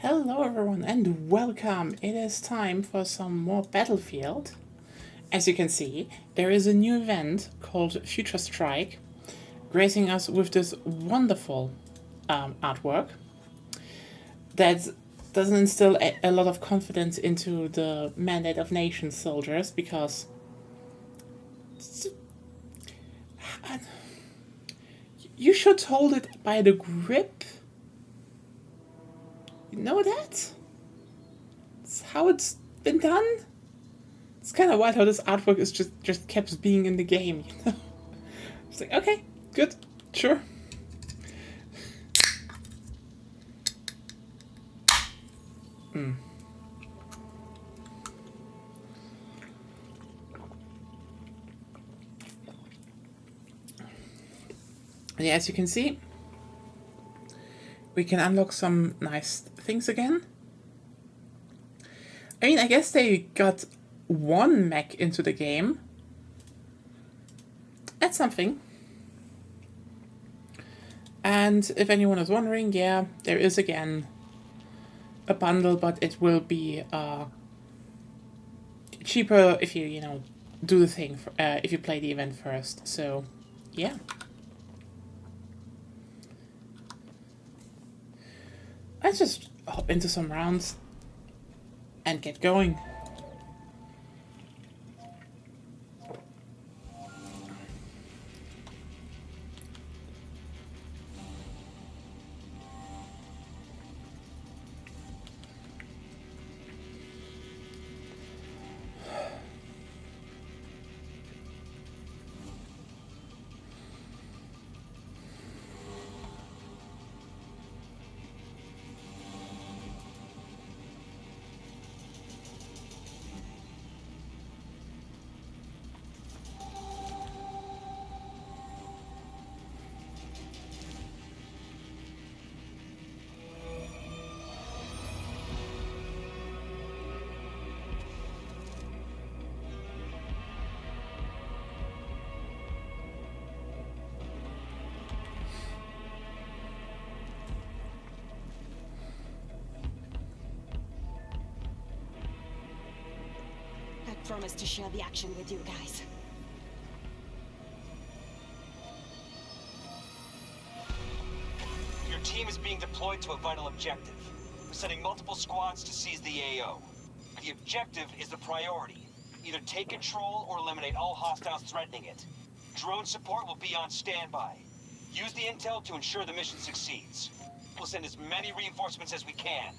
Hello everyone and welcome! It is time for some more Battlefield. As you can see, there is a new event called Future Strike, gracing us with this wonderful artwork that doesn't instill a lot of confidence into the Mandate of Nations soldiers because you should hold it by the grip. You know that? It's how it's been done. It's kind of wild how this artwork is just kept being in the game, you know? It's like, okay, good, sure. And yeah, as you can see, we can unlock some nice things again. I mean, I guess they got one mech into the game. That's something. And if anyone is wondering, yeah, there is again a bundle, but it will be cheaper if you know, do the thing, if you play the event first. So, yeah. Let's just hop into some rounds and get going. I promise to share the action with you guys. Your team is being deployed to a vital objective. We're sending multiple squads to seize the AO. The objective is the priority. Either take control or eliminate all hostiles threatening it. Drone support will be on standby. Use the intel to ensure the mission succeeds. We'll send as many reinforcements as we can.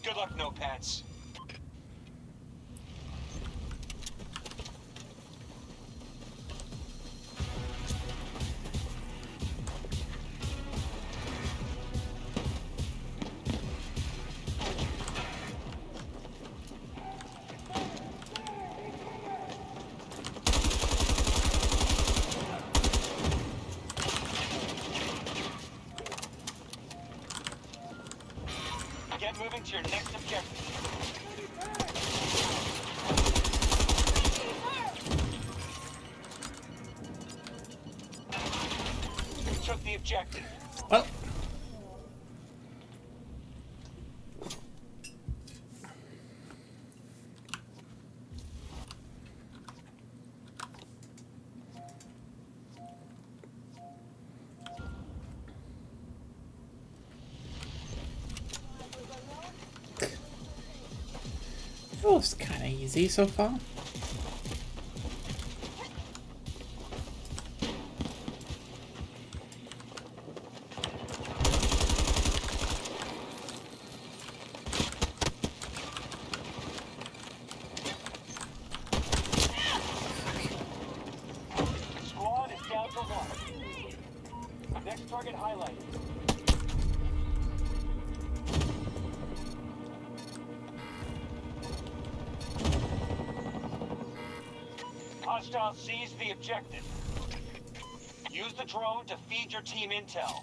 Good luck, Notepads. Get moving to your next objective. You took the objective. Well, it was kind of easy so far. Squad is down to one. Next target highlighted. Hostiles seize the objective. Use the drone to feed your team intel.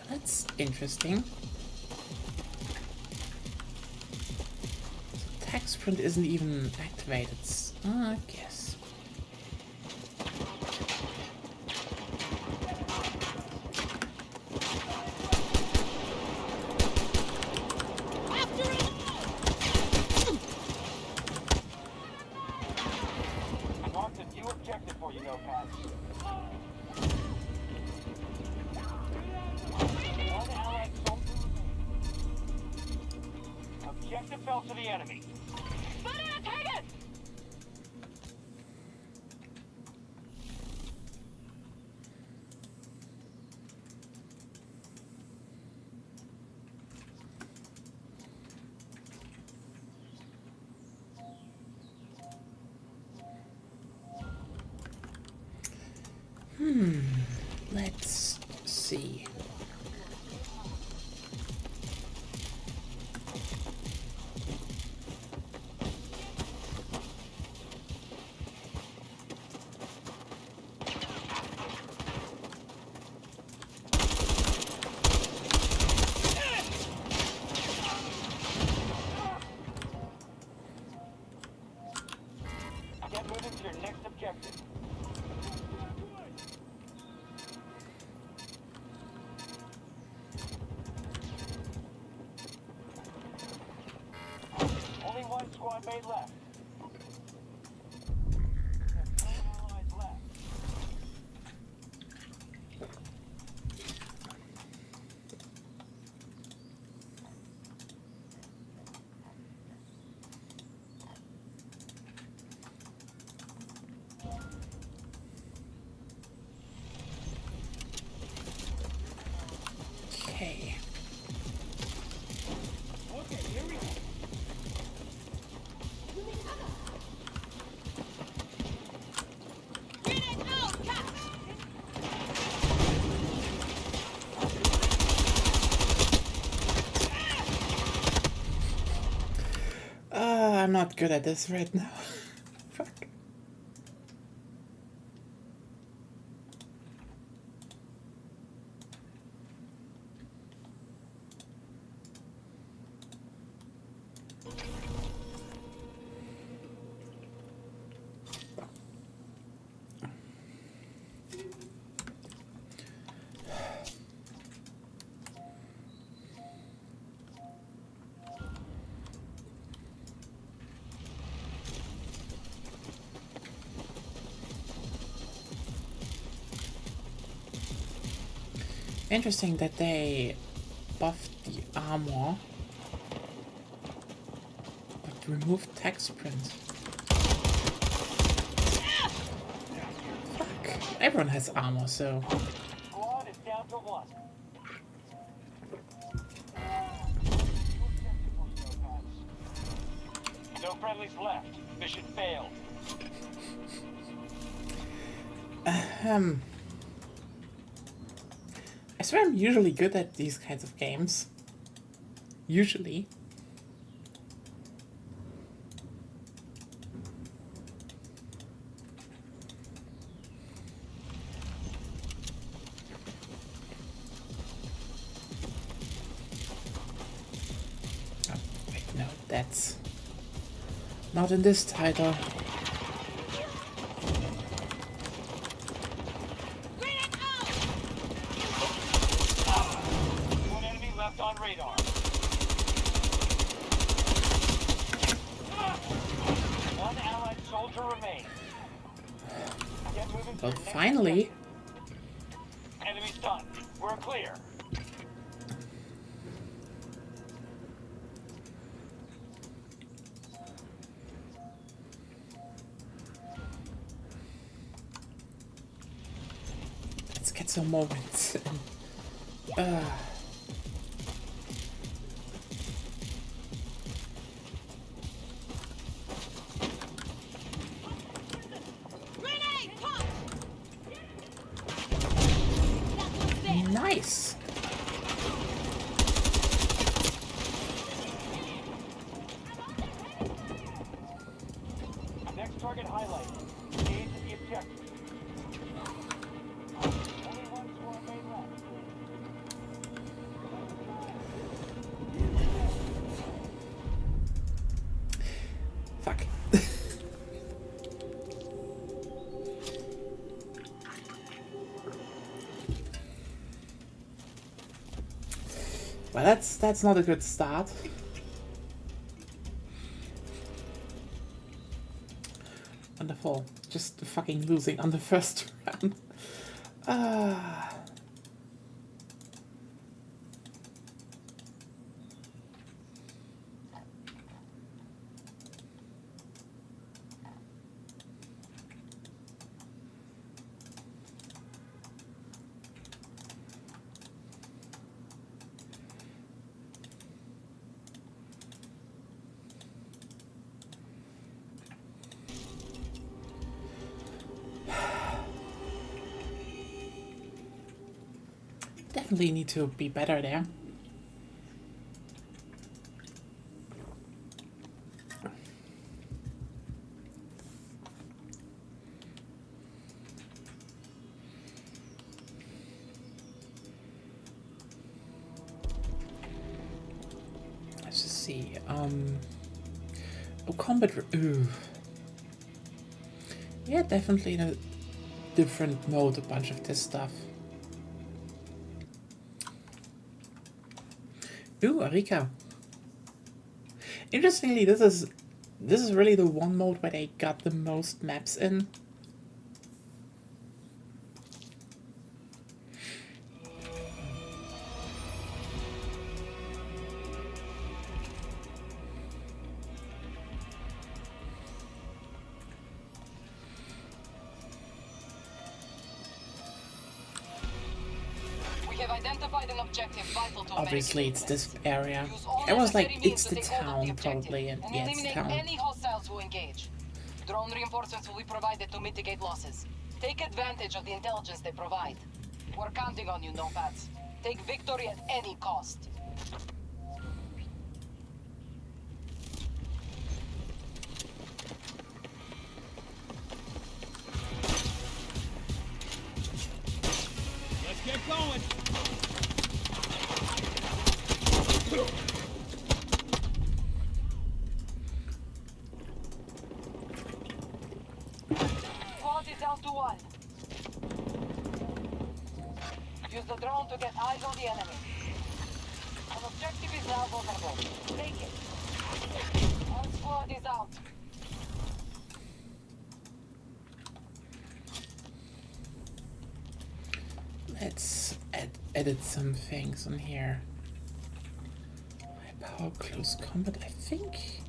That's interesting. sprint isn't even activated. I guess. Marked a new objective for you, Notepads. One allied soldier remains. Objective fell to the enemy. Let's see. Get moving to your next objective. Only one squad mate left. There's no allies left. Okay. Okay, here we go. I'm not good at this right now. Fuck. Interesting that they buffed the armor, but removed text print. Fuck. Everyone has armor, so. Squad is down to one. No friendlies left. Mission failed. I swear I'm usually good at these kinds of games. Usually. Oh, wait, no, that's not in this title. One enemy left on radar. One allied soldier remains. Get moving to Well, your next finally. objective. Enemy's done. We're clear. Let's get some moments. Nice. Next target highlight. Engage the objective. Only one squad mate left. Well, that's not a good start. Wonderful. Just fucking losing on the first round. Ah. Definitely need to be better there. Let's just see. Oh, combat. Ooh. Yeah, definitely in a different mode. A bunch of this stuff. Ooh, Arika. Interestingly, this is really the one mode where they got the most maps in. We have identified an objective vital to Obviously, it's this area. I was like, it's the town probably, and yeah, it's the town. Any hostiles who engage. Drone reinforcements will be provided to mitigate losses. Take advantage of the intelligence they provide. We're counting on you, Nomads. Take victory at any cost. Let's get going. Squad is down to one. Use the drone to get eyes on the enemy. An objective is now vulnerable. Take it. One squad is out. Let's edit some things on here. High power close combat, I think.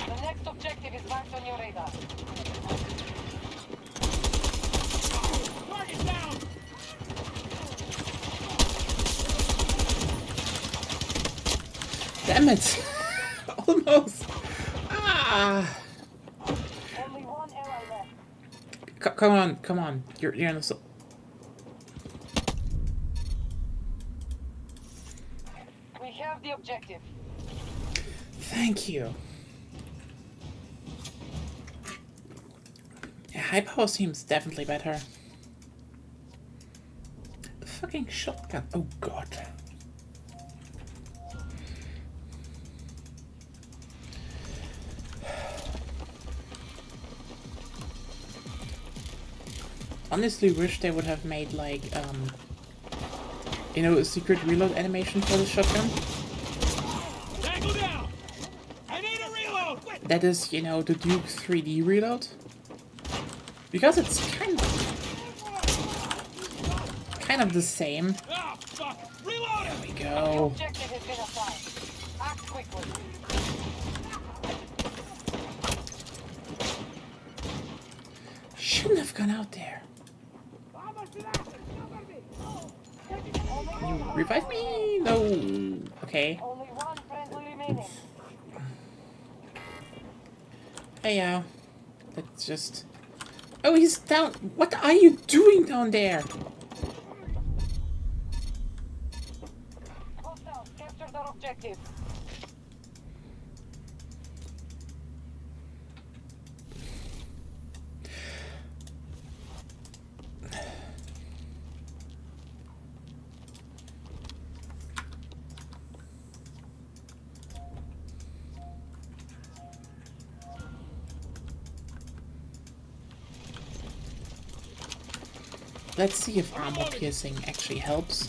The next objective is marked on your radar. Target down. Damn it! Almost! Ah! Only one ally left. Come on. You're in the... We have the objective. Thank you. Yeah, high power seems definitely better. The fucking shotgun. Oh god. Honestly wish they would have made like you know, a secret reload animation for the shotgun. Tango down. I need a reload. That is, you know, the Duke 3D reload. Because it's kind of the same. Oh fuck. Reload it. There we The go. objective has been assigned. Act quickly. Shouldn't have gone out there. Can you revive me? No. Okay. Only one friendly remaining. Hey, let's just... Oh, he's down. What are you doing down there? Hostiles, capture Another objective. Let's see if armor piercing actually helps.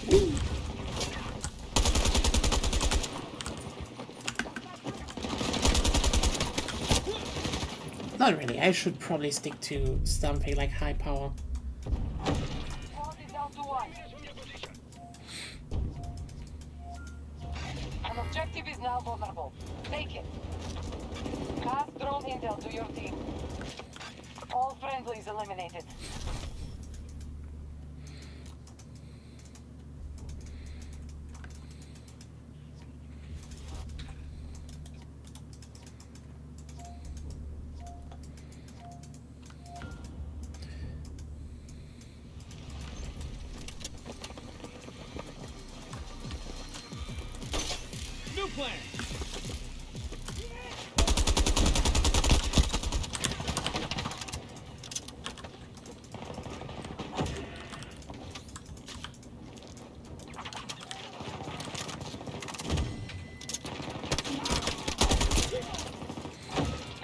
Whee! Not really, I should probably stick to something like high power. Squad is down to 1. An objective is now vulnerable. Take it. Pass drone intel to your team. All friendlies eliminated. New plan.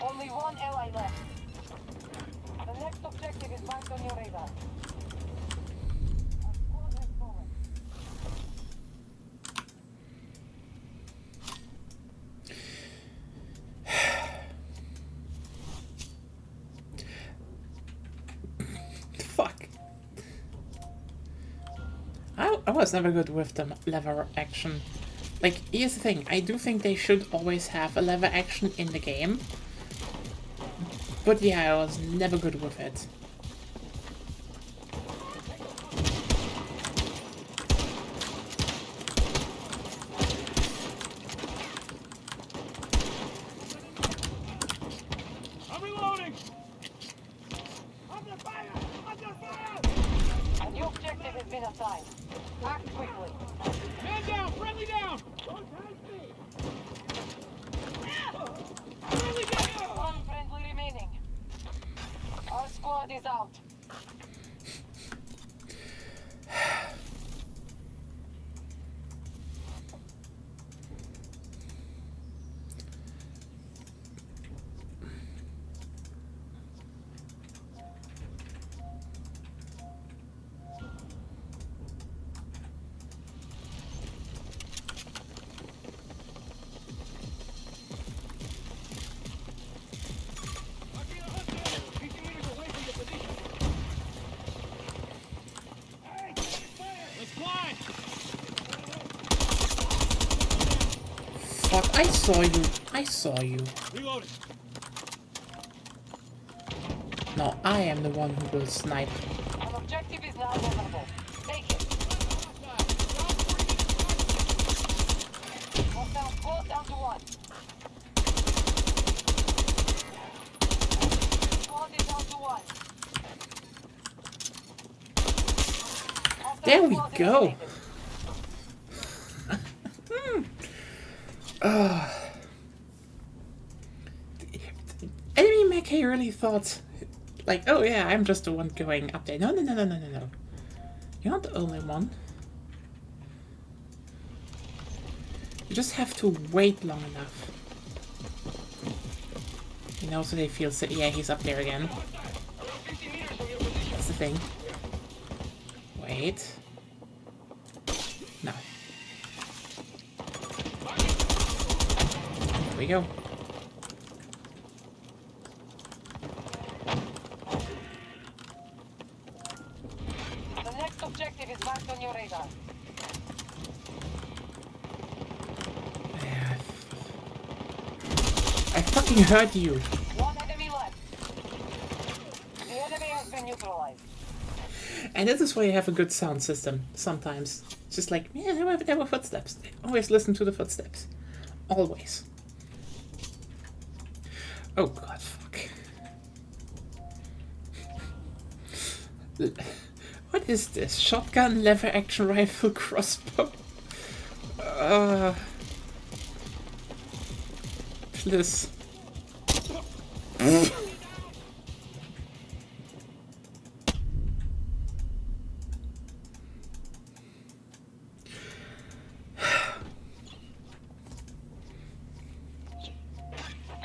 Only one ally left. The next objective is marked on your radar. Our squad has fallen. Fuck. I was never good with the lever action. Like, here's the thing, I do think they should always have a lever action in the game. But yeah, I was never good with it. I'm reloading. Under fire! Under fire! A new objective has been assigned. Act quickly. Man down! Friendly down! Don't touch me! Friendly down! One friendly remaining. Our squad is out. Marking a hostile! 50 meters away from the position. Hey, fire! Let's climb! Fuck, I saw you. I saw you. Reloading. No, I am the one who will snipe. An objective is now vulnerable. Take it. Hostile squad down to 1. Squad is down to 1. Hostile There we squad go. eliminated. Enemy Mackay really thought, like, oh yeah, I'm just the one going up there. No, no, no, no, no, no, no. You're not the only one. You just have to wait long enough. You know, so they feel, yeah, he's up there again. 50 meters from your position. That's the thing. Wait. No. Here we go. The next objective is marked on your radar. Yeah. I fucking heard you. One enemy left. The enemy has been neutralized. And this is why you have a good sound system sometimes. Just like, yeah, there were footsteps. Always listen to the footsteps. Always. Oh god, fuck. What is this? Shotgun, lever action rifle, crossbow. Please.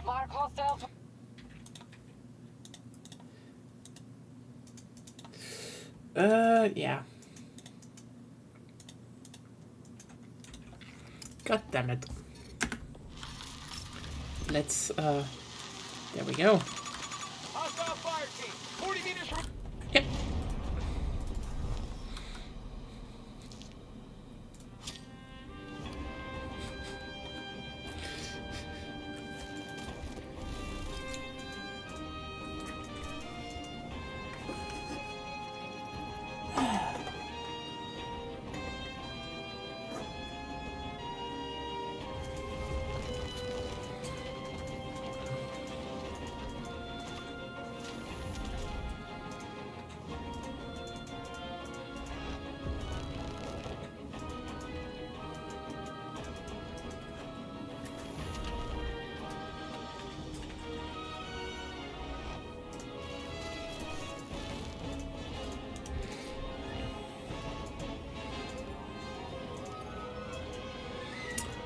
Mark hostiles. Yeah. God damn it. Let's, there we go. Hostile fire team. 40 meters from. Yep.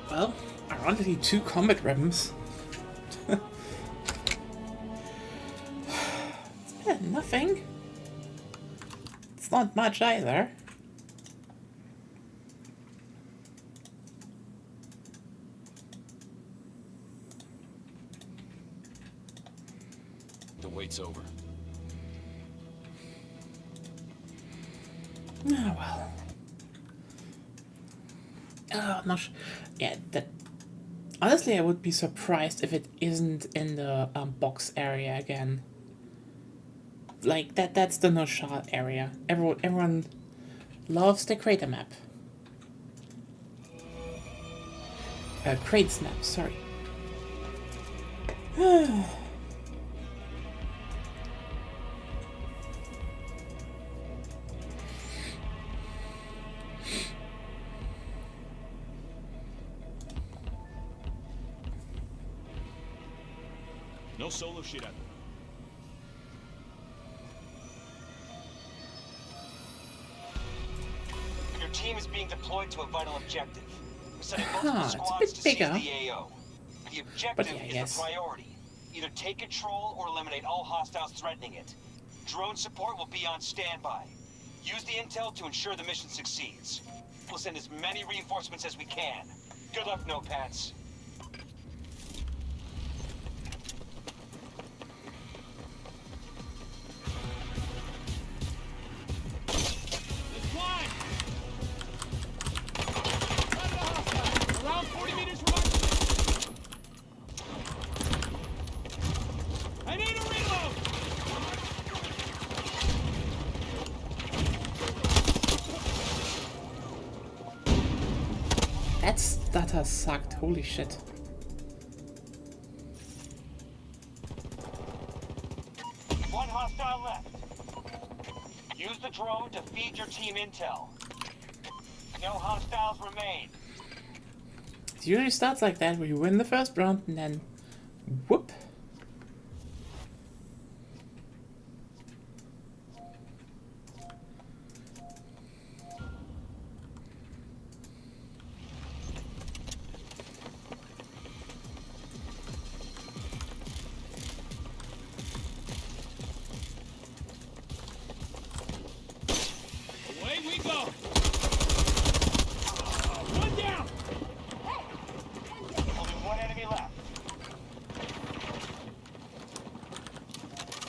Well, ironically, 2 combat weapons. It's better than nothing. It's not much either. The wait's over. Oh well. Oh, no. Yeah, that. Honestly, I would be surprised if it isn't in the box area again. Like that's the Noshal area. Everyone loves the crater map. Crates map. Sorry. No solo shit out there. Your team is being deployed to a vital objective. We're sending Huh, multiple it's a squads bit to seize bigger. the AO. The But objective yeah, I is guess. the priority. Either take control or eliminate all hostiles threatening it. Drone support will be on standby. Use the intel to ensure the mission succeeds. We'll send as many reinforcements as we can. Good luck, Notepads. Let's fly! Out of the hostile. Around 40 meters from our... I need a reload! That stutter sucked. Holy shit. One hostile left. Use the drone to feed your team intel. No hostiles remain. It usually starts like that, where you win the first round and then whoop. Away we go! One down! Only one enemy left.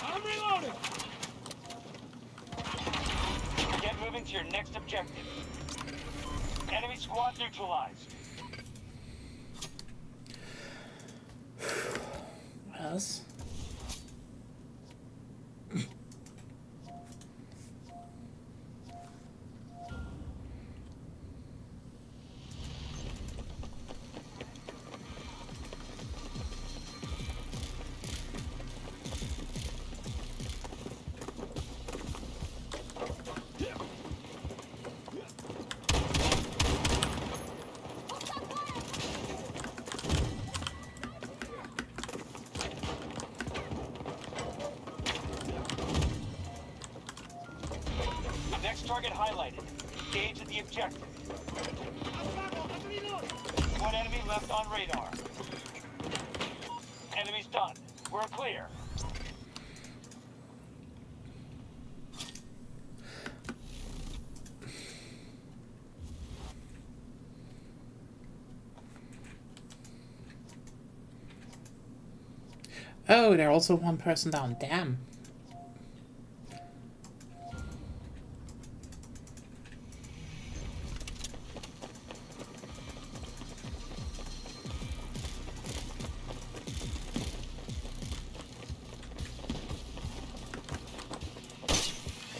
I'm reloading! Get moving to your next objective. Enemy squad neutralized. What else? target highlighted. Engage at the objective. One enemy left on radar. Enemy's done. We're clear. Oh, there's also one person down. Damn.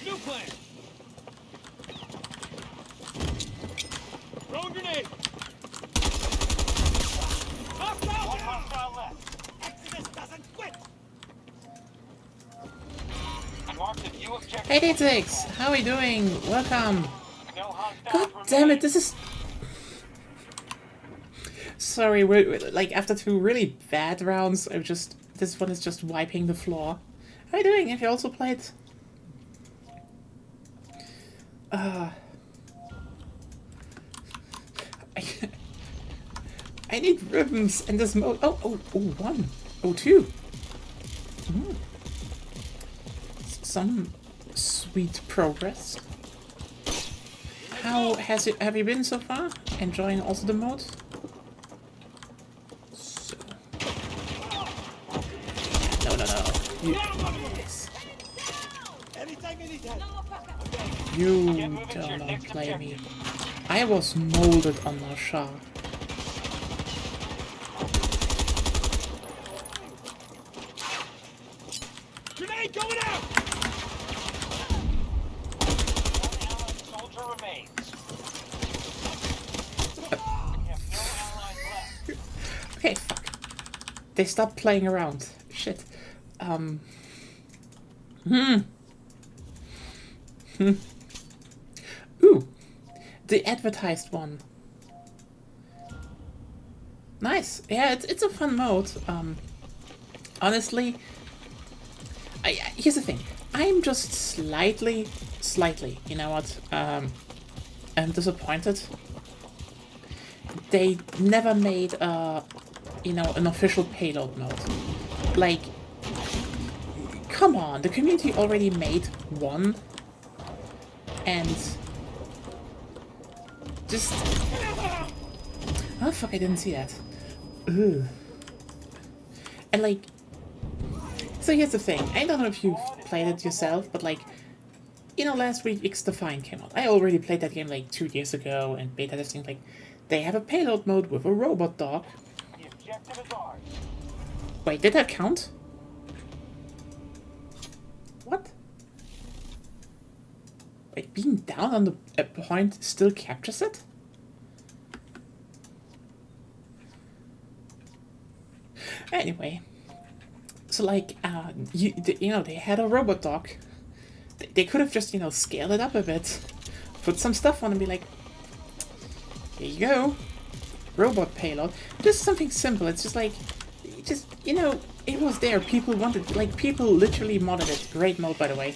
New plan. Throwing grenade. Hostile One down. hostile left. Exodus doesn't quit. Mark the view objective. Hey D6, how are you doing? Welcome. No hostiles God remain. damn it, this is... Sorry, we're like after 2 really bad rounds, this one is just wiping the floor. How are you doing? Have you also played? I need ribbons in this mode. Oh, 1. Oh, 2. Some sweet progress. How have you been so far? Enjoying also the mode? So. No. Yes. Anytime, anytime. You do not play me. I was molded on Marshall. Grenade going out. Allied soldier remains. We have no allies left. Okay, fuck. They stopped playing around. Shit. Ooh. The advertised one. Nice. Yeah, it's a fun mode. Honestly, here's the thing. I'm just slightly, you know what? I'm disappointed. They never made an official payload mode. Like, come on, the community already made one, and just... Oh fuck, I didn't see that. Ugh. And like, so here's the thing, I don't know if you've played it yourself, but like, you know, last week XDefiant came out. I already played that game like 2 years ago, and beta testing, like, they have a payload mode with a robot dog. The objective is ours. Wait, did that count? What? Wait, being down on the point still captures it? Anyway, so like, you know, they had a robot dog. They could have just, you know, scaled it up a bit, put some stuff on and be like, here you go, robot payload. Just something simple. It's just like, you know, it was there. People wanted, like, people literally modded it. Great mode, by the way.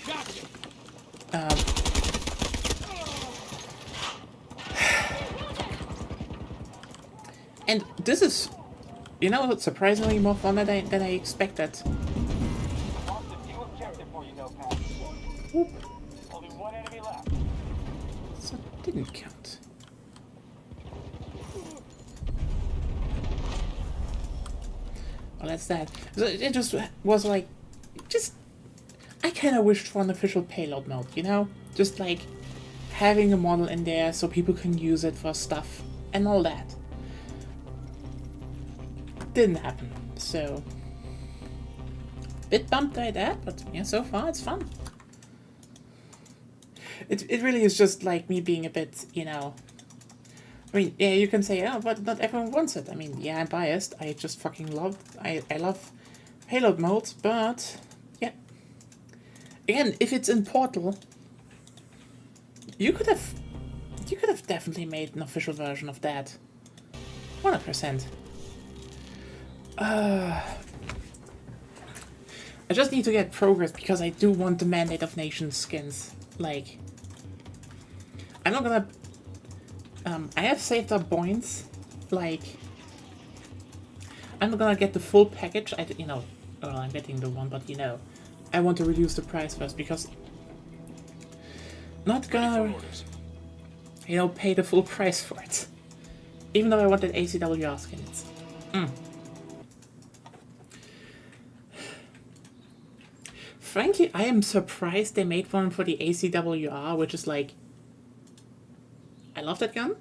And this is, you know, surprisingly more fun than I expected. Mark the view objective for you, Notepad. Whoop. Only one enemy left. So it didn't count. Well, that's that. So it just was like, I kind of wished for an official payload mode, you know? Just like having a model in there so people can use it for stuff and all that. Didn't happen, so bit bumped by that, but yeah, so far it's fun. It really is just like me being a bit, you know, I mean, yeah, you can say, oh, but not everyone wants it. I mean, yeah, I'm biased. I just fucking I love payload modes, but yeah. Again, if it's in Portal, you could have definitely made an official version of that. 100%. I just need to get progress because I do want the Mandate of Nations skins. Like, I'm not gonna... I have saved up points, like... I'm not gonna get the full package, you know, well, I'm getting the one, but you know, I want to reduce the price first, because... Not gonna, you know, pay the full price for it. Even though I wanted ACWR skins. Frankly, I am surprised they made one for the ACWR, which is like... I love that gun.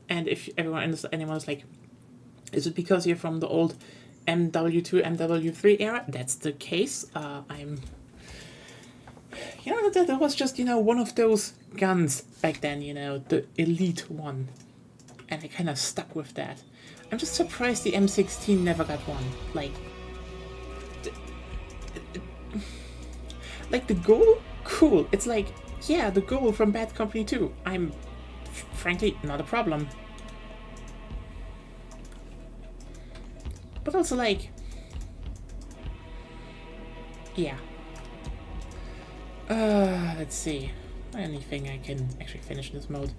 And if anyone is like, is it because you're from the old MW2, MW3 era? That's the case. You know, that was just, you know, one of those guns back then, you know, the elite one. And I kind of stuck with that. I'm just surprised the M16 never got one. Like the goal? Cool. It's like, yeah, the goal from Bad Company 2. I'm, frankly, not a problem. But also, like, yeah. Let's see. Anything I can actually finish in this mode.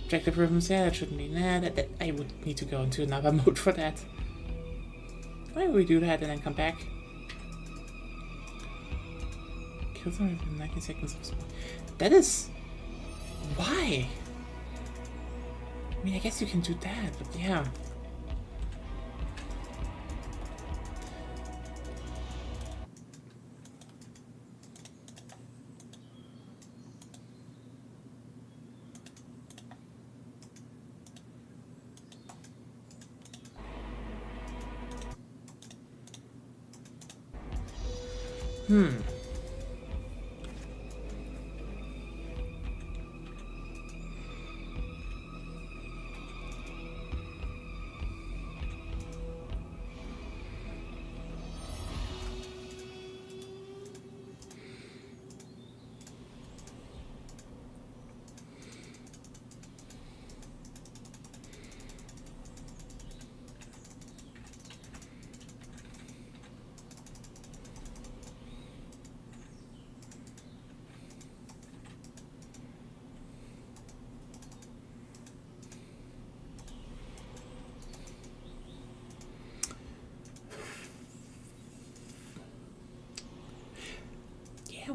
Objective rhythms, yeah, that shouldn't be... Nah, that I would need to go into another mode for that. Why would we do that and then come back? Kill them within 19 seconds of spawn. That is... Why? I mean, I guess you can do that, but yeah.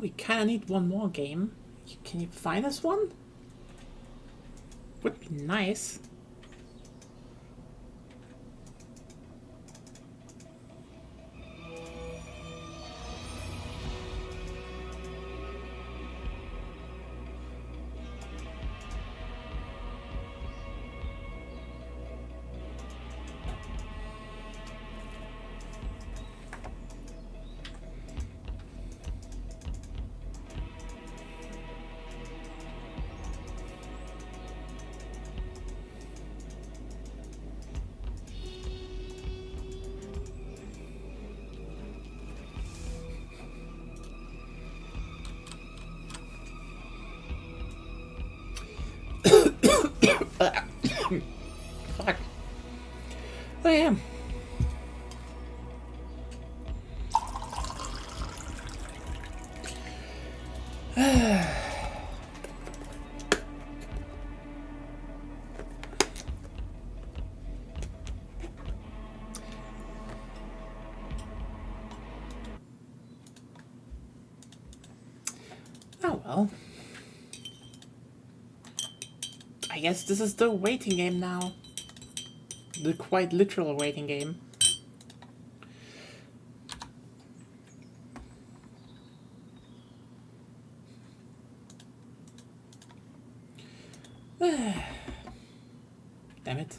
We kinda need one more game. Can you find us one? Would be nice. Fuck. I am. Oh well. I guess this is the waiting game now. The quite literal waiting game. Damn it.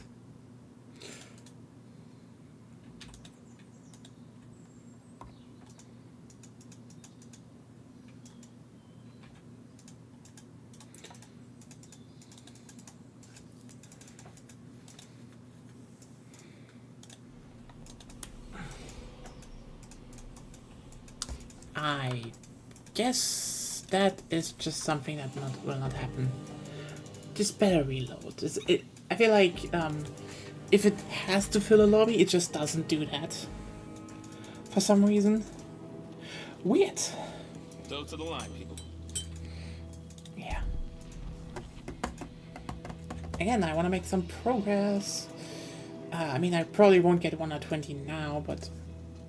I guess that is just something that will not happen. Just better reload. I feel like if it has to fill a lobby, it just doesn't do that. For some reason. Weird. Toe to the line, people. Yeah. again, I want to make some progress. I mean, I probably won't get 1 or 20 now, but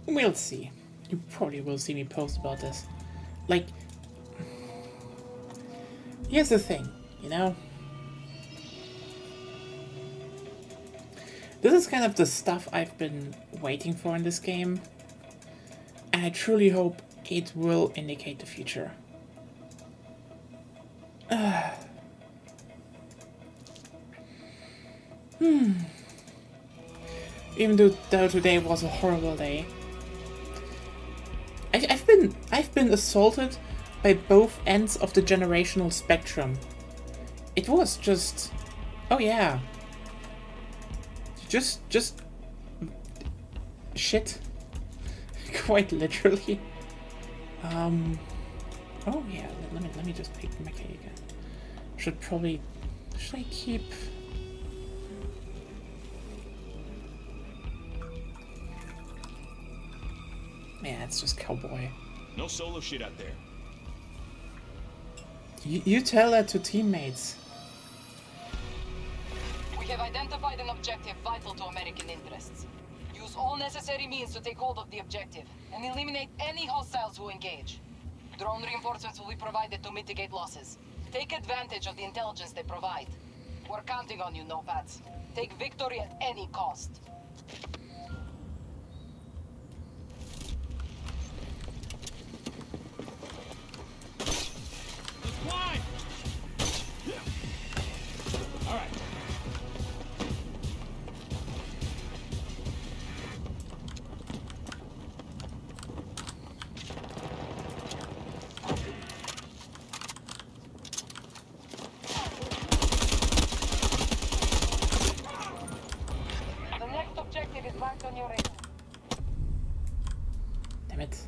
we'll see. You probably will see me post about this. Like, here's the thing, you know? This is kind of the stuff I've been waiting for in this game, and I truly hope it will indicate the future. Even though today was a horrible day, I've been assaulted by both ends of the generational spectrum. It was just, oh yeah, just shit, quite literally. Oh yeah, let me just pick Mecca again. Should I keep? Man, it's just cowboy. No solo shit out there. You tell that to teammates. We have identified an objective vital to American interests. Use all necessary means to take hold of the objective and eliminate any hostiles who engage. Drone reinforcements will be provided to mitigate losses. Take advantage of the intelligence they provide. We're counting on you, Nomads. Take victory at any cost. Let's climb! All right. The next objective is marked on your radar. Damn it.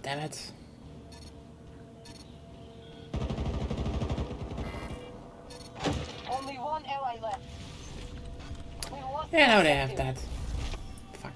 Damn it. Only one ally left. We lost Yeah, now the they have objective. that. Fuck.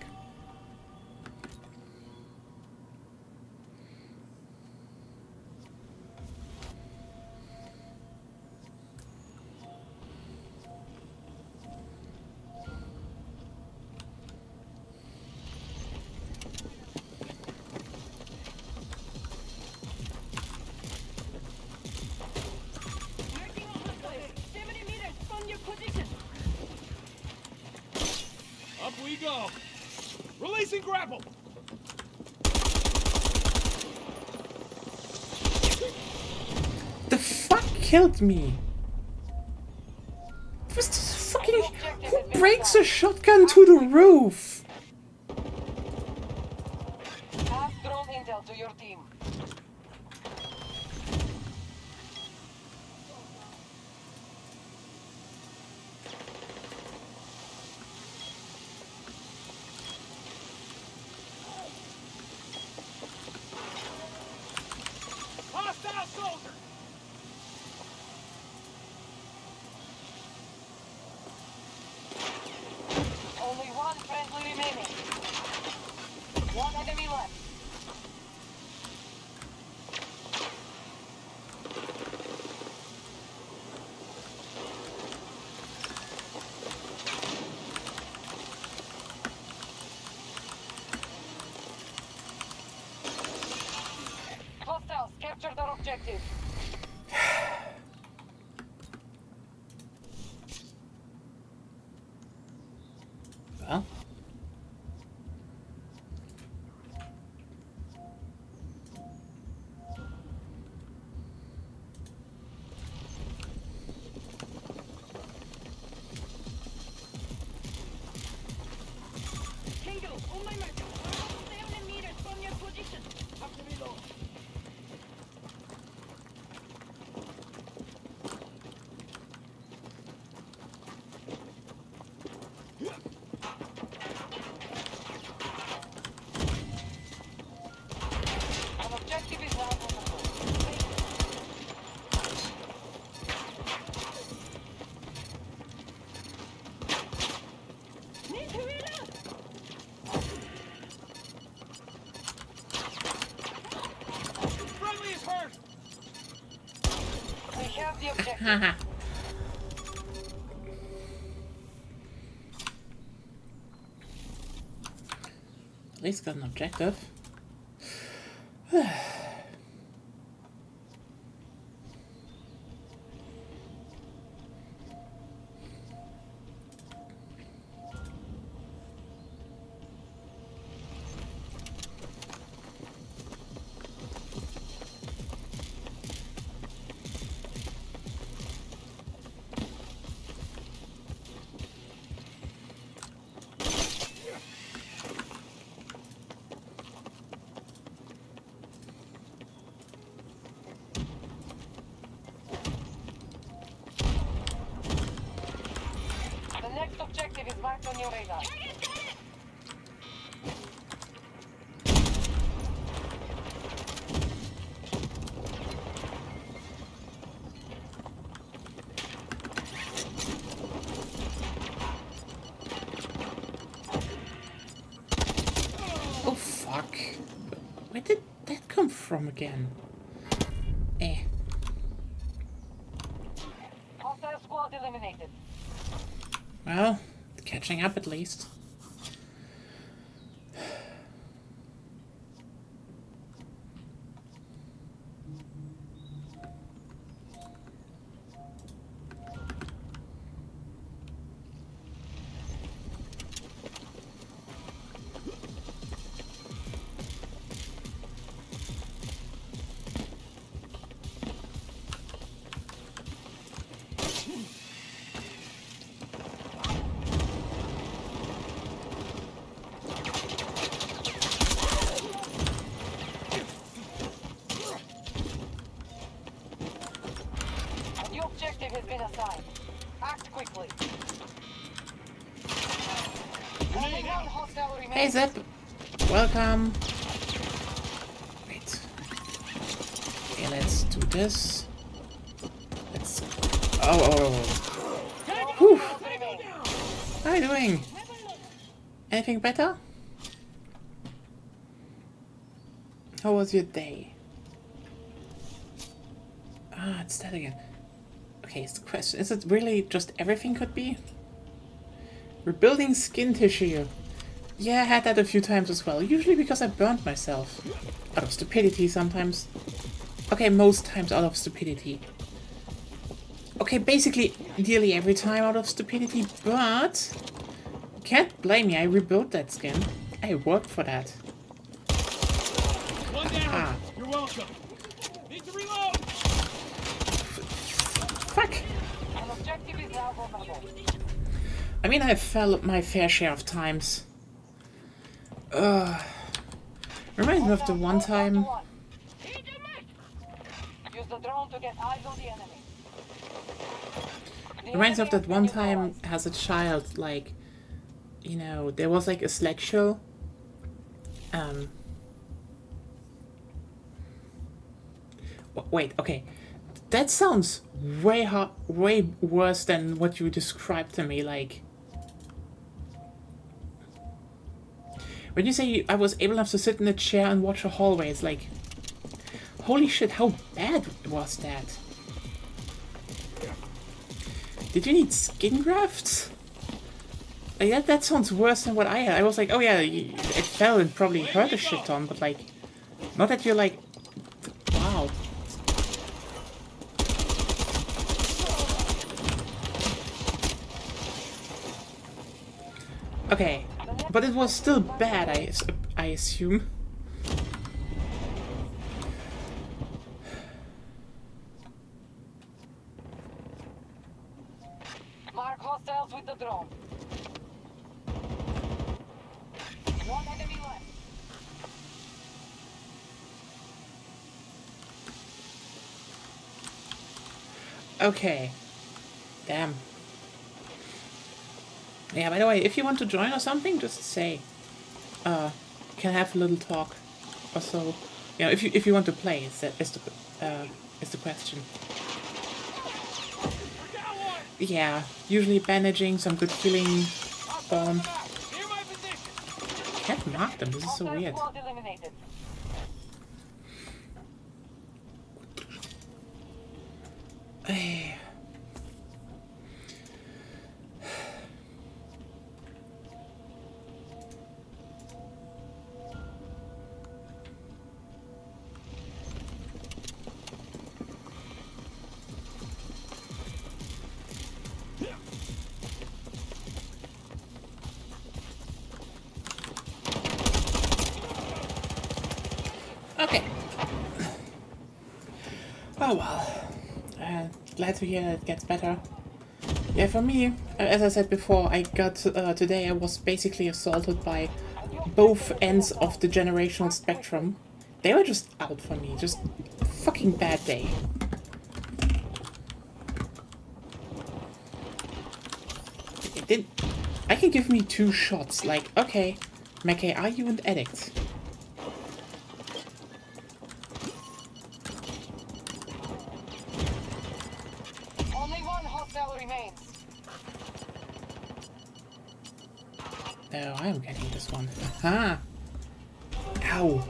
Up we go. Releasing grapple. The fuck killed me? What's this fucking... Who breaks a shotgun to the roof? Pass drone intel to your team. Hostile soldier. Only one friendly remaining. One enemy left. Hostiles, capture their objective. Well. Tango, on my mark. 7 meters from your position. Have to reload. Haha. At least got an objective. The next objective is marked on your radar. Oh fuck. Where did that come from again? Eh. Hostile squad eliminated. Well, catching up at least. A new objective has been assigned. Act quickly. Only one hostile remains. Hey Zep! Welcome! Wait. Okay, let's do this. Let's... Oh. Whew. How are you doing? Anything better? How was your day? Ah, it's that again. Okay, it's the question. Is it really just everything could be? Rebuilding skin tissue. Yeah, I had that a few times as well. Usually because I burnt myself. Out of stupidity sometimes. Okay, most times out of stupidity. Okay, basically nearly every time out of stupidity, but... Can't blame me, I rebuilt that skin. I worked for that. One down. Ah. You're welcome. Need to reload. Fuck! An objective is now vulnerable. I mean, I fell my fair share of times. Reminds me of the one time... Use the drone to get eyes on the enemy. Reminds me of that one time as a child, like... You know, there was like a Slack show. Wait, okay. That sounds way worse than what you described to me, like... When you say I was able enough to sit in a chair and watch a hallway, it's like... Holy shit, how bad was that? Did you need skin grafts? Like, that sounds worse than what I had. I was like, oh yeah, it fell and probably hurt a shit ton, but like... Not that you're like... Wow. Okay, but it was still bad, I assume. Mark hostiles with the drone. One enemy left. Okay. Damn. Yeah, by the way, if you want to join or something, just say. Can have a little talk or so. You know, if you want to play, is the question. Yeah, usually bandaging, some good healing bomb. Near my position. Can't mark them, this is so Hostile weird. squad eliminated. Oh well. Glad to hear it gets better. Yeah, for me, as I said before, I got today I was basically assaulted by both ends of the generational spectrum. They were just out for me, just fucking bad day. I can give me 2 shots, like, okay, Mackay, are you an addict? Only one hostile remains. No, I am getting this one. Aha! Ow!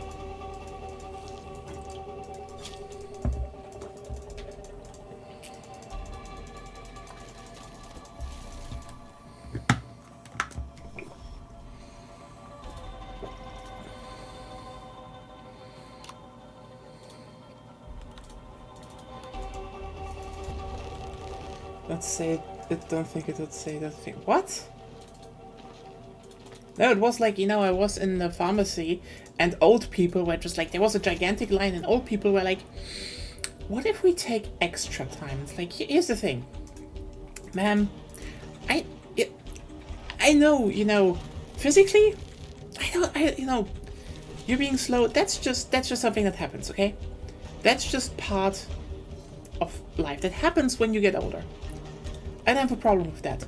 Let's say it, don't think it would say that thing. What? No, it was like, you know, I was in the pharmacy and old people were just like, there was a gigantic line and old people were like, what if we take extra time? It's like, here's the thing. Ma'am, I know, you know, physically, you know, you being slow, that's just something that happens, okay? That's just part of life. That happens when you get older. I don't have a problem with that.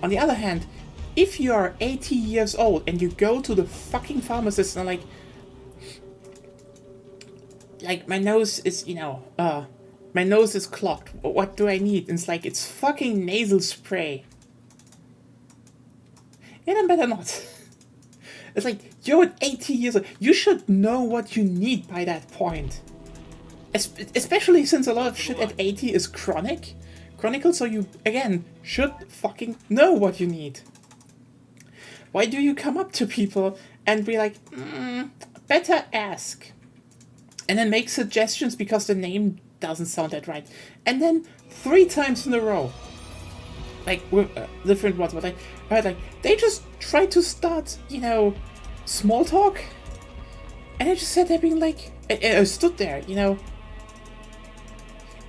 On the other hand, if you are 80 years old and you go to the fucking pharmacist and like my nose is, you know, my nose is clogged. What do I need? And it's like, it's fucking nasal spray. Yeah, then better not. It's like, you're 80 years old. You should know what you need by that point. Especially since a lot of shit at 80 is chronicle, so you, again, should fucking know what you need. Why do you come up to people and be like, better ask? And then make suggestions because the name doesn't sound that right. And then 3 times in a row, like, with different ones, but they just try to start, you know, small talk. And I just sat there being like, I stood there, you know.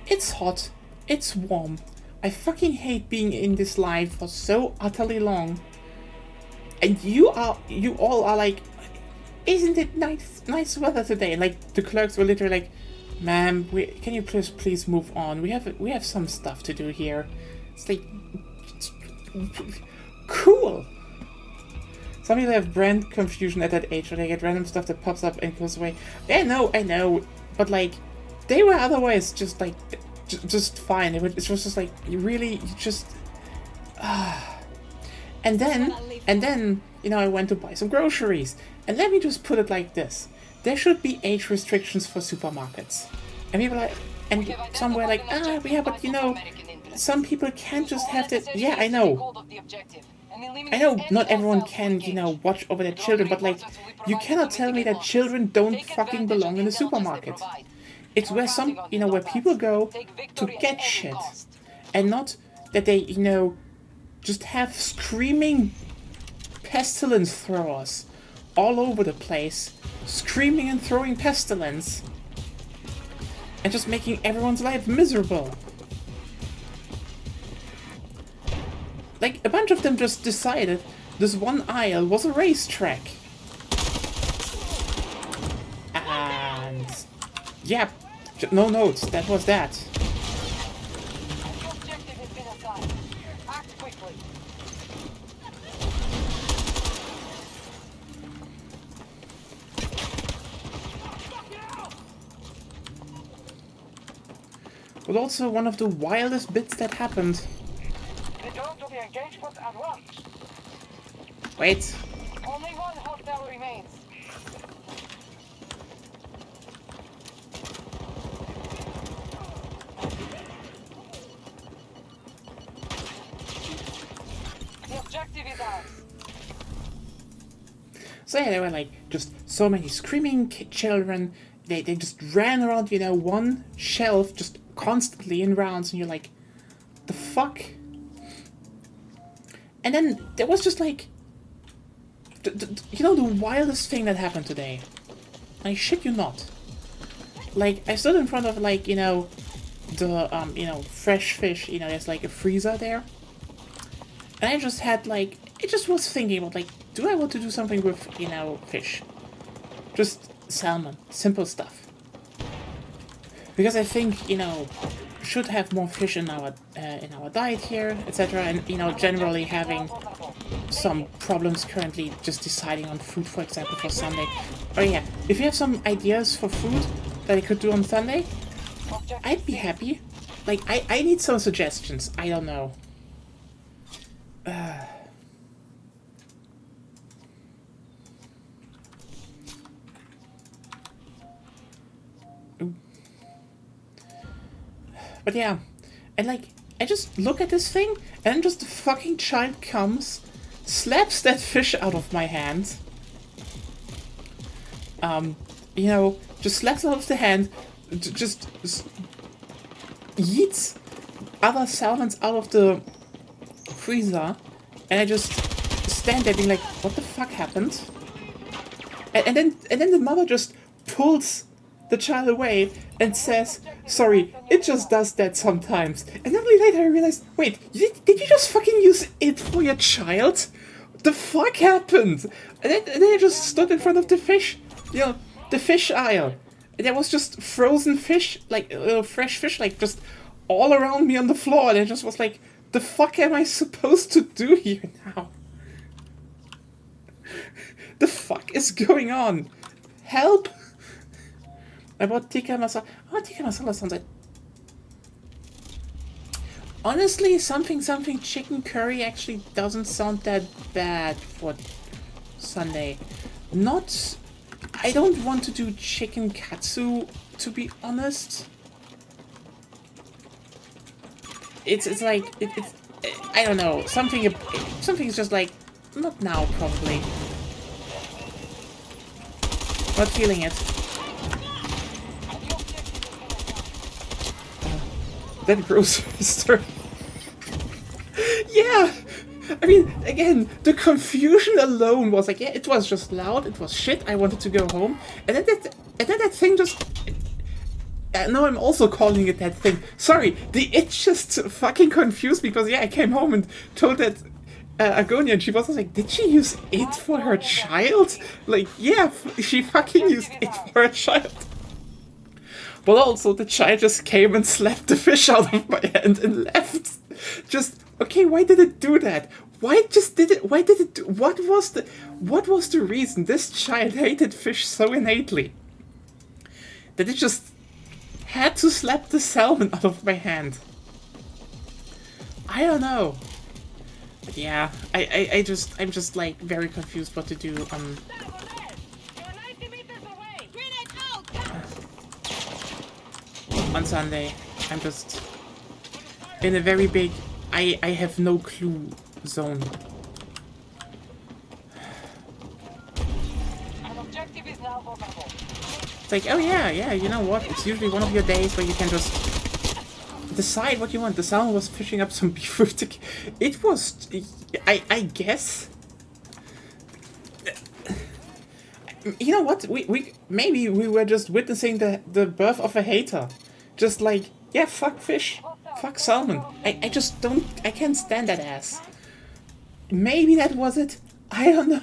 It's hot. It's warm. I fucking hate being in this line for so utterly long. And you all are like, isn't it nice weather today? Like, the clerks were literally like, ma'am, can you please move on? We have some stuff to do here. It's like, cool. Some people have brand confusion at that age where they get random stuff that pops up and goes away. I know, but like, they were otherwise just like, just fine. It was just like, you just, And then, you know, I went to buy some groceries. And let me just put it like this. There should be age restrictions for supermarkets. And people are, and some were like, yeah, but you know, some people can't just have that. Yeah, I know. I know not everyone can, you know, watch over their children, but like, you cannot tell me that children don't fucking belong in a supermarket. It's where where people go to get shit. And not that they, you know, just have screaming pestilence throwers all over the place, screaming and throwing pestilence, and just making everyone's life miserable. Like, a bunch of them just decided this one aisle was a racetrack. And yeah, no notes, that was that. The objective has been assigned. Act quickly. But also one of the wildest bits that happened. Return to the engagement at once. Wait. Only one hostile remains. The objective is ours. So yeah, there were like just so many screaming children. They just ran around, you know, one shelf just constantly in rounds, and you're like, the fuck? And then there was just like, you know, the wildest thing that happened today. I shit you not. Like, I stood in front of, like, you know, the, you know, fresh fish, you know, there's like a freezer there. And I just had, like, I just was thinking about, like, do I want to do something with, you know, fish? Just salmon, simple stuff. Because I think, you know, should have more fish in our diet here, etc. And, you know, generally having some problems currently just deciding on food, for example, for Sunday. Oh yeah, if you have some ideas for food that I could do on Sunday, I'd be happy. Like, I need some suggestions. I don't know. But yeah, and like, I just look at this thing, and then just the fucking child comes, slaps that fish out of my hand. You know, just slaps it out of the hand, just yeets other salmons out of the freezer, and I just stand there being like, what the fuck happened? And then the mother just pulls the child away and says, sorry, it just does that sometimes. And then later I realized, wait, did you just fucking use it for your child? What the fuck happened? And then I just stood in front of the fish, you know, the fish aisle. And there was just frozen fish, like fresh fish, like just all around me on the floor. And I just was like, the fuck am I supposed to do here now? The fuck is going on? Help! I bought tikka masala. Oh, tikka masala sounds like... Honestly, something chicken curry actually doesn't sound that bad for Sunday. Not... I don't want to do chicken katsu, to be honest. It's like... It's I don't know. Something's just like... Not now, probably. Not feeling it. That grocery store. Yeah! I mean, again, the confusion alone was like, yeah, it was just loud, it was shit, I wanted to go home. And then that thing just... no, I'm also calling it that thing. Sorry, it just fucking confused me because, yeah, I came home and told that Agonia, and she was like, did she use it for her child? Like, yeah, she fucking used it for her child. But also, the child just came and slapped the fish out of my hand and left. Just, okay, why did it do that? Why did it do, what was the reason this child hated fish so innately? That it just had to slap the salmon out of my hand. I don't know. But yeah, I'm just like very confused what to do. You're 90 meters away. Grenade out. On Sunday, I'm just in a very big I have no clue zone. An objective is now vulnerable. It's like, oh yeah, you know what? It's usually one of your days where you can just decide what you want. The salmon was fishing up some beef with the... It was... I guess... You know what? Maybe we were just witnessing the birth of a hater. Just like, yeah, fuck fish. Fuck salmon. I just don't... I can't stand that ass. Maybe that was it. I don't know.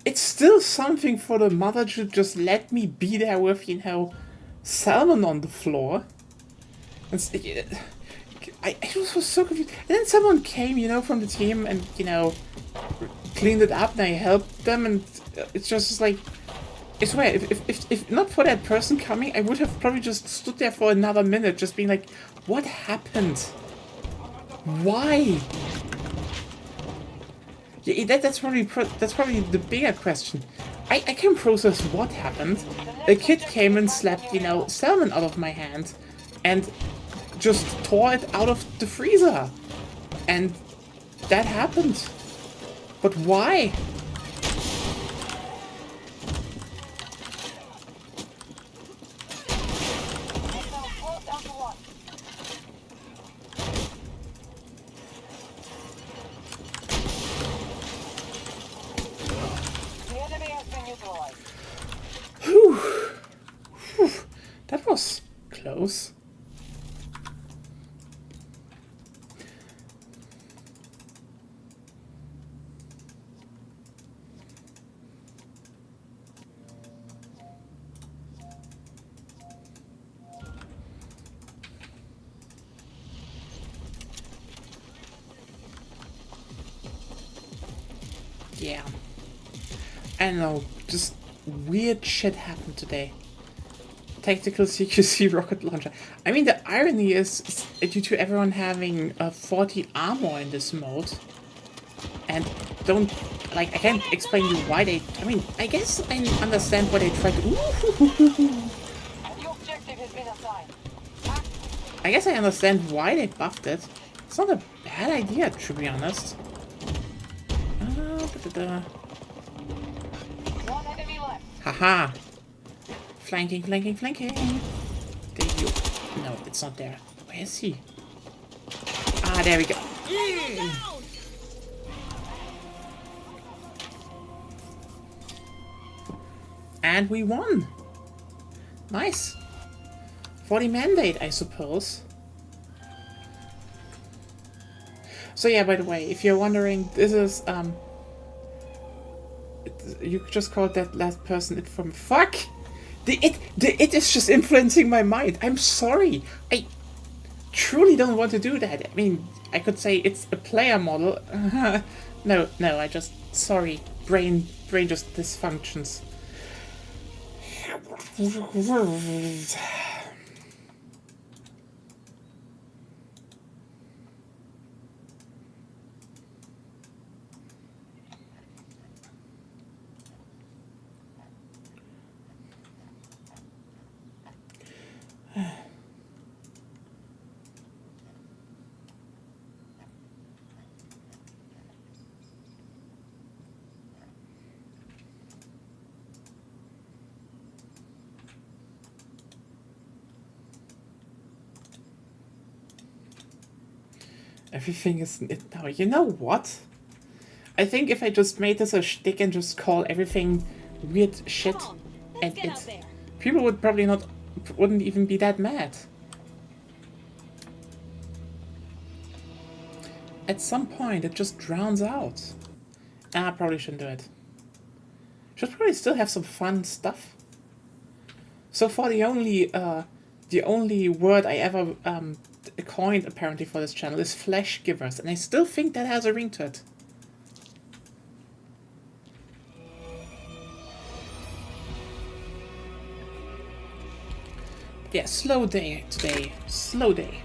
It's still something for the mother to just let me be there with, you know, salmon on the floor. I just was so confused. And then someone came, you know, from the team and, you know, cleaned it up and I helped them, and it's just like, I swear, if not for that person coming, I would have probably just stood there for another minute just being like, what happened? Why? Yeah, that's probably the bigger question. I can process what happened. A kid came and slapped, you know, salmon out of my hand and just tore it out of the freezer. And that happened. But why? those. Yeah. I don't know, just weird shit happened today. Tactical CQC rocket launcher. I mean, the irony is due to everyone having 40 armor in this mode. And don't, like, I can't explain you why they, I mean, I guess I understand why they tried to, A new objective has been assigned. I guess I understand why they buffed it. It's not a bad idea, to be honest. One enemy left. Haha! Flanking, flanking, flanking! There you... No, it's not there. Where is he? Ah, there we go. And we won! Nice! For the mandate, I suppose. So yeah, by the way, if you're wondering, this is, you just called that last person it from... Fuck! The it is just influencing my mind. I'm sorry. I truly don't want to do that. I mean, I could say it's a player model. No, I just... Sorry. Brain just dysfunctions. Everything is it now. You know what? I think if I just made this a shtick and just call everything weird shit, Come on, and let's get out it's there. people would probably wouldn't even be that mad. At some point, it just drowns out. Ah, I probably shouldn't do it. Should probably still have some fun stuff. So far, the only word I ever coined apparently for this channel is flesh givers, and I still think that has a ring to it. Yeah, slow day today. Slow day.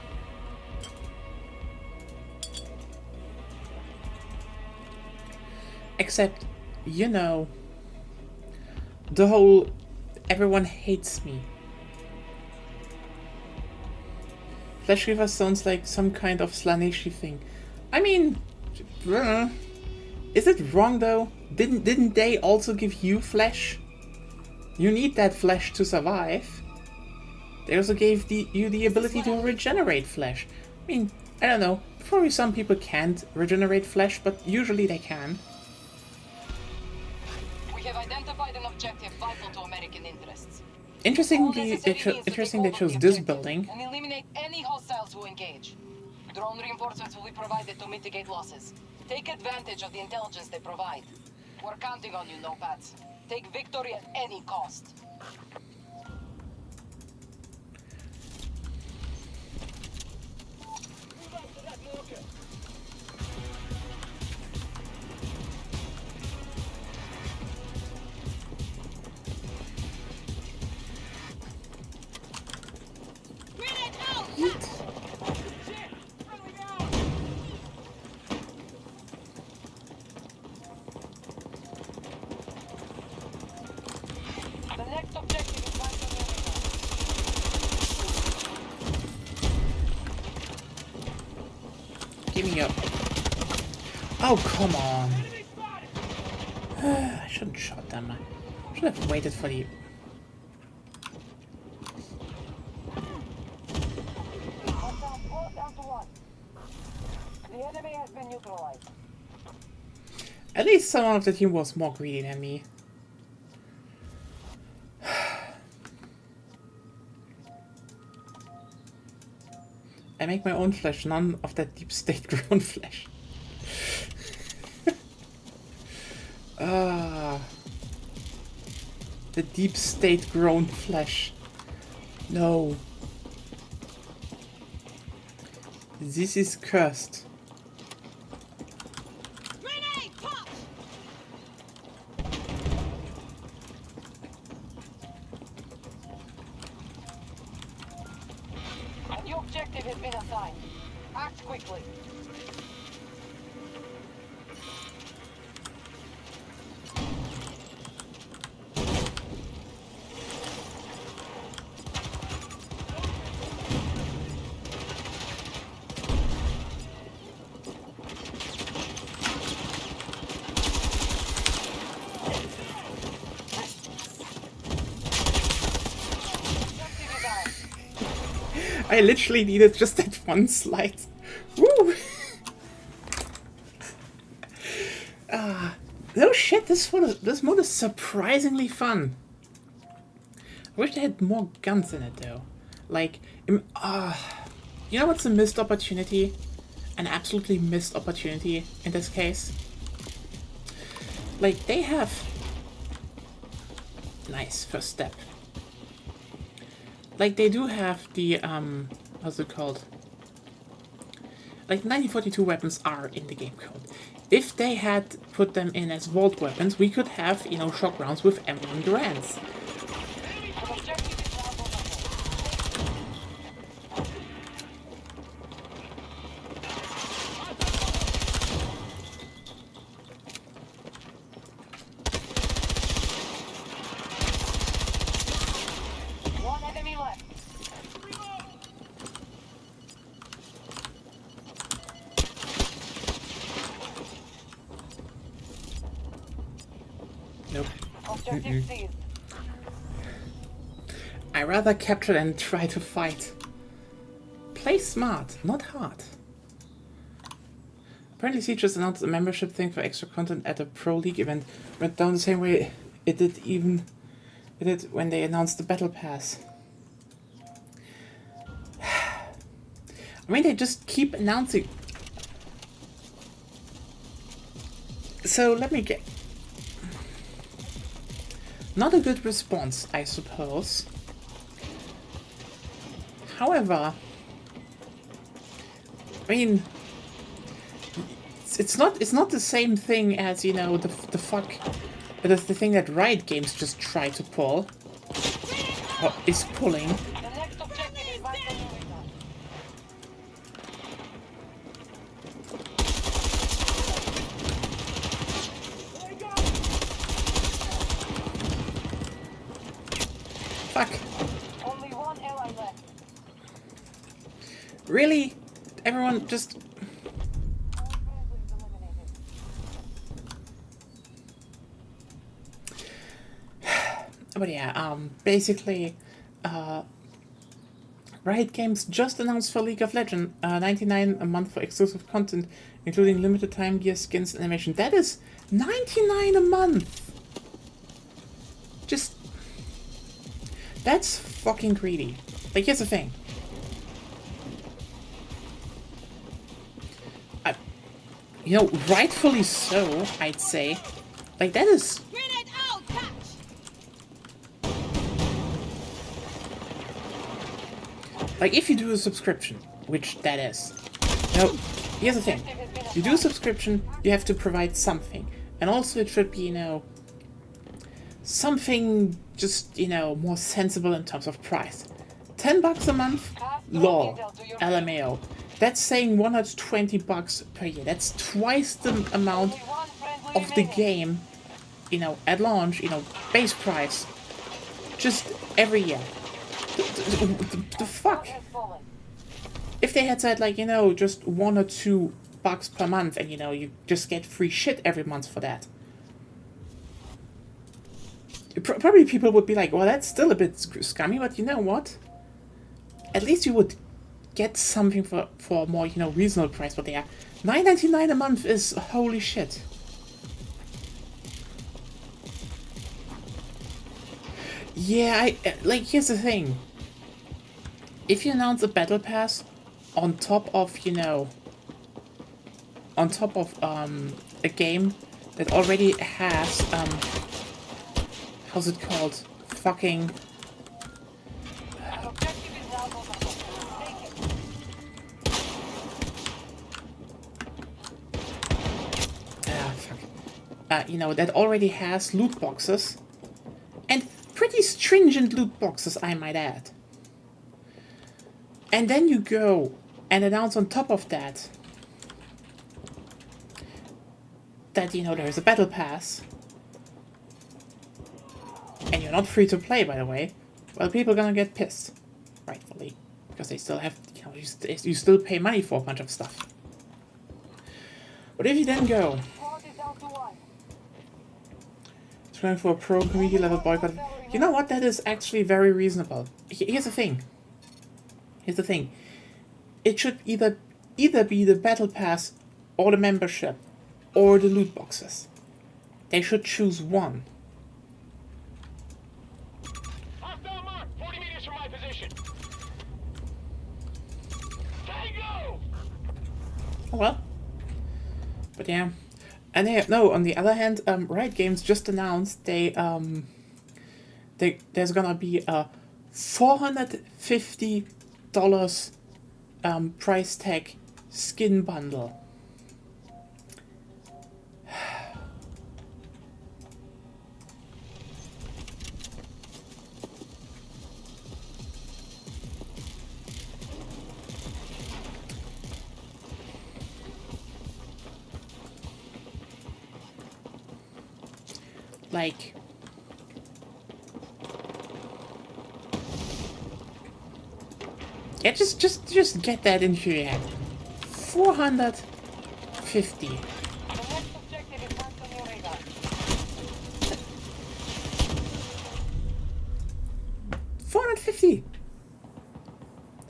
Except, you know, the whole everyone hates me. Flesh Giver sounds like some kind of Slaneshi thing. I mean, is it wrong though? Didn't they also give you flesh? You need that flesh to survive. They also gave you the ability to regenerate flesh. I mean, I don't know. Probably some people can't regenerate flesh, but usually they can. We have identified an objective vital to American interests. Interesting they chose this building. And eliminate any hostiles who engage. Drone reinforcements will be provided to mitigate losses. Take advantage of the intelligence they provide. We're counting on you, Nopads. Take victory at any cost. Move out to that marker. Grenade out! Shit! Friendly down! The next objective is back on the Give me up. Oh, come on. Enemy spotted! I shouldn't shot them. I should have waited for the... Hostiles close down to one. The enemy has been neutralized. At least someone of the team was more greedy than me. make my own flesh, none of that deep state grown flesh. The deep state grown flesh. No. This is cursed. Grenade, pop! A new objective has been assigned. Act quickly. Objective is ours. I literally needed just that one slide. Woo! No shit, this mode is surprisingly fun. I wish they had more guns in it though. Like, you know what's a missed opportunity? An absolutely missed opportunity in this case? Like, they have... Nice, first step. Like, they do have the, what's it called? Like, 1942 weapons are in the game code. If they had put them in as vault weapons, we could have, you know, shock rounds with M1 Garands. An objective is now vulnerable. One enemy left. Nope. Objective seized. I rather capture than try to fight. Play smart, not hard. Apparently Siege just announced a membership thing for extra content at a Pro League event. Went down the same way it did when they announced the Battle Pass. I mean, they just keep announcing. So let me get... Not a good response, I suppose. However, I mean, it's not the same thing as, you know, the thing that Riot Games just tried to pull, or is pulling. The next objective is vital. Fuck. Only one ally left. Really? Everyone just... All friendlies eliminated. But yeah, basically, Riot Games just announced for League of Legends, $99 a month for exclusive content, including limited time gear, skins, animation. That is $99 a month! Just... That's fucking greedy. Like, here's the thing. You know, rightfully so, I'd say. Like, that is... Grenade out, catch! Like, if you do a subscription, which that is. Now, here's the thing. You do a subscription, you have to provide something. And also it should be, you know, something just, you know, more sensible in terms of price. $10 a month? Lol. LMAO. That's saying $120 per year. That's twice the amount Only one friendly of the remaining. game, you know, at launch, you know, base price. Just every year. The fuck? Has fallen. If they had said, like, you know, just $1 or $2 per month and, you know, you just get free shit every month for that. Probably people would be like, well, that's still a bit scummy, but you know what? At least you would get something for a more, you know, reasonable price. But yeah, $9.99 a month is holy shit. Yeah, like, here's the thing. If you announce a battle pass, on top of, you know, on top of a game that already has how's it called? Fucking An objective is now vulnerable. Take it. fuck. You know, that already has loot boxes. And pretty stringent loot boxes, I might add. And then you go and announce on top of that that, you know, there's a battle pass. And you're not free to play, by the way. Well, people are gonna get pissed. Rightfully. Because they still have, you know, you still pay money for a bunch of stuff. But if you then go Squad is down to 1. trying for a pro community level boycott, you know what? That is actually very reasonable. Here's the thing. Here's the thing. It should either be the battle pass or the membership or the loot boxes. They should choose one. Hostile mark, 40 meters from my position. Tango! Oh well. But yeah. And no, on the other hand, Riot Games just announced there's gonna be a $450 price tag skin bundle. Like, yeah, just get that into your head. 450. The next objective is Antonio Reagan. 450.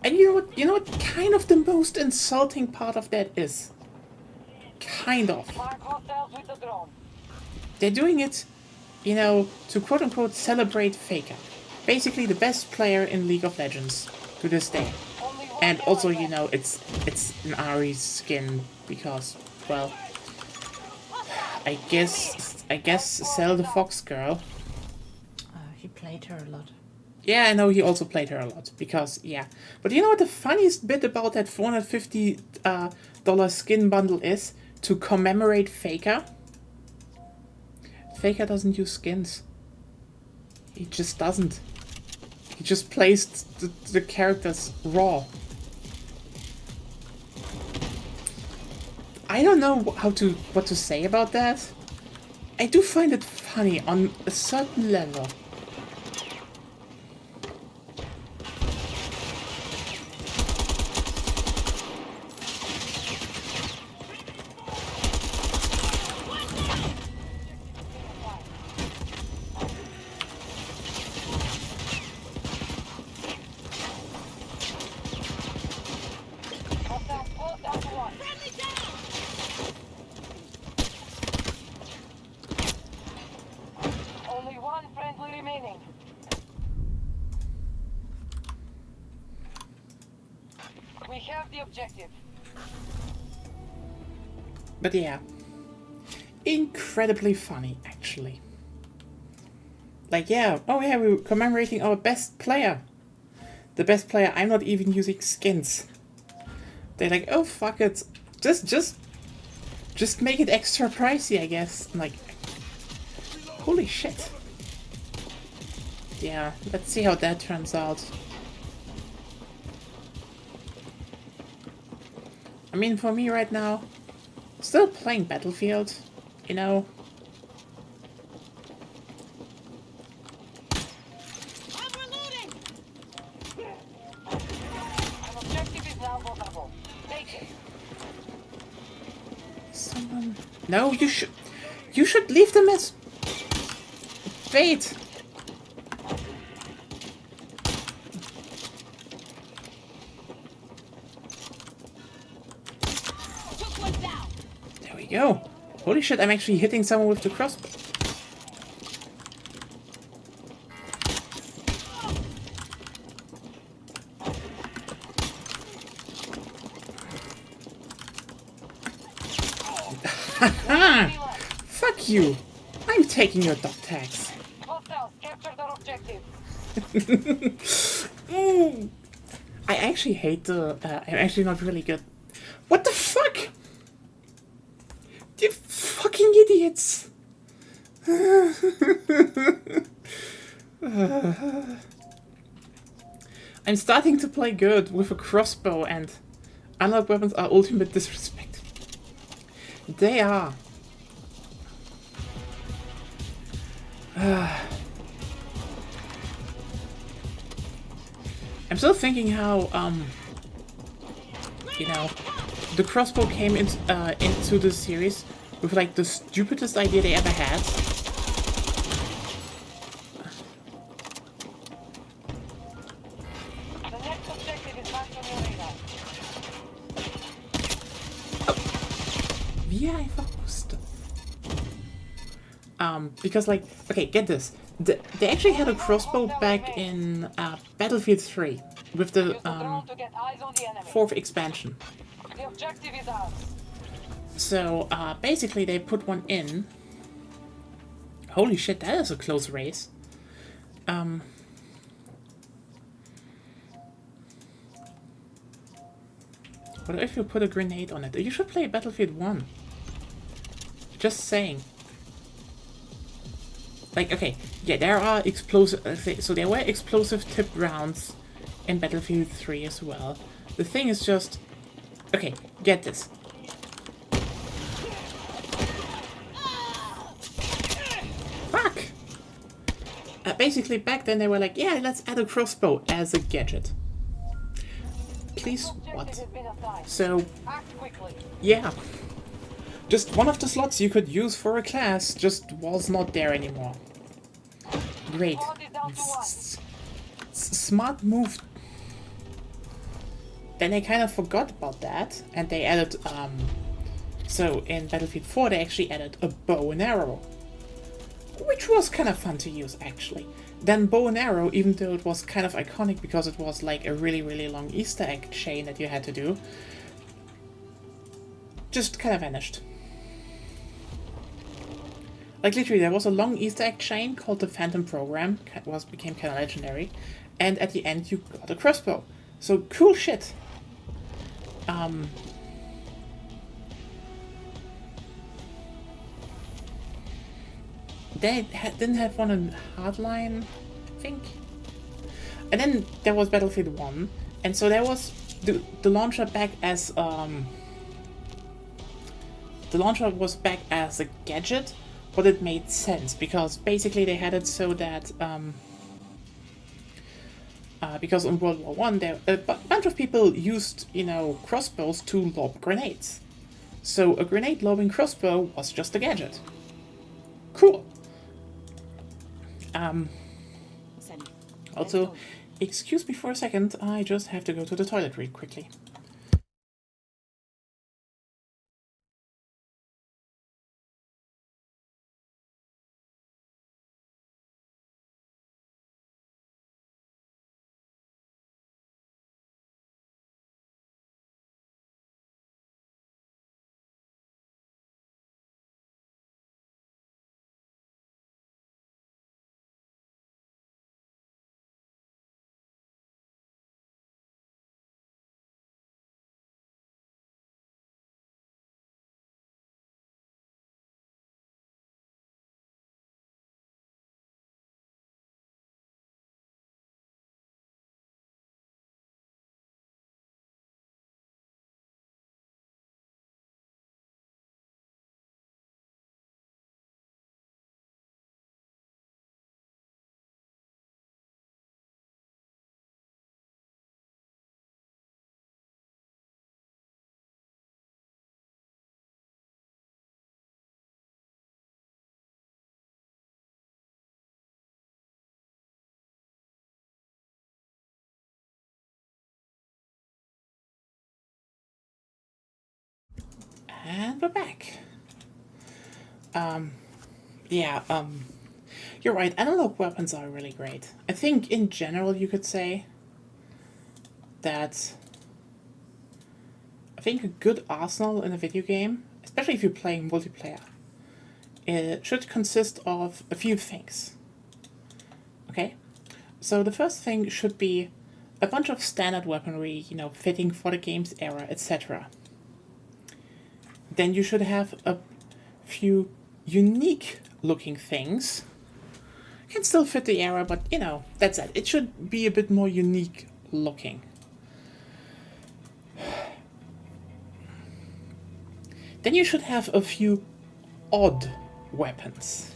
And you know what kind of the most insulting part of that is? Kind of. Mark hostiles with the drone. They're doing it, you know, to quote-unquote celebrate Faker. Basically the best player in League of Legends to this day. Only one And also, you element. know, it's an Ahri skin because, well, I guess Cell the Fox Girl. He played her a lot. Yeah, I know he also played her a lot because, yeah. But you know what the funniest bit about that $450 skin bundle is? To commemorate Faker. Faker doesn't use skins. He just doesn't. He just plays the characters raw. I don't know what to say about that. I do find it funny on a certain level. Hostile squad down to 1. Only one friendly remaining. We have the objective. But yeah. Incredibly funny, actually. Like, yeah, oh yeah, we're commemorating our best player. The best player, I'm not even using skins. They're like, oh fuck it. Just make it extra pricey, I guess. I'm like, holy shit. Yeah, let's see how that turns out. I mean, for me right now, still playing Battlefield, you know. I'm reloading! An objective is now vulnerable. Take it. Someone... No, you should leave them as bait. Took one down! There we go. Holy shit, I'm actually hitting someone with the crossbow. Ha! Fuck you! I'm taking your dog tags. Hostiles, capture their objective. Mm. I actually hate the... I'm actually not really good. What the fuck? You fucking idiots! I'm starting to play good with a crossbow, and analog weapons are ultimate disrespect. They are. I'm still thinking how, you know, the crossbow came into the series with like the stupidest idea they ever had. The next objective is back on your radar. Wie einfach wusste. Because like, okay, get this. They actually had a crossbow back in Battlefield 3 with the Use the drone to get eyes on the enemy. 4th expansion. The objective is ours. So basically they put one in. Holy shit, that is a close race. What if you put a grenade on it? You should play Battlefield 1. Just saying. Like, okay, yeah, there are explosive... so there were explosive tipped rounds in Battlefield 3 as well. The thing is just... Okay, get this. Fuck! Basically, back then they were like, yeah, let's add a crossbow as a gadget. Please, what? Objective has been assigned. So, Act quickly. yeah. Just one of the slots you could use for a class just was not there anymore. Great. Squad is down to one. Smart move. Then they kind of forgot about that, and they added, so in Battlefield 4 they actually added a bow and arrow. Which was kind of fun to use, actually. Then bow and arrow, even though it was kind of iconic because it was like a really, really long Easter egg chain that you had to do, just kind of vanished. Like literally, there was a long Easter egg chain called the Phantom Program, became kind of legendary, and at the end you got a crossbow. So cool shit. They didn't have one in Hardline, I think. And then there was Battlefield 1, and so there was the launcher back as the launcher was back as a gadget, but it made sense because basically they had it so that because in World War One, a bunch of people used, you know, crossbows to lob grenades. So a grenade lobbing crossbow was just a gadget. Cool. Send. Also, excuse me for a second, I just have to go to the toilet real quickly. And we're back. You're right, analog weapons are really great. I think in general you could say that I think a good arsenal in a video game, especially if you're playing multiplayer, it should consist of a few things. Okay? So the first thing should be a bunch of standard weaponry, you know, fitting for the game's era, etc. Then you should have a few unique looking things. Can still fit the era, but you know, that's it. It should be a bit more unique looking. Then you should have a few odd weapons.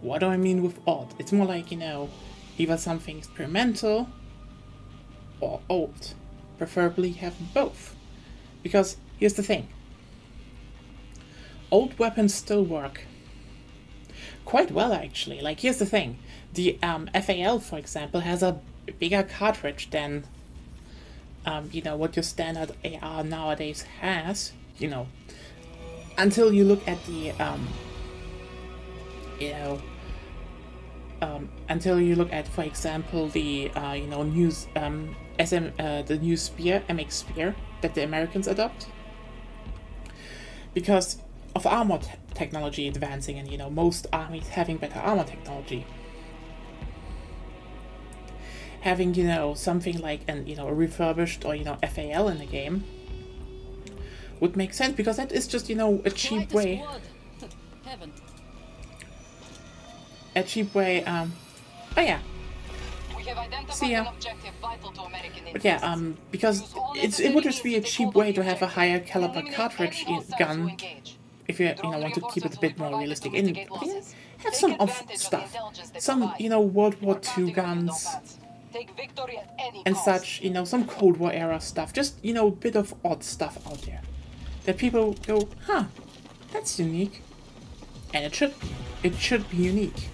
What do I mean with odd? It's more like, you know, either something experimental or old. Preferably have both. Because here's the thing. Old weapons still work quite well, actually. Like, here's the thing. The FAL, for example, has a bigger cartridge than, you know, what your standard AR nowadays has. You know, until you look at the, you know, until you look at, for example, the, you know, the new Spear, MX Spear, that the Americans adopt. Because of armor technology advancing and, you know, most armies having better armor technology. Having, you know, something like you know, a refurbished or, you know, FAL in the game would make sense, because that is just, you know, a cheap way. A cheap way, oh yeah. We have identified See ya. an objective vital to American But yeah, interests. because Use all it necessary would just be a means to cheap take way hold to of the have a higher objective. caliber Eliminate cartridge any hostiles who gun, engage. if you know, Drone want to keep it a bit more reinforcements will realistic. be And provided to mitigate losses. have Take some of advantage of the stuff. intelligence they Some, provide. you know, World War We're II counting on you, guns Nomads. Take victory at any and cost. such, you know, some Cold War era stuff. Just, you know, a bit of odd stuff out there. That people go, huh, that's unique. And it should be. It should be unique.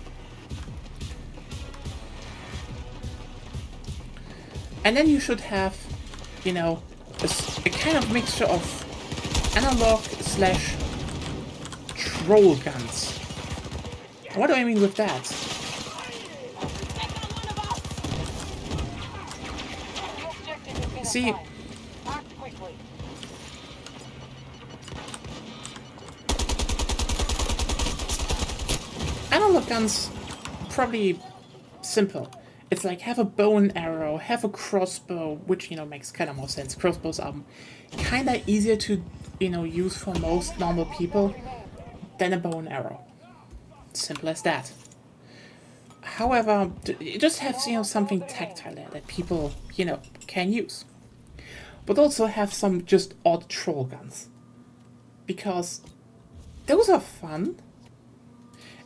And then you should have, you know, a kind of mixture of analog slash troll guns. What do I mean with that? The objective has been See- assigned. Act quickly. Analog guns, probably simple. It's like have a bow and arrow, have a crossbow, which, you know, makes kind of more sense. Crossbows are kind of easier to, you know, use for most normal people than a bow and arrow. Simple as that. However, it just has, you know, something tactile there that people, you know, can use. But also have some just odd troll guns. Because those are fun.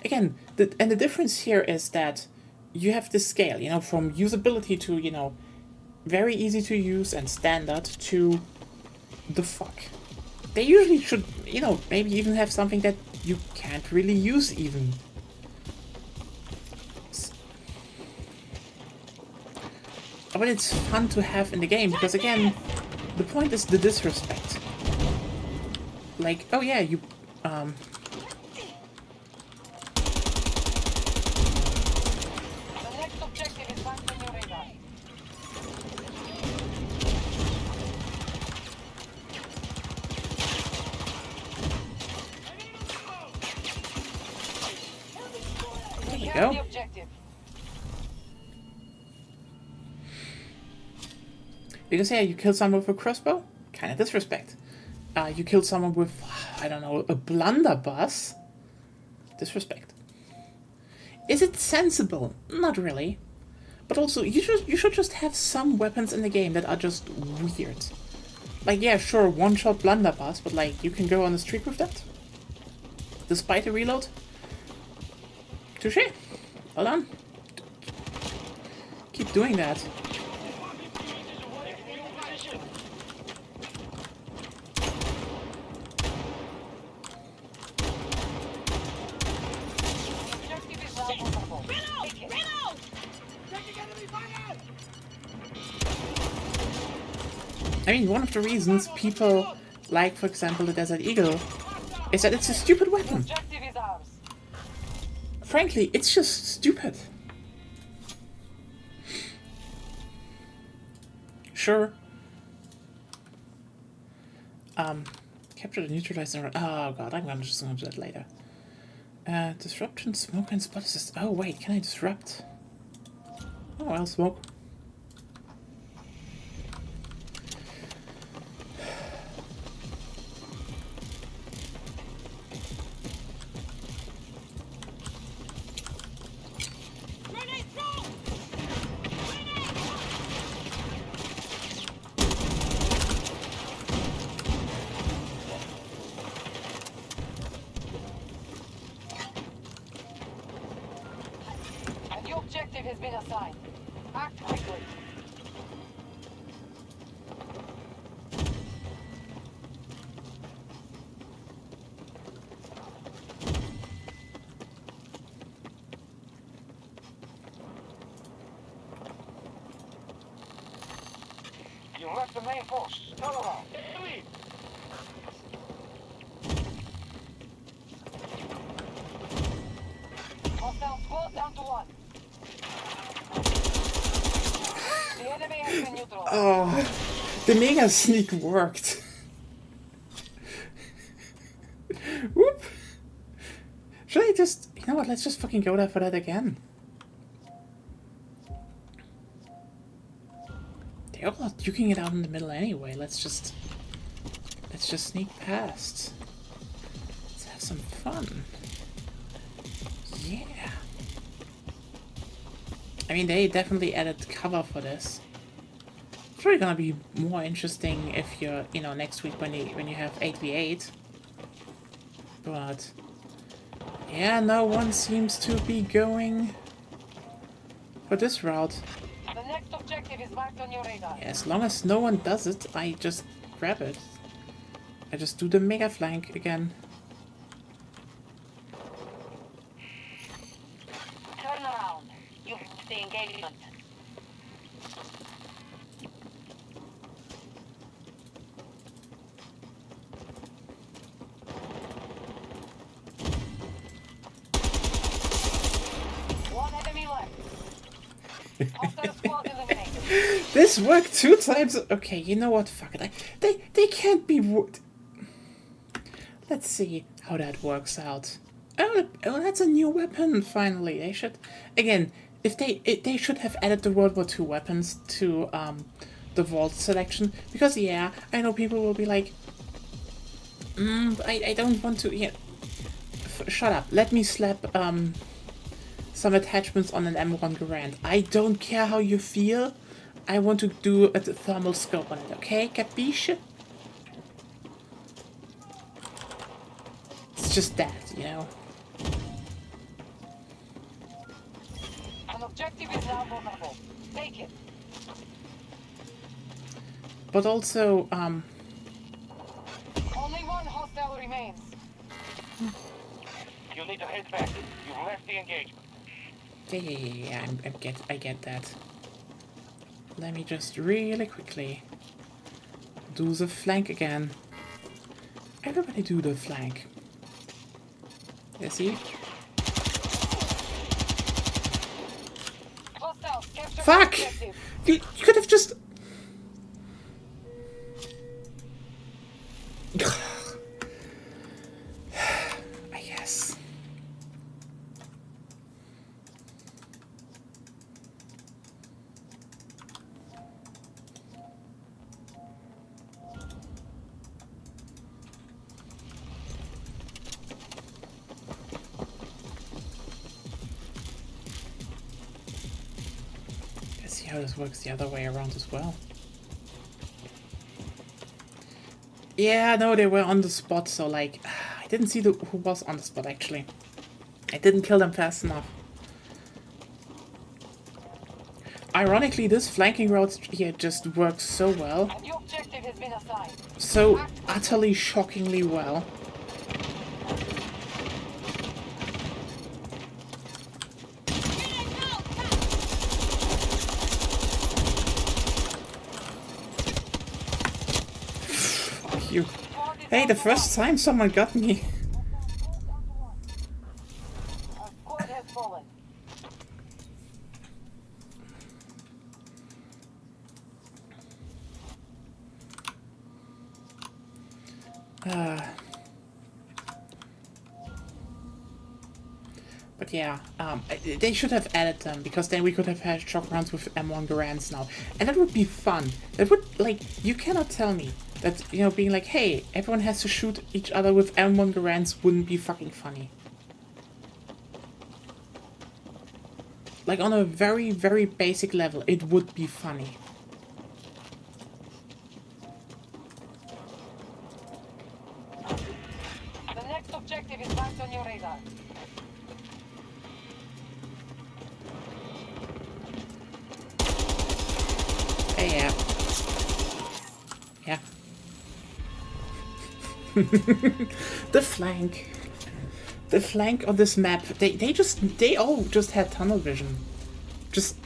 Again, the difference here is that you have the scale, you know, from usability to, you know, very easy to use and standard to the fuck. They usually should, you know, maybe even have something that you can't really use even. But it's fun to have in the game, because again, the point is the disrespect. Like, oh yeah, you, The next objective is back on your radar. there we Secure go. the objective. Because yeah, you kill someone with a crossbow, kind of disrespect. You killed someone with, I don't know, a blunderbuss, disrespect. Is it sensible? Not really. But also, you should just have some weapons in the game that are just weird. Like, yeah, sure, one-shot blunderbuss, but like, you can go on the street with that? Despite a reload? Touché. Well done. Keep doing that. Objective is now vulnerable. Take it. I mean, one of the reasons people like, for example, the Desert Eagle is that it's a stupid weapon. Objective is ours. Frankly, it's just stupid. Sure. Capture the neutralizer. Oh god, I'm gonna just do that later. Disruption, smoke, and spot assist. Oh wait, can I disrupt? Oh well, smoke. Grenade throw! A new objective has been assigned. Act quickly. You left the main force. Turn around. Lead. Hostile squad down to 1. The enemy has been neutralized. Oh, the mega sneak worked. Whoop. Should I just... You know what, let's just fucking go there for that again. They're all duking it out in the middle anyway. Let's just sneak past. Let's have some fun. Yeah. I mean, they definitely added cover for this. It's really gonna be more interesting if you're, you know, next week when you have 8v8. But yeah, no one seems to be going for this route. The next objective is marked on your radar. Yeah, as long as no one does it, I just grab it. I just do the mega flank again. Turn around. You've the engagement. One enemy left. Hostile squad eliminated. This worked 2 times. Okay, you know what? Fuck it. They can't be. Let's see how that works out. Oh, that's a new weapon. Finally, they should. Again, if they should have added the World War II weapons to the vault selection, because yeah, I know people will be like, I don't want to. Yeah, shut up. Let me slap some attachments on an M1 Garand. I don't care how you feel. I want to do a thermal scope on it. Okay, capisce? It's just that, you know. An objective is now vulnerable. Take it. But also, Only one hostile remains. You need to head back. You've left the engagement. yeah, I get that. Let me just really quickly do the flank again. Everybody do the flank. You see? Hostiles capture Fuck! the objective. You could have just... I guess. Let's see how this works the other way around as well. Yeah, no, they were on the spot, so like, I didn't see who was on the spot actually. I didn't kill them fast enough. Ironically, this flanking route here just works so well. A new objective has been assigned. So utterly shockingly well. Fuck you. Hey, the first time someone got me. A squad has fallen. But yeah, they should have added them, because then we could have had shock rounds with M1 Garands now. And that would be fun. That would, like, you cannot tell me that, you know, being like, hey, everyone has to shoot each other with M1 Garands wouldn't be fucking funny. Like, on a very, very basic level, it would be funny. The next objective is marked on your radar. Hey, yeah. Yeah. The flank. The flank on this map, they all just had tunnel vision. Just...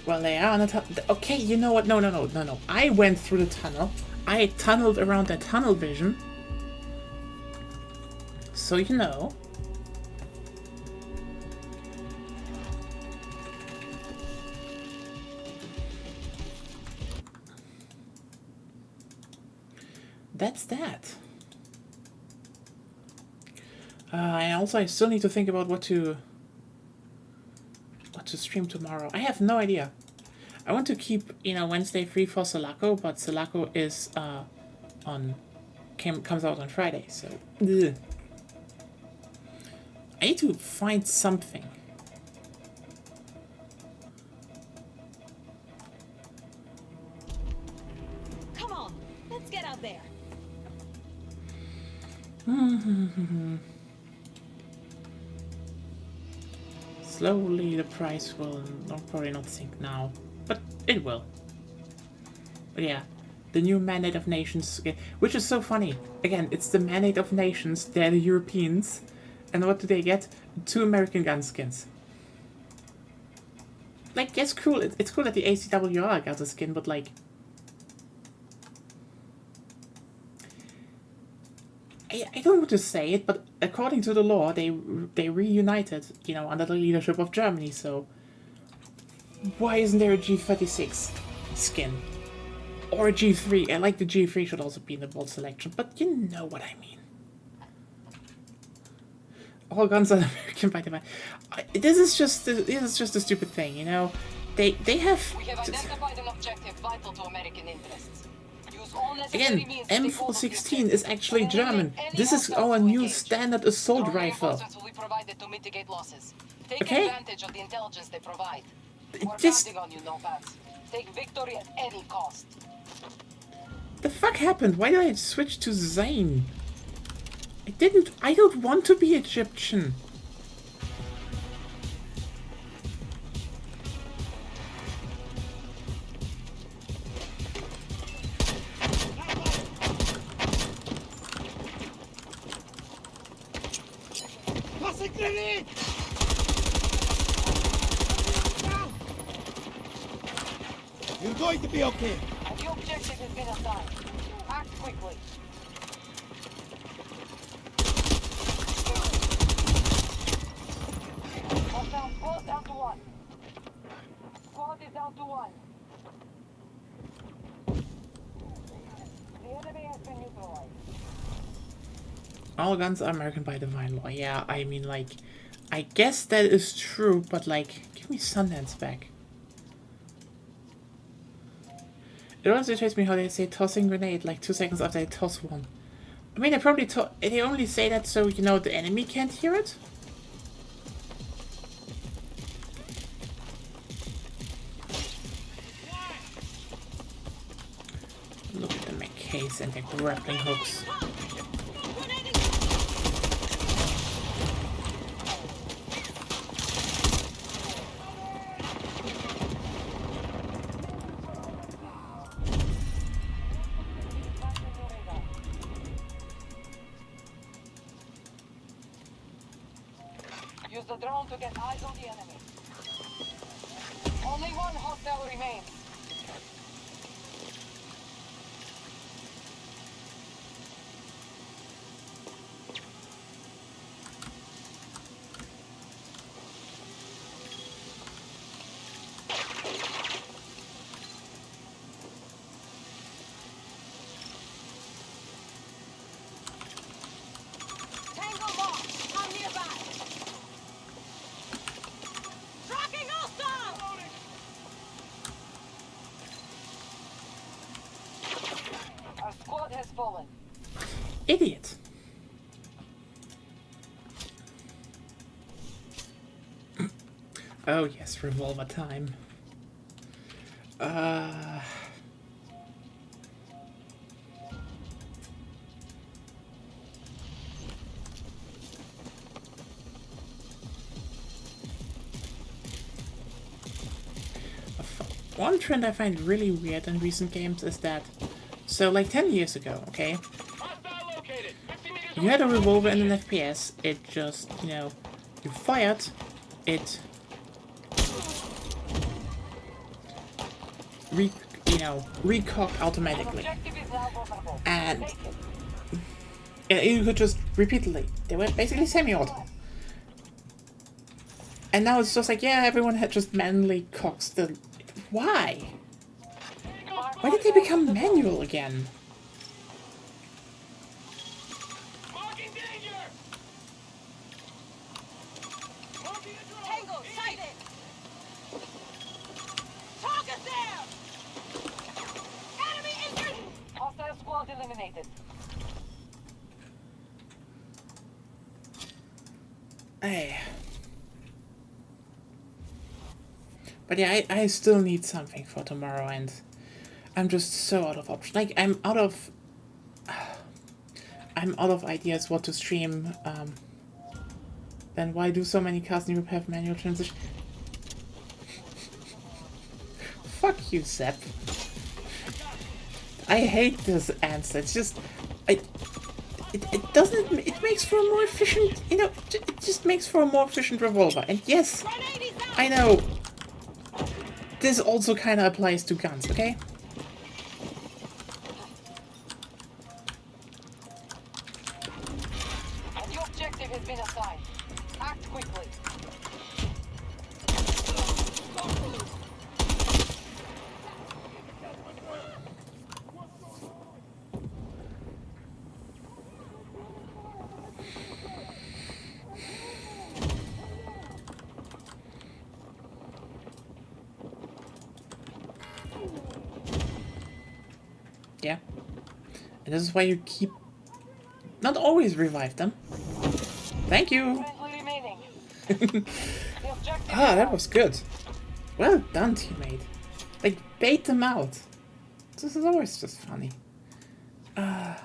Well, they are on a tunnel. Okay, you know what? No. I went through the tunnel. I tunneled around that tunnel vision. So you know. That's that. And also I still need to think about what to stream tomorrow. I have no idea. I want to keep, you know, Wednesday free for Sulaco, but Sulaco is comes out on Friday, so ugh. I need to find something. Come on, let's get out there. Slowly the price will probably not sink now, but it will. But yeah, the new Mandate of Nations, which is so funny. Again, it's the Mandate of Nations, they're the Europeans, and what do they get? 2 American gun skins. Like, it's cool, it's cool that the ACWR got a skin, but like... I don't want to say it, but according to the law, they reunited, you know, under the leadership of Germany, so... Why isn't there a G36 skin? Or a G3? I like the G3 should also be in the bold selection, but you know what I mean. All guns are American by design. This is just a stupid thing, you know? They have... We have identified an objective vital to American interests. Use all necessary Again, means to take hold of the M416 objective. is actually German. Any This is hostiles our who new engage. standard assault Drone rifle. reinforcements will be provided to mitigate losses. Take Okay. advantage of the intelligence they provide. We're This- counting on you, Nomads. Take victory at any cost. The fuck happened? Why did I switch to Zane? I don't want to be Egyptian. Toss a grenade! You're going to be okay. The objective has been assigned. Act quickly. Hostile squad down to 1. Squad is down to 1. The enemy has been neutralized. All guns are American by divine law. Yeah, I mean, like, I guess that is true, but like, give me Sundance back. It always irritates me how they say tossing grenade like 2 seconds after they toss one. I mean, they only say that so, you know, the enemy can't hear it? Look at the McKays and their grappling hooks. Use the drone to get eyes on the enemy. Only one hostile remains. squad has fallen. Idiot. Oh yes, revolver time. One trend I find really weird in recent games is that, so like 10 years ago, okay, Hostile located. 50 meters you had a revolver in an FPS, it just, you know, you fired, it recocked automatically, Objective is now vulnerable. and Take it. you could just repeatedly, they were basically semi-auto. And now it's just like, yeah, everyone had just manually cocks the... Why? Why did they become manual again? Marking danger. Marking a drone. Tango, sighted! Target there! Enemy injured! Hostile squad eliminated. Hey. But yeah, I still need something for tomorrow, and I'm just so out of options. Like, I'm out of ideas what to stream. Then why do so many cars in Europe have manual transition? Fuck you, Sepp. I hate this answer. It's just, it doesn't. It makes for a more efficient. You know, it just makes for a more efficient revolver. And yes, I know. This also kind of applies to guns, okay? A new objective has been assigned. Act quickly. Yeah. And this is why you keep... Not always revive them. Thank you! Friendly remaining. The objective Ah, that was good. Well done, teammate. Like, bait them out. This is always just funny. The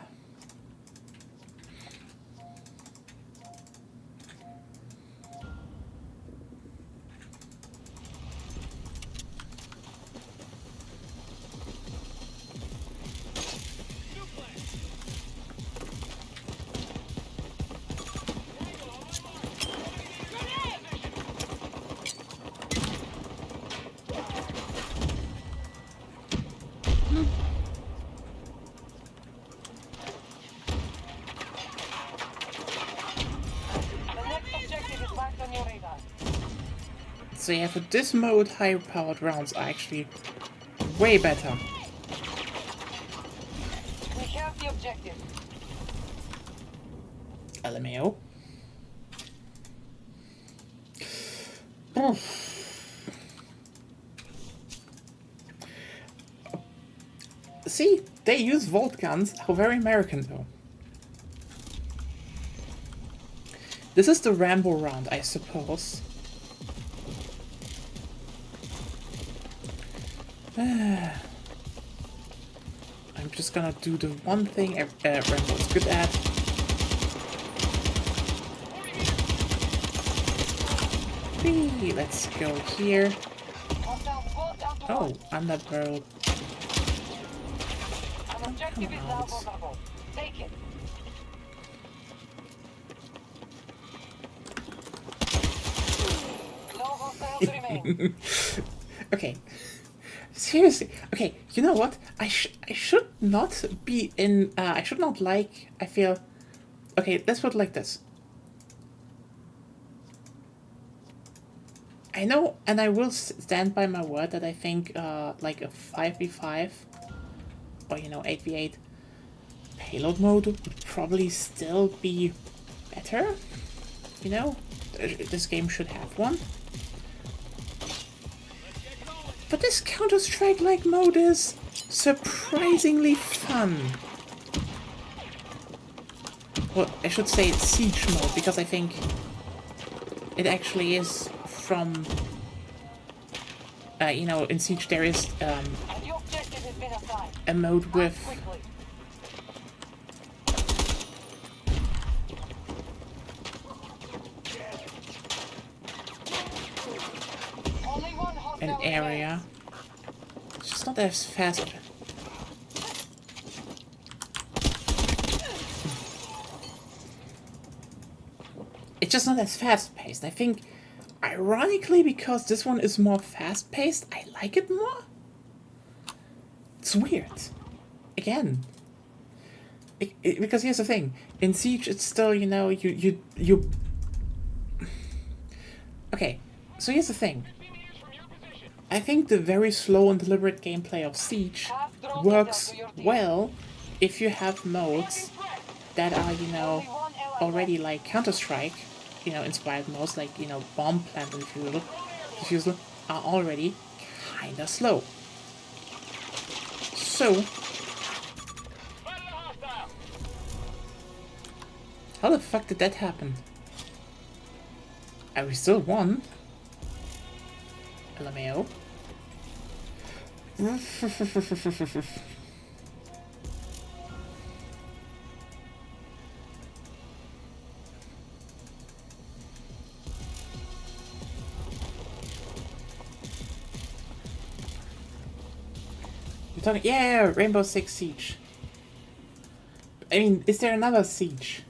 next objective is marked on your radar. So yeah, for this mode, high-powered rounds are actually way better. We have the objective. LMAO. See, they use Volt guns. How very American, though. This is the Rambo round, I suppose. I'm just gonna do the one thing Rambo is good at. Whee, let's go here. Hostile squad down to Oh, one. underbarrel. An objective is now out. vulnerable. Take it. No hostiles remain. Okay. Seriously. Okay, you know what? I should not be in... I should not like... I feel... Okay, let's put it like this. I know, and I will stand by my word that I think like a 5v5 or, you know, 8v8 payload mode would probably still be better. You know, this game should have one. But this Counter-Strike-like mode is surprisingly fun. well, I should say siege mode, because I think it actually is from, you know, in Siege there is And the objective has been assigned. a mode Act with quickly. Only one hostile an area. It's just not as fast. It's just not as fast paced. I think, ironically, because this one is more fast paced, I like it more. It's weird. Again. Because here's the thing. In Siege, it's still, you know, you... Okay, so here's the thing. I think the very slow and deliberate gameplay of Siege works well if you have modes that are, you know, already like Counter-Strike, you know, inspired modes like, you know, Bomb Plant and Defusal are already kinda slow. So, how the fuck did that happen? And we still won. LMAO. You're talking, yeah, Rainbow Six Siege. I mean, is there another Siege?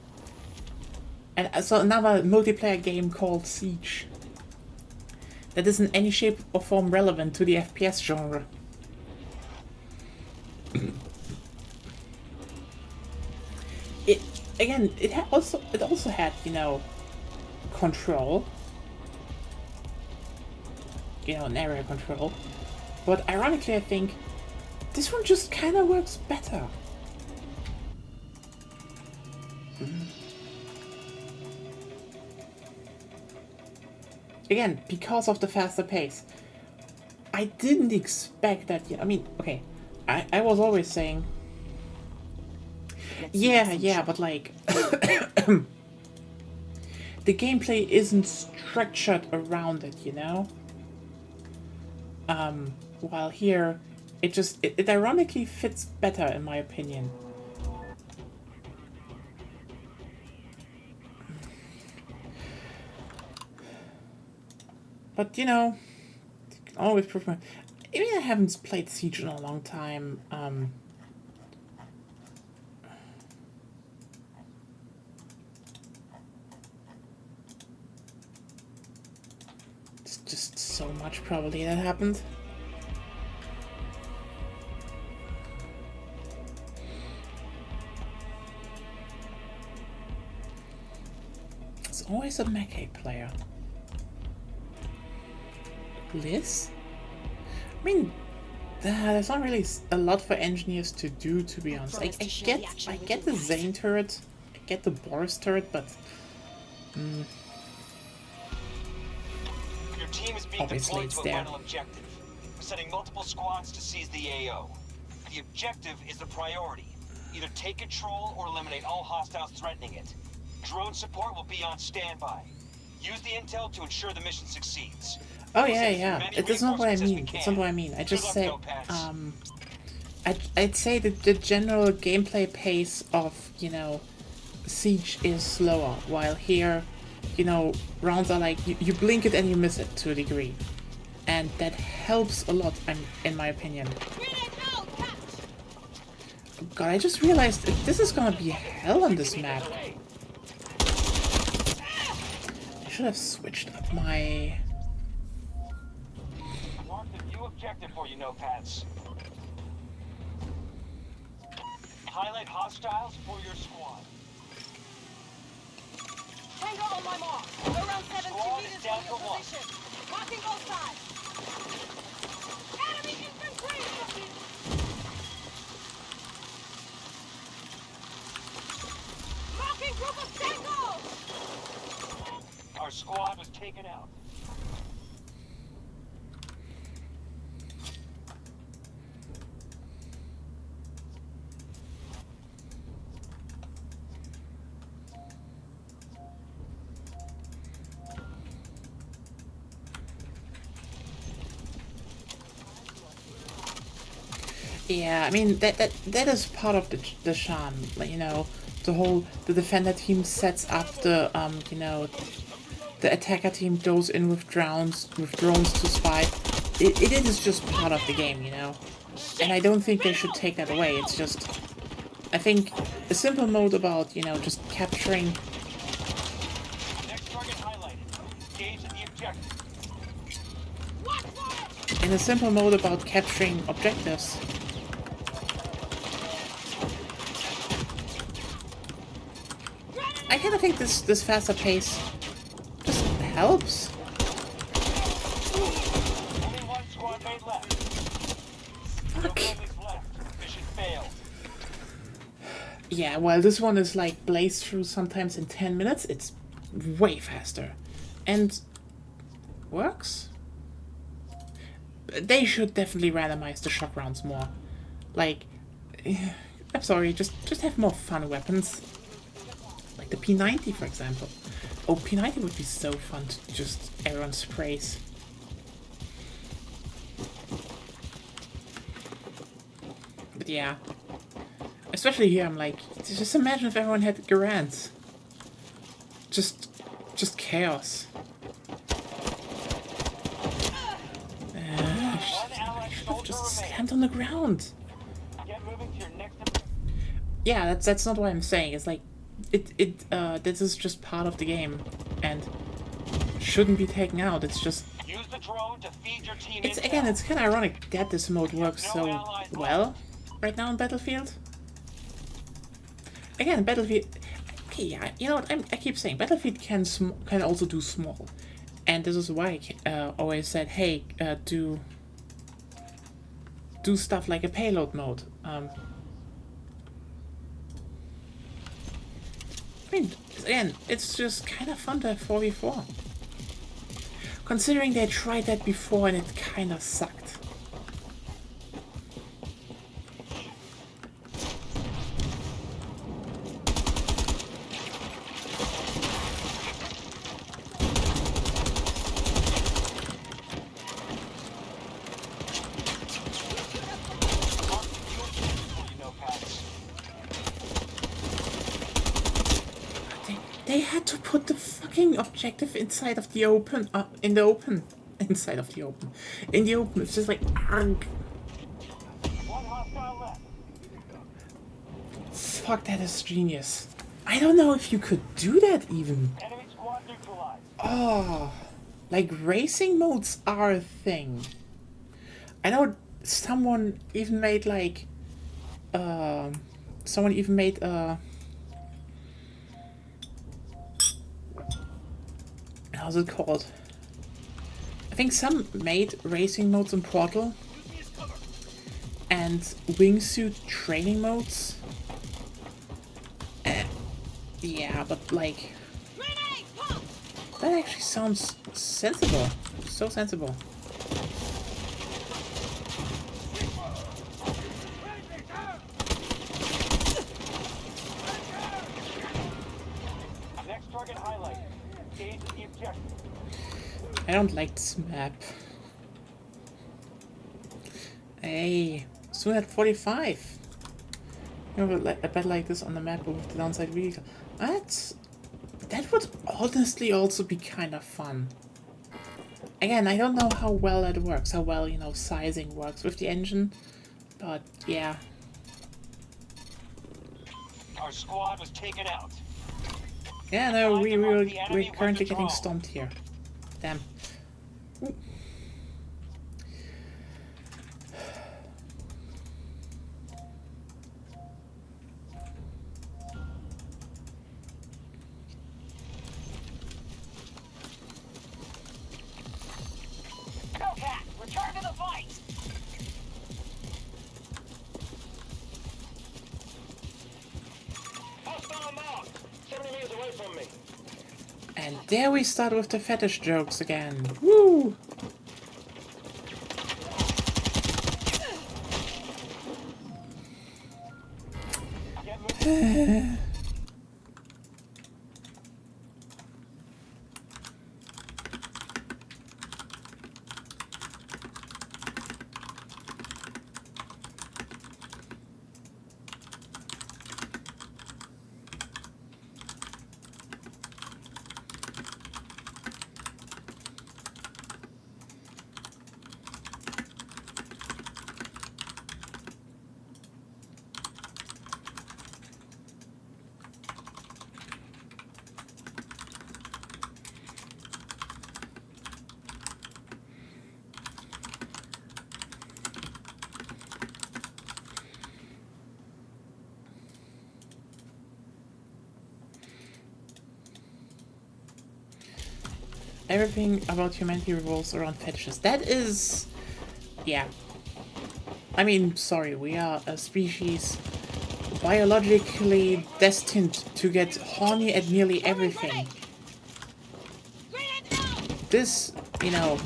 And so another multiplayer game called Siege that is in any shape or form relevant to the FPS genre. It also had, you know, Control, you know, an area control, but ironically I think this one just kind of works better. Again, because of the faster pace. I didn't expect that. I mean, okay, I was always saying, yeah, but like, the gameplay isn't structured around it, you know? While here, it ironically fits better, in my opinion. But, you know, you can always prove my... I mean, I haven't played Siege in a long time. It's just so much probably that happened. It's always a mecha player. Liz? I mean, there's not really a lot for engineers to do, to be honest. I get the Zane turret, I get the Boris turret, but Your team is being obviously deployed it's to a there. vital objective. We're sending multiple squads to seize the AO. The objective is the priority. Either take control or eliminate all hostiles threatening it. Drone support will be on standby. Use the intel to ensure the mission succeeds. Oh We'll yeah, send as yeah. many It's not what I reinforcements as we mean. can. It's not what I mean. I Good just luck, said, Topaz. I'd say that the general gameplay pace of, you know, Siege is slower, while here, you know, rounds are like, you blink it and you miss it to a degree. And that helps a lot, in my opinion. God, I just realized this is gonna be hell on this map. I should have switched up my... Mark the new objective for you, Nopads. Highlight hostiles for your squad. Tango on my mark. Around 70 Squad is meters down from your for one. position. Marking both sides. Enemy infantry! Marking group of tangos! Our squad was taken out. Yeah, I mean that is part of the charm. Like, you know, the defender team sets up the you know, the attacker team goes in with drones to spy. It is just part of the game, you know. And I don't think they should take that away. It's just, I think a simple mode about, you know, just capturing. Next target highlighted. Engage the objective. In a simple mode about capturing objectives. I kind of think this faster pace just helps. Only one squad mate left. No Fuck. friendlies left. Mission failed. Yeah, well, this one is like blazed through sometimes in 10 minutes. It's way faster. And works? They should definitely randomize the shock rounds more. Like, I'm sorry, just have more fun weapons. Like the P90, for example. Oh, P90 would be so fun to just everyone sprays. But yeah. Especially here, I'm like, just imagine if everyone had Garands. Just chaos. One allied soldier Just remains. slammed on the ground. Get moving to your next. Yeah, that's not what I'm saying. It's like, this is just part of the game, and shouldn't be taken out. It's just, Use the drone to feed your team. it's intel. again, it's kind of ironic that this mode works so well right now in Battlefield. Again, Battlefield. Okay, yeah, you know what? I keep saying Battlefield can also do small, and this is why I always said, hey, do stuff like a payload mode. I mean, again, it's just kind of fun to have 4v4. Considering they tried that before and it kind of sucked. They had to put the fucking objective inside of the open, in the open. Inside of the open. In the open, it's just like, argh. One hostile left. Fuck, that is genius. I don't know if you could do that even. Enemy squad neutralized. Oh, like racing modes are a thing. I know someone even made like, someone even made how's it called? I think some made racing modes in Portal and wingsuit training modes. Yeah, but like, that actually sounds sensible. So sensible. Next target highlighted. Engage the objective. I don't like this map. Hey, soon at 45. You know, a bed like this on the map with the downside vehicle. That would honestly also be kind of fun. Again, I don't know how well that works, how well, you know, sizing works with the engine, but yeah. Our squad was taken out. Yeah, no, we're currently getting stomped here. Damn. Ooh. Hellcat, return to the fight. Hostile marked. 70 meters away from me. And there we start with the fetish jokes again. Woo! Get moving. everything about humanity revolves around fetishes. That is... yeah. I mean, sorry, we are a species biologically destined to get horny at nearly everything. This, you know,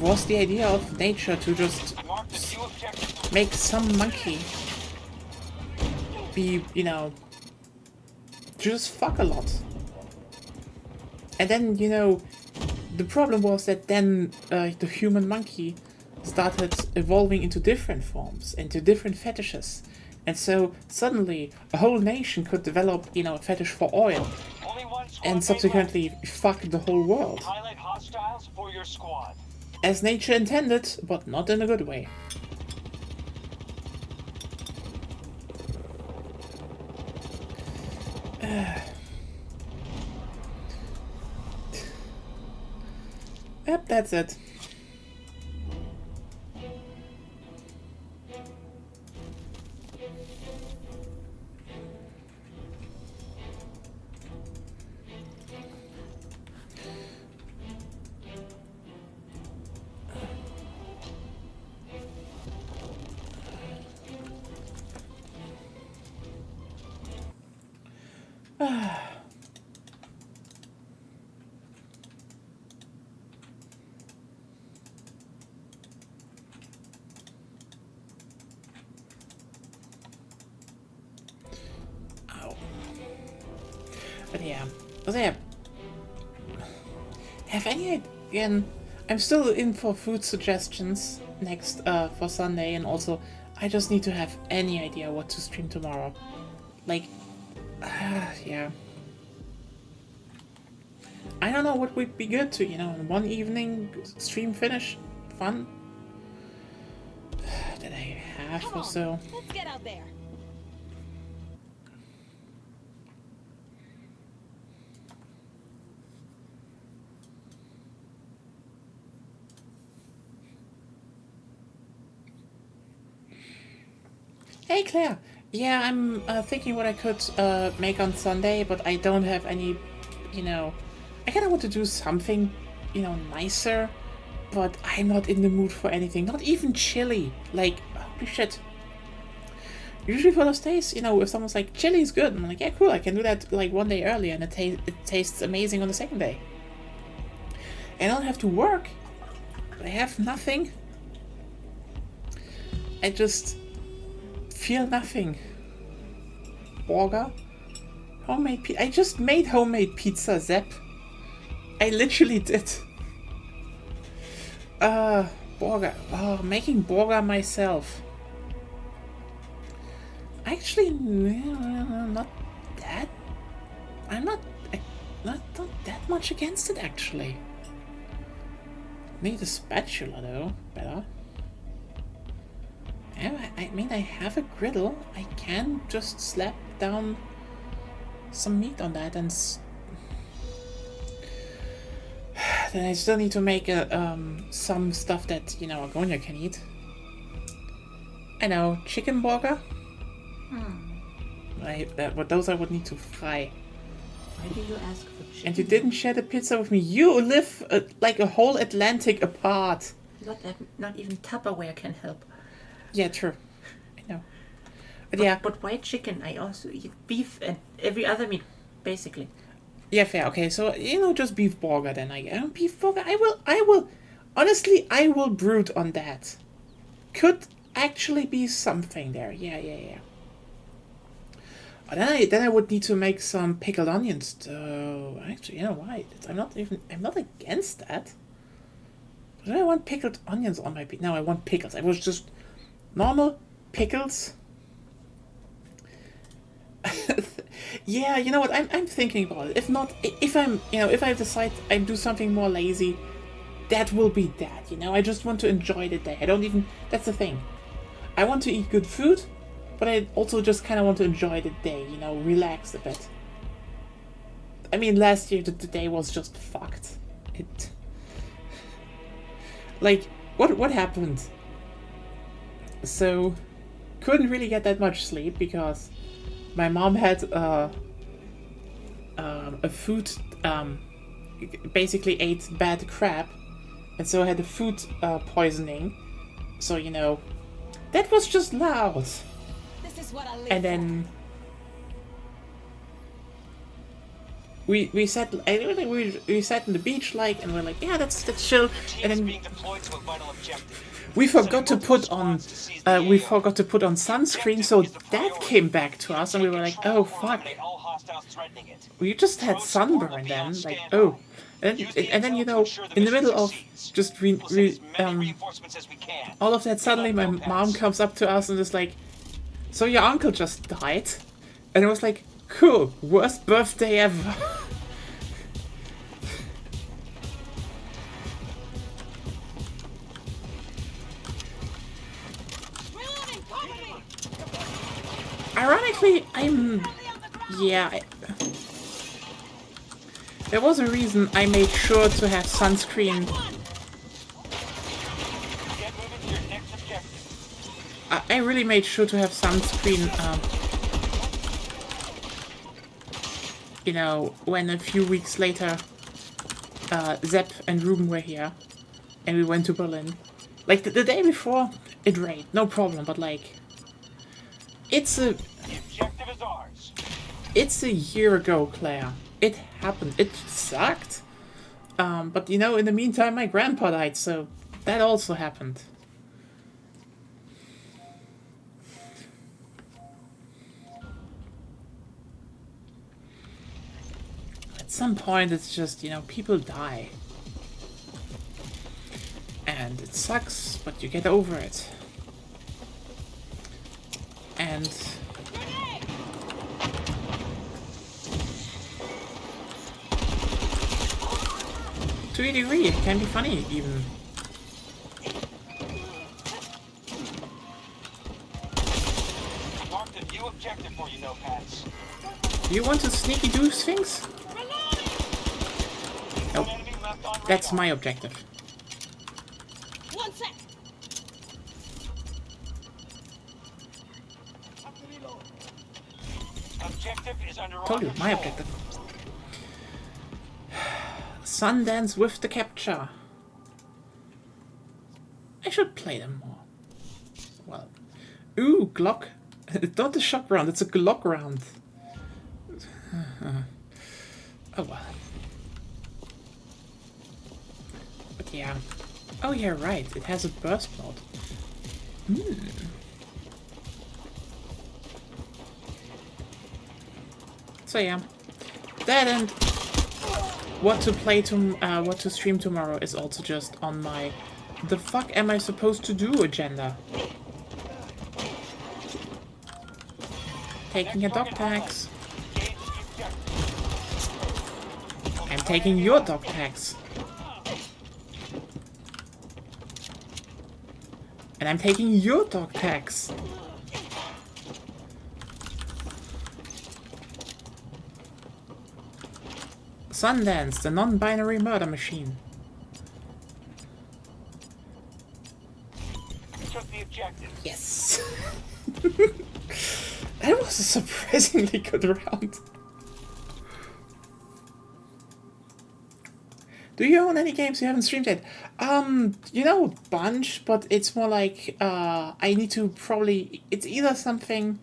was the idea of nature, to just Mark the new objective. make some monkey be, you know, just fuck a lot. And then, you know, the problem was that then the human monkey started evolving into different forms, into different fetishes. And so suddenly a whole nation could develop, you know, a fetish for oil Only one squad and mate subsequently fuck the whole world. left. Highlight hostiles for your squad. As nature intended, but not in a good way. Yep, that's it. But yeah, have any again? I'm still in for food suggestions next for Sunday, and also I just need to have any idea what to stream tomorrow. Like, yeah. I don't know what would be good to, you know, in one evening stream finish fun that I have Come or on, so. let's get out there. Hey Claire! Yeah, I'm thinking what I could make on Sunday, but I don't have any, you know... I kinda want to do something, you know, nicer, but I'm not in the mood for anything. Not even chili. Like, holy shit. Usually for those days, you know, if someone's like, chili is good, I'm like, yeah, cool, I can do that like one day earlier, and it tastes amazing on the second day. And I don't have to work. I have nothing. I just... feel nothing. Burger? Homemade pizza. I just made homemade pizza, Zep. I literally did. Burger. Oh, making burger myself. Actually, not that. I'm not that much against it, actually. Need a spatula, though. Better. I mean, I have a griddle. I can just slap down some meat on that and then I still need to make some stuff that, you know, Agonia can eat. I know, chicken burger. But those I would need to fry. Why do you ask for chicken? And you didn't share the pizza with me. You live like a whole Atlantic apart. Not even Tupperware can help. Yeah, true. I know. But yeah. But why chicken? I also eat beef and every other meat, basically. Yeah, fair. Okay, so, you know, just beef burger then. Beef burger, I will, honestly, I will brood on that. Could actually be something there. Yeah. But then I would need to make some pickled onions, though. Actually, you know why? I'm not against that. But I want pickled onions on my pizza. No, I want pickles. I was just normal pickles. Yeah, you know what? I'm thinking about it. If not, if I decide I do something more lazy, that will be that. You know, I just want to enjoy the day. I don't even. That's the thing. I want to eat good food, but I also just kind of want to enjoy the day. You know, relax a bit. I mean, last year the day was just fucked. Like, what happened? So, couldn't really get that much sleep because my mom had a food basically ate bad crap, and so I had a food poisoning. So, you know, that was just loud. This is what I live And then we sat we sat on the beach like, and we're like, yeah, that's chill. Your team And is then being deployed to a vital objective. we forgot to put on sunscreen, so that came back to us, and we were like, oh fuck, All hostiles threatening it. we just had sunburn then, like, oh. And then you know, in the middle of just We'll send as many reinforcements as we can. all of that, suddenly my mom comes up to us and is like, so your uncle just died? And it was like, cool, worst birthday ever. Reloading, cover me! Ironically, there was a reason I made sure to have sunscreen. Get moving to your next objective. I really made sure to have sunscreen, you know, when a few weeks later, Zepp and Ruben were here, and we went to Berlin. Like, the day before, it rained, no problem, but like, it's The objective is ours. a year ago, Claire. It happened. It sucked. But you know, in the meantime, my grandpa died, so that also happened. At some point, it's just, you know, people die. And it sucks, but you get over it. And to a degree, it can be funny, even. Marked a new objective for you, notepads. You want to sneaky do things? Nope. One enemy left on That's radar. my objective. One sec! Objective is under Told you, my control. objective. Sundance with the capture. I should play them more. Well. Ooh, Glock. It's not a shock round, it's a Glock round. Oh well. But yeah. Oh yeah, right. It has a burst mode. So yeah. That and what to stream tomorrow is also just on my the fuck am I supposed to do agenda. Taking a dog tax. Engage the objective. I'm taking your dog tax. And I'm taking your dog tax. Sundance, the non-binary murder machine. Took the objective. Yes. That was a surprisingly good round. Do you own any games you haven't streamed yet? You know, a bunch, but it's more like, I need to probably, it's either something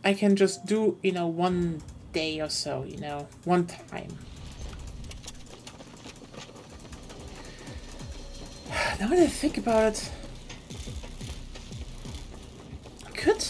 I can just do, you know, one day or so, you know, one time. Now that I think about it, I could.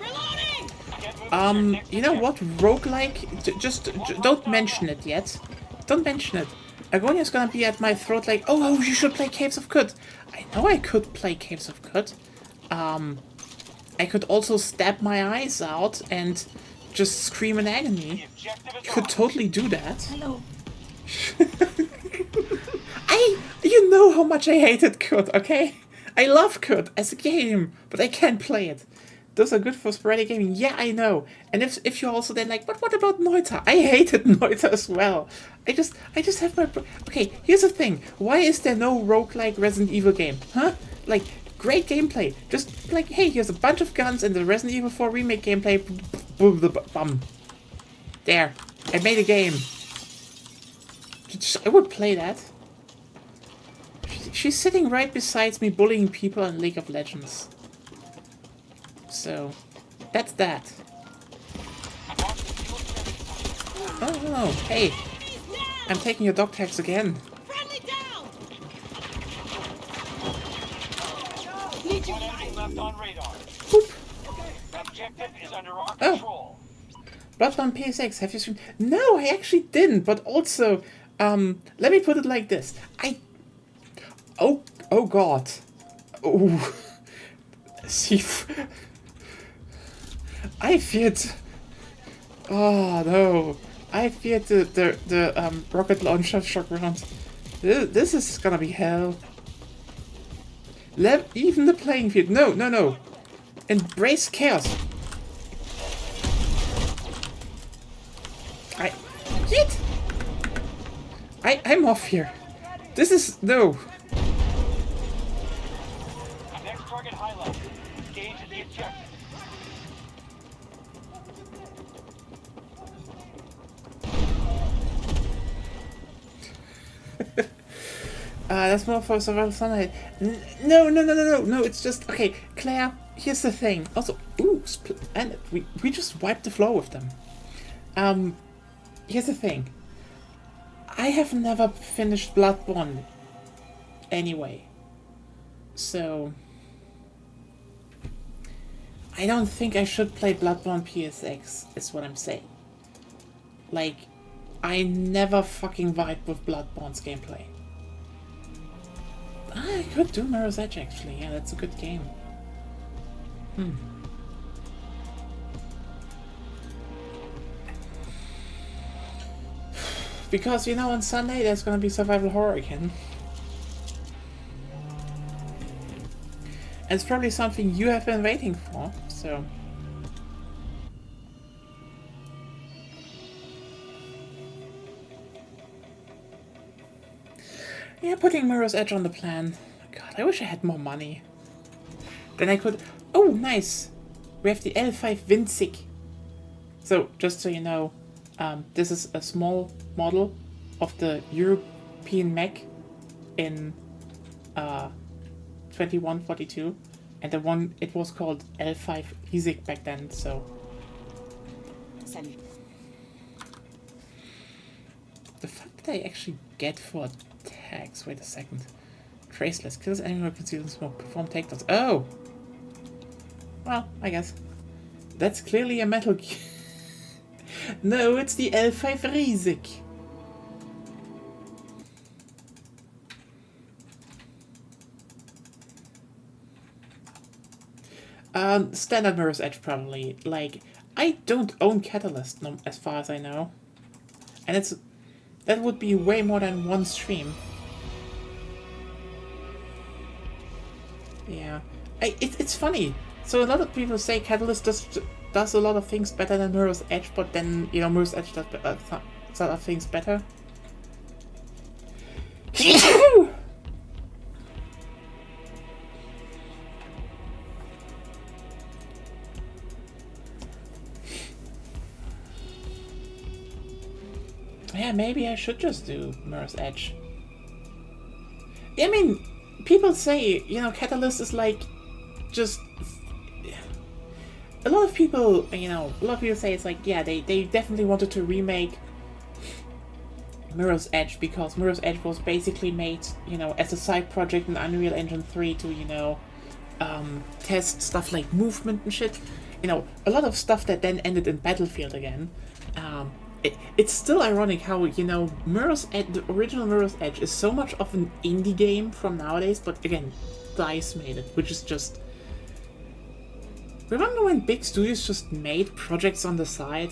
Reloading! Get moving to your next You know objective. what? Roguelike? Don't mention it yet. Don't mention it. Agonia's gonna be at my throat like, oh, you should play Caves of Kut. I know I could play Caves of Kut. I could also stab my eyes out and just scream in The agony. objective is Could ours. totally do that. Hello. You know how much I hated Kut, okay? I love Kut as a game, but I can't play it. those are good for sporadic gaming. Yeah, I know. And if you're also then like, but what about Noita? I hated Noita as well. I just have my... Okay, here's the thing. Why is there no roguelike Resident Evil game? Huh? Like, great gameplay. Just like, hey, here's a bunch of guns and the Resident Evil 4 remake gameplay. Bum. There. I made a game. I would play that. She's sitting right beside me bullying people in League of Legends. So, that's that. Oh, no. Hey. I'm taking your dog tags again. Friendly down! One enemy left on radar. Boop. Objective is under our Oh. control. Bloodborne PSX, have you streamed? No, I actually didn't, but also, let me put it like this. Oh god. Oh. See, I feared... Oh no. I feared the rocket launcher shock round. This is gonna be hell. Even the playing field. No. Embrace chaos. I'm off here. This is... No. Next target highlighted. Engage at the objective. That's more for survival sunlight. No, it's just... Okay, Claire, here's the thing. Also, ooh, and we just wiped the floor with them. Here's the thing. I have never finished Bloodborne anyway. So... I don't think I should play Bloodborne PSX, is what I'm saying. Like, I never fucking vibe with Bloodborne's gameplay. I could do Mirror's Edge actually, yeah, that's a good game. Because, you know, on Sunday there's gonna be survival horror again. And it's probably something you have been waiting for, so... Yeah, putting Mirror's Edge on the plan. God, I wish I had more money. Then I could... Oh, nice! We have the L5 Winzig. So, just so you know, this is a small model of the European mech in 2142. And the one, it was called L5 Riesig back then, so... Salut. The fuck did I actually get for tags? Wait a second. Traceless. Kills anyone who conceals smoke. Perform takedowns. Oh! Well, I guess. That's clearly a Metal Gear. No, it's the L5 Riesig. Standard Mirror's Edge probably. Like, I don't own Catalyst, no, as far as I know. And it's... That would be way more than one stream. Yeah. It's funny. So a lot of people say Catalyst does a lot of things better than Mirror's Edge, but then, you know, Mirror's Edge does a lot of things better. Yeah, maybe I should just do Mirror's Edge. I mean, people say, you know, Catalyst is like, just... A lot of people, you know, say it's like, yeah, they definitely wanted to remake Mirror's Edge because Mirror's Edge was basically made, you know, as a side project in Unreal Engine 3 to, you know, test stuff like movement and shit. You know, a lot of stuff that then ended in Battlefield again. It's still ironic how, you know, Mirror's Edge, the original Mirror's Edge is so much of an indie game from nowadays, but again, DICE made it, which is just... Remember when big studios just made projects on the side?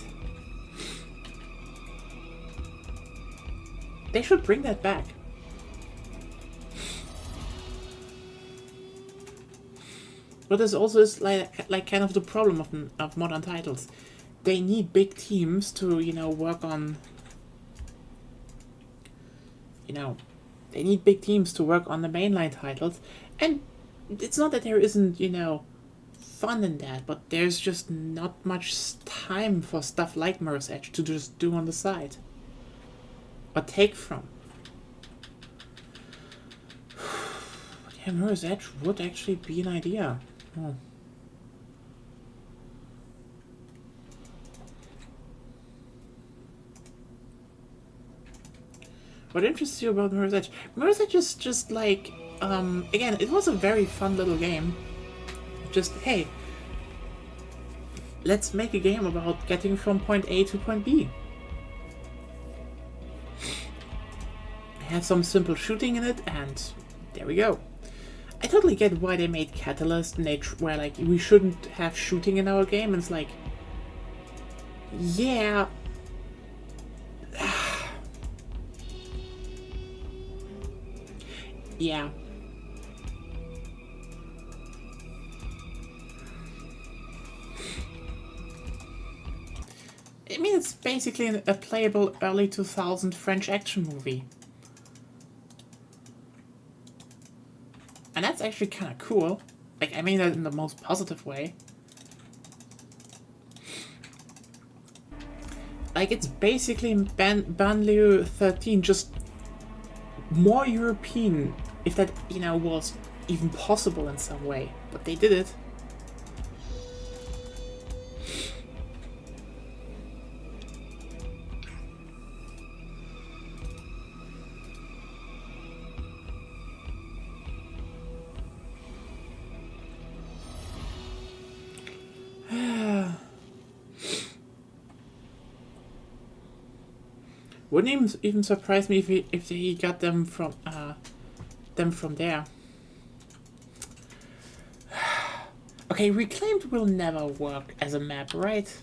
They should bring that back. But this also is like kind of the problem of modern titles. They need big teams to, you know, work on... You know, they need big teams to work on the mainline titles. And it's not that there isn't, you know, fun in that, but there's just not much time for stuff like Mirror's Edge to just do on the side. Or take from. Yeah, Mirror's Edge would actually be an idea. Oh. What interests you about Mirror's Edge? Mirror's Edge is just like, again, it was a very fun little game. Just, hey, let's make a game about getting from point A to point B. Have some simple shooting in it, and there we go. I totally get why they made Catalyst, and they were like, we shouldn't have shooting in our game, and it's like, yeah. Yeah. I mean, it's basically a playable early 2000 French action movie. And that's actually kind of cool. Like, I mean that in the most positive way. Like, it's basically Banlieue 13, just more European, if that, you know, was even possible in some way. But they did it. Wouldn't even surprise me if he got them from there. Okay, Reclaimed will never work as a map, right?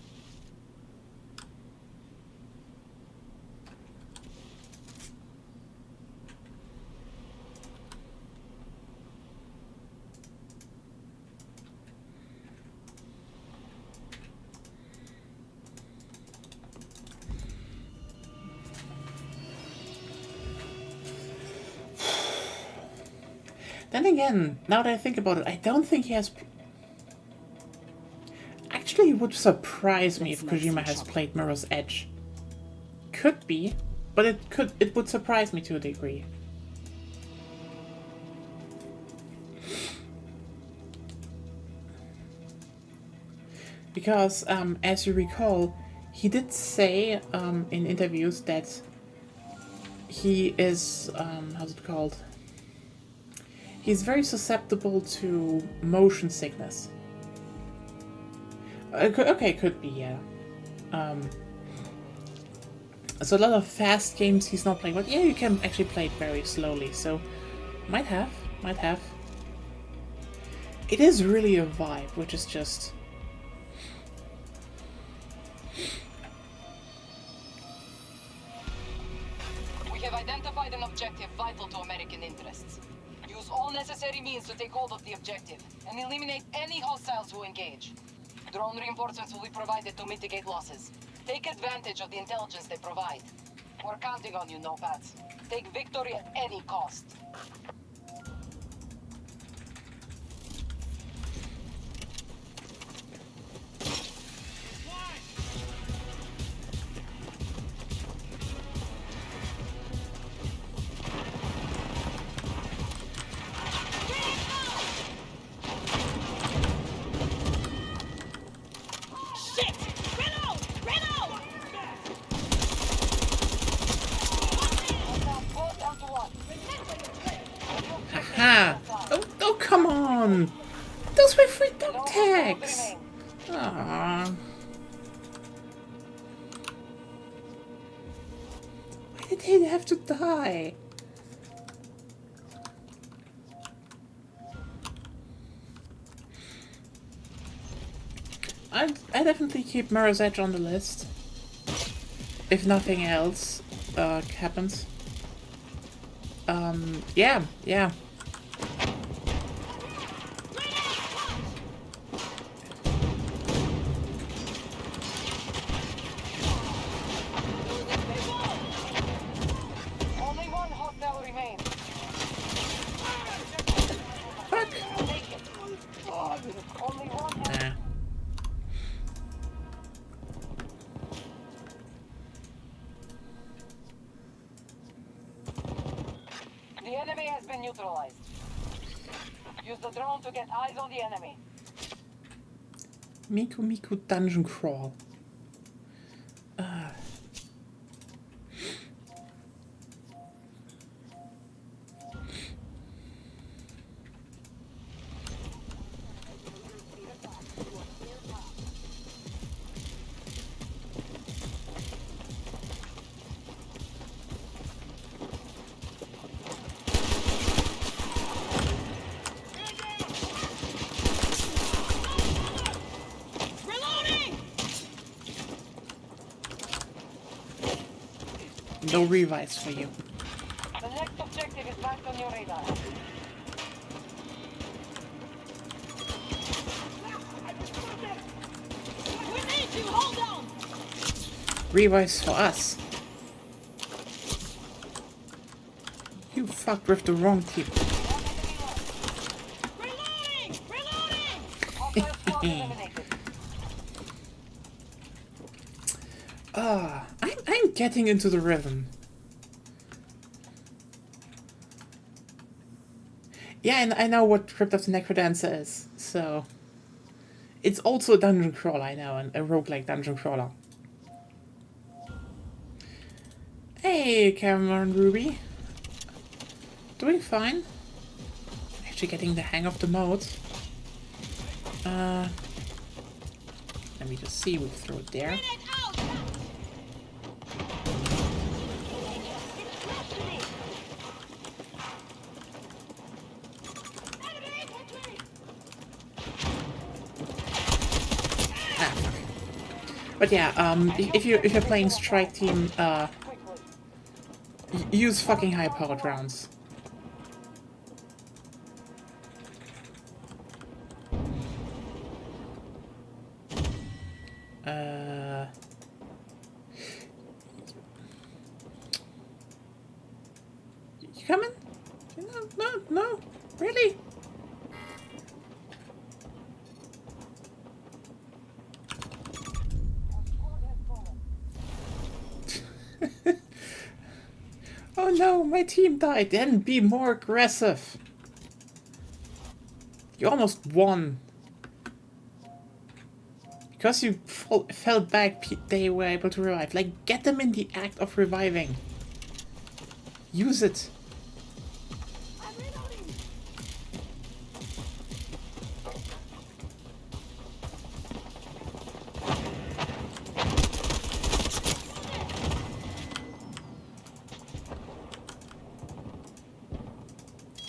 Then again, now that I think about it, I don't think he has... Actually, it would surprise me if Kojima has played Mirror's Edge. Could be, but it would surprise me to a degree. Because, as you recall, he did say in interviews that he is, how's it called? He's very susceptible to motion sickness. Okay, could be, yeah. So a lot of fast games he's not playing, but yeah, you can actually play it very slowly, so might have. It is really a vibe, which is just... We have identified an objective vital to American interests. Use all necessary means to take hold of the objective and eliminate any hostiles who engage. Drone reinforcements will be provided to mitigate losses. Take advantage of the intelligence they provide. We're counting on you, Nopads. Take victory at any cost. Haha! Oh, come on! Those were free dog tags! Aww. Why did they have to die? I definitely keep Mirror's Edge on the list. If nothing else happens. Yeah. has been neutralized. Use the drone to get eyes on the enemy. Miku Miku dungeon crawl. No revives for you. The next objective is back on your radar. We need you! Hold on! Revives for us. You fucked with the wrong team. Reloading! Reloading! Hostile squad eliminated. I'm getting into the rhythm. Yeah, and I know what Crypt of the Necrodancer is, so... It's also a dungeon crawler, I know, and a roguelike dungeon crawler. Hey, Cameron Ruby. Doing fine. Actually getting the hang of the mode. Let me just see, we throw it there. Grenade out! It's close to me! Enemy infantry! Ah, fuck. But yeah, if you're playing Strike Team, use fucking high-powered rounds. You coming? No, really? Oh no, my team died. Then be more aggressive. You almost won. Because you fell back, they were able to revive. Like, get them in the act of reviving. Use it. I'm reloading!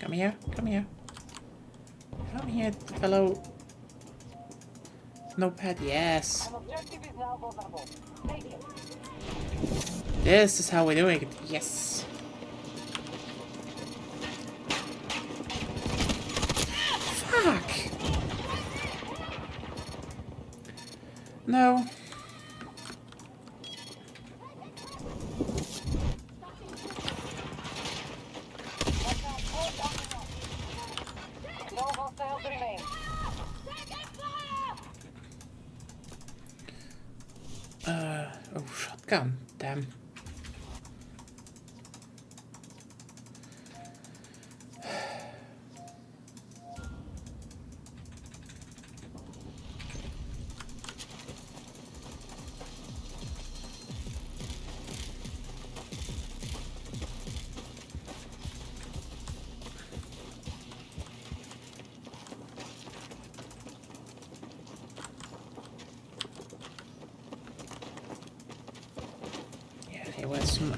Come here, come here. Come here, fellow. Notepad, yes. An objective is now vulnerable. Take it. This is how we're doing it, yes. Fuck! No. No hostiles remain. Oh, shotgun, damn.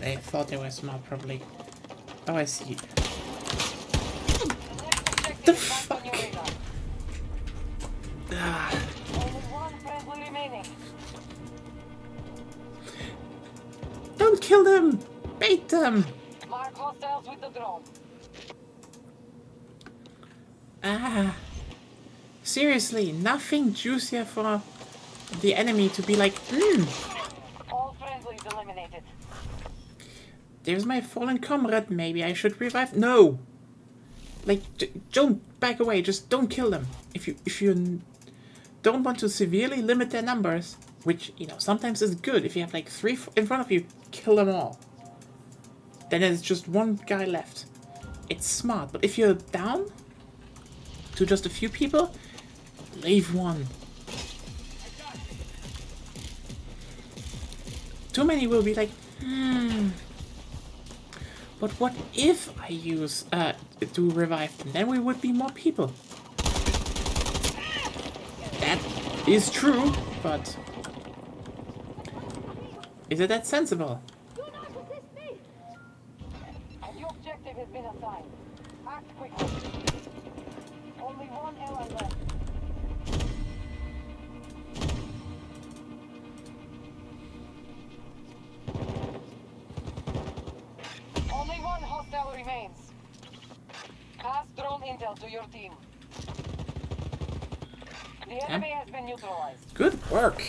I thought they were smart, probably. Oh, I see. The fuck? Ah, Only one friendly remaining. don't kill them! Bait them! Mark hostiles with the drone. Ah. Seriously, nothing juicier for the enemy to be like, All friendlies eliminated. there's my fallen comrade, maybe I should revive. No! Like, don't back away, just don't kill them. If you don't want to severely limit their numbers, which, you know, sometimes is good. If you have like 3 in front of you, kill them all. Then there's just one guy left. it's smart. But if you're down to just a few people, leave one. Too many will be like, but what if I use to revive them? Then we would be more people. That is true, but is it that sensible? Do not assist me! A new objective has been assigned. Act quickly. Only one ally left. Only one hostile remains. Pass drone intel to your team. The enemy has been neutralized. Good work.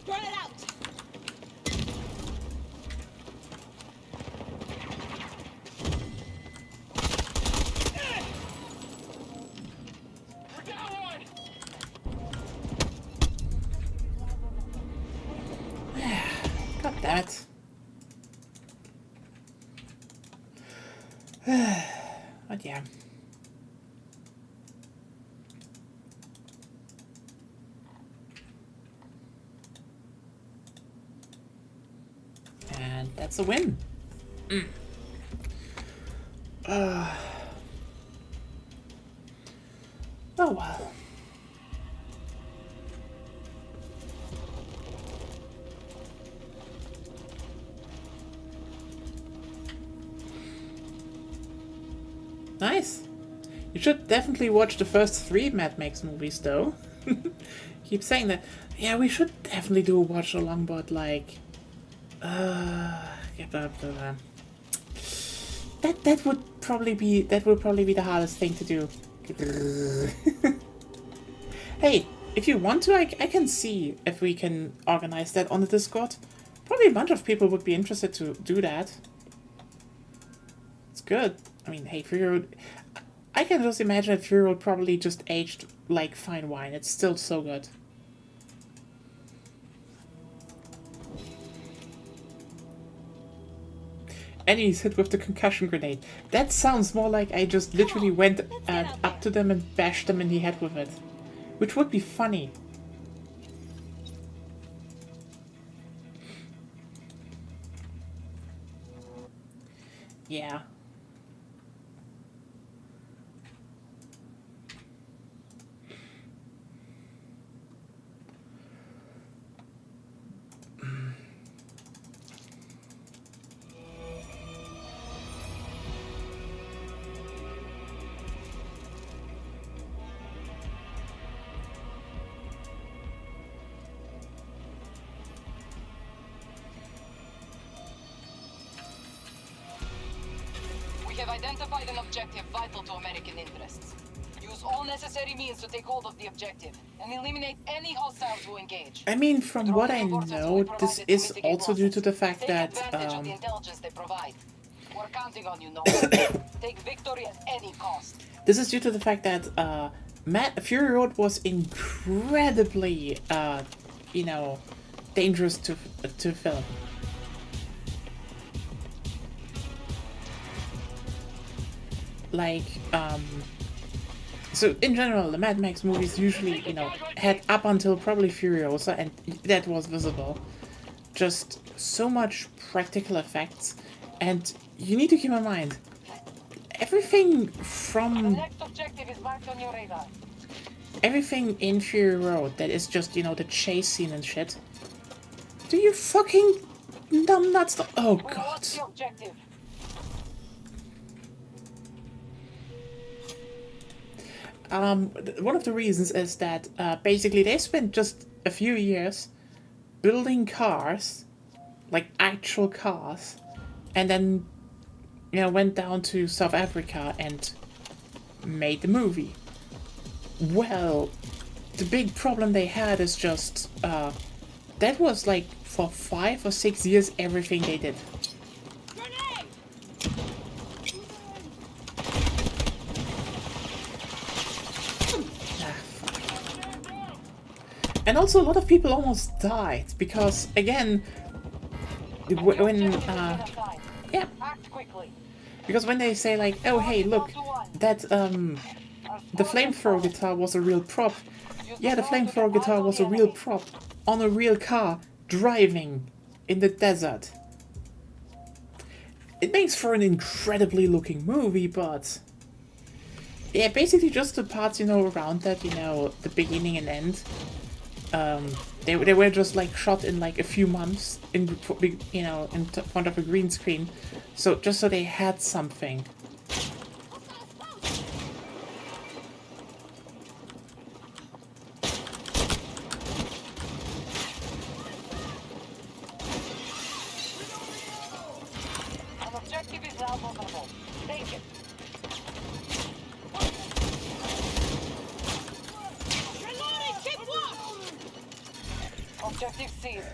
Burn it out! We're down one! God damn it. But yeah. And that's a win. Oh well. Nice. You should definitely watch the first 3 Mad Max movies, though. Keep saying that. Yeah, we should definitely do a watch along, but like, that would probably be the hardest thing to do. Hey, if you want to, I can see if we can organize that on the Discord. Probably a bunch of people would be interested to do that. It's good. I mean, hey, Fury Road... I can just imagine that Fury Road probably just aged like fine wine. It's still so good. And he's hit with the concussion grenade. That sounds more like I just literally went up to them and bashed them in the head with it. Which would be funny. Yeah. We have identified an objective vital to American interests. Use all necessary means to take hold of the objective and eliminate any hostiles who engage. I mean, from what I know, this is also due to the fact Take that advantage of the intelligence they provide. We're counting on you, Noah. Take victory at any cost. this is due to the fact that Fury Road was incredibly, you know, dangerous to film. Like, so in general, the Mad Max movies usually, you know, had up until probably Furiosa, and that was visible, just so much practical effects, and you need to keep in mind, everything The from next objective is marked on your radar. everything in Fury Road that is just, you know, the chase scene and shit. Do you fucking numbnuts? Oh We god. lost the objective. One of the reasons is that basically they spent just a few years building cars, like actual cars, and then, you know, went down to South Africa and made the movie. Well, the big problem they had is just, that was like for 5 or 6 years everything they did. Grenade! And also a lot of people almost died because, again, when yeah, Act quickly. because when they say like, oh hey, look, that the flamethrower guitar was a real prop. Yeah, the flamethrower guitar was a real prop on a real car driving in the desert. It makes for an incredibly looking movie, but yeah, basically just the parts, you know, around that, you know, the beginning and end. They were just like shot in like a few months in, you know, in front of a green screen, so just so they had something. An objective is now vulnerable. Take it. Reloading! Keep locked! Objective seized.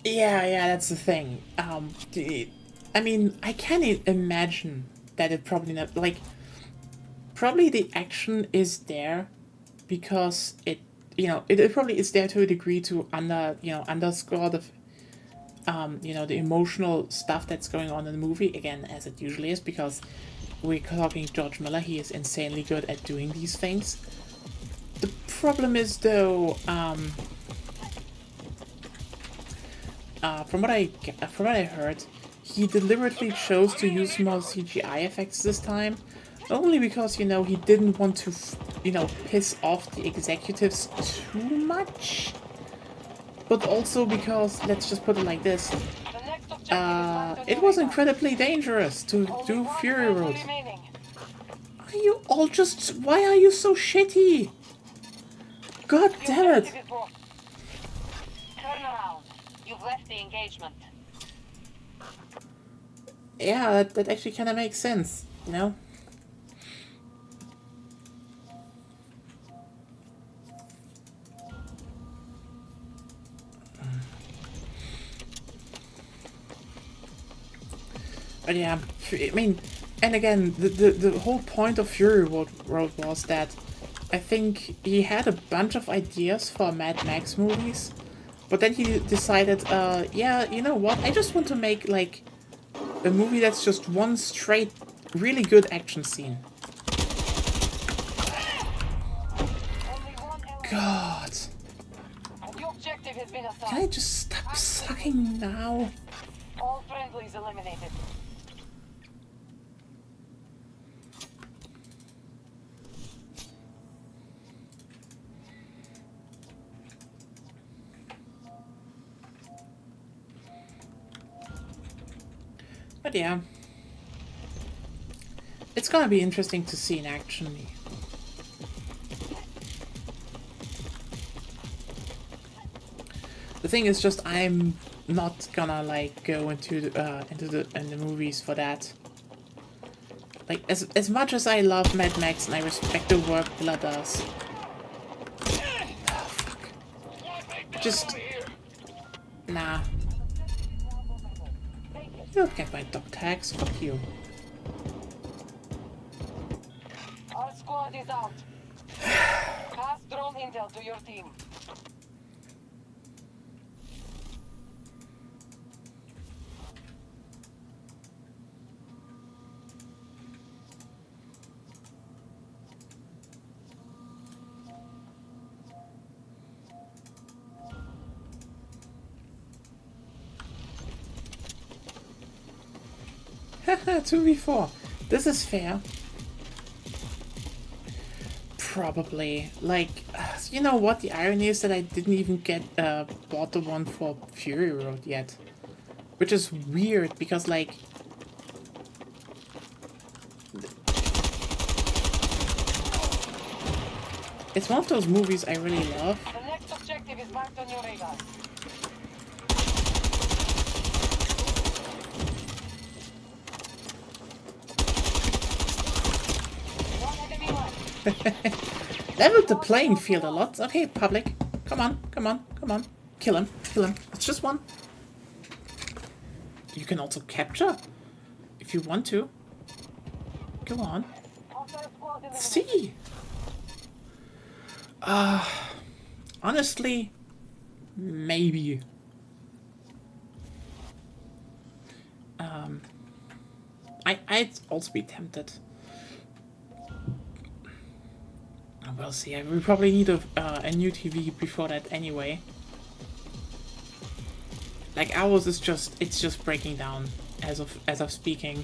Yeah, that's the thing. I mean, I can't imagine that it probably not, like, probably the action is there because it, you know, it probably is there to a degree to underscore the, you know, the emotional stuff that's going on in the movie, again, as it usually is, because we're talking George Miller, he is insanely good at doing these things. The problem is, though, from what I heard, he deliberately chose to use more CGI effects this time, not only because, you know, he didn't want to, you know, piss off the executives too much, but also because, let's just put it like this, The next objective is marked on it your was radar. incredibly dangerous to Only do one Fury friendly Road. remaining. Are you all just, why are you so shitty? God The damn it! objective is broken. Turn around. You've left the engagement. Yeah, that actually kind of makes sense, you know? But yeah, I mean, and again, the whole point of Fury Road was that I think he had a bunch of ideas for Mad Max movies, but then he decided, yeah, you know what, I just want to make, like, a movie that's just one straight, really good action scene. Only one element. God, The objective has been assigned. can I just stop sucking now? All friendlies eliminated. But yeah, it's gonna be interesting to see in action. The thing is just I'm not gonna like go into the movies for that. Like as much as I love Mad Max and I respect the work Miller does. Oh, fuck. Just nah. You don't get my dog tags, fuck you. Our squad is out. Pass drone intel to your team. Haha, 2v4. This is fair. Probably. Like, you know what? The irony is that I didn't even get bought the one for Fury Road yet. Which is weird, because, like... It's one of those movies I really love. The next objective is marked on your radar. Leveled the playing field a lot. Okay, public. Come on, come on, come on. Kill him, kill him. It's just one. You can also capture if you want to. Go on. See. Honestly, maybe. I'd also be tempted. We'll see. We probably need a new TV before that anyway. Like ours is it's just breaking down as of speaking.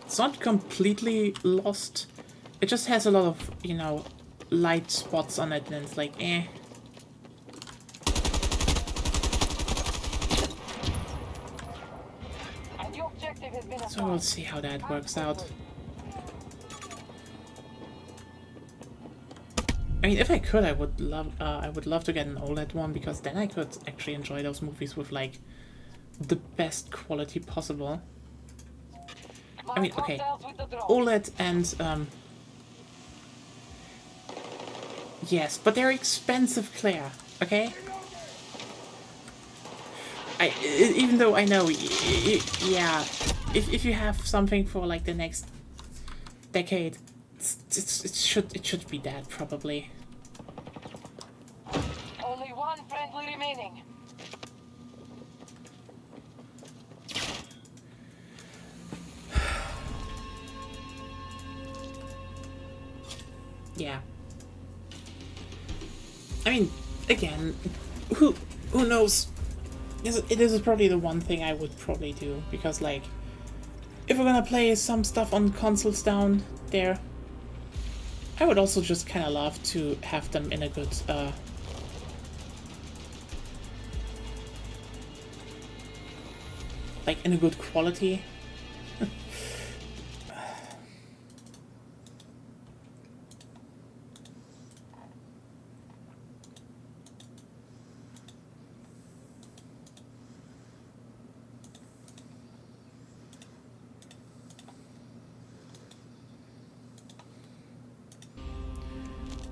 It's not completely lost. It just has a lot of, you know, light spots on it, and it's like, eh. So we'll see how that works out. I mean, if I could, I would love to get an OLED one, because then I could actually enjoy those movies with like the best quality possible. I mean, okay, OLED and yes, but they're expensive, Claire. Okay. Even though I know, yeah, if you have something for like the next decade, it should be that probably. Only one friendly remaining. Yeah. I mean, again, who knows? It is probably the one thing I would probably do, because like, if we're gonna play some stuff on consoles down there, I would also just kind of love to have them in a good like in a good quality.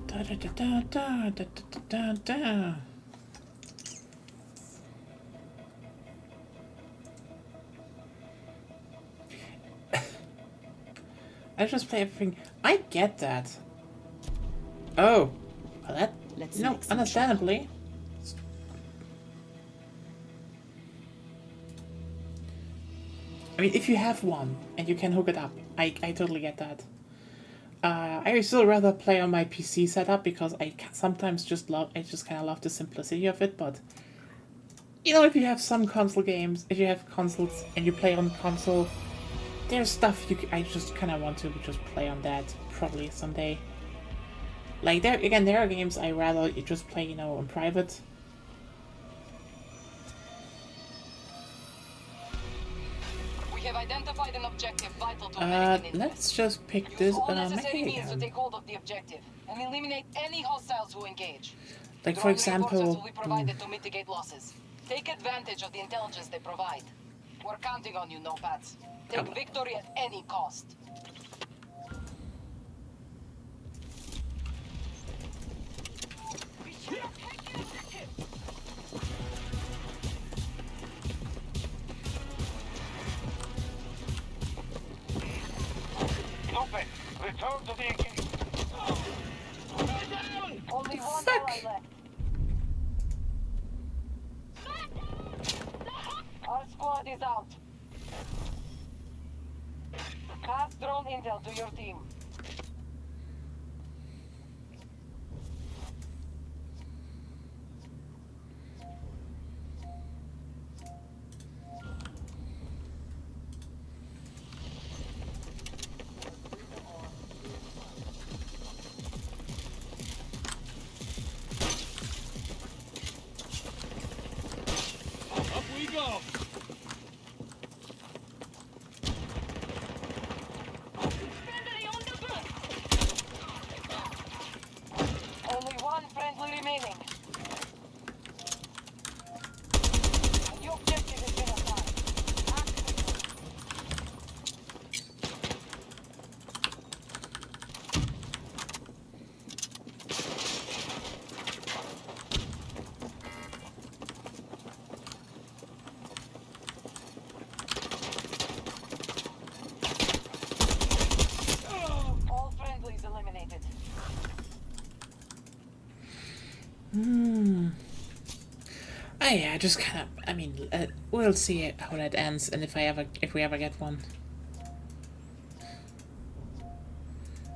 Da, da, da, da, da, da, da, da. I just play everything. I get that. Oh, well that. Let's No, make some understandably. I mean, if you have one and you can hook it up, I totally get that. I still rather play on my PC setup, because I sometimes just kind of love the simplicity of it, but you know, if you have some console games, if you have consoles and you play on console, there's stuff I just kind of want to just play on that probably someday. Like there are games I rather just play, you know, on private. We have identified an objective vital to American interests. Let's just pick Use this all necessary mecha means to again. take hold of the objective and eliminate any hostiles who engage. Like for Drone example, reinforcements will be provided to mitigate losses. Take advantage of the intelligence they provide. We're counting on you, Nopads. Take victory at any cost. Open. Return to the engagement. Only one Fuck. ally left. Our squad is out. Pass drone intel to your team. Up we go. Friendly on the Oh yeah, just kind of. I mean, we'll see how that ends, and if we ever get one.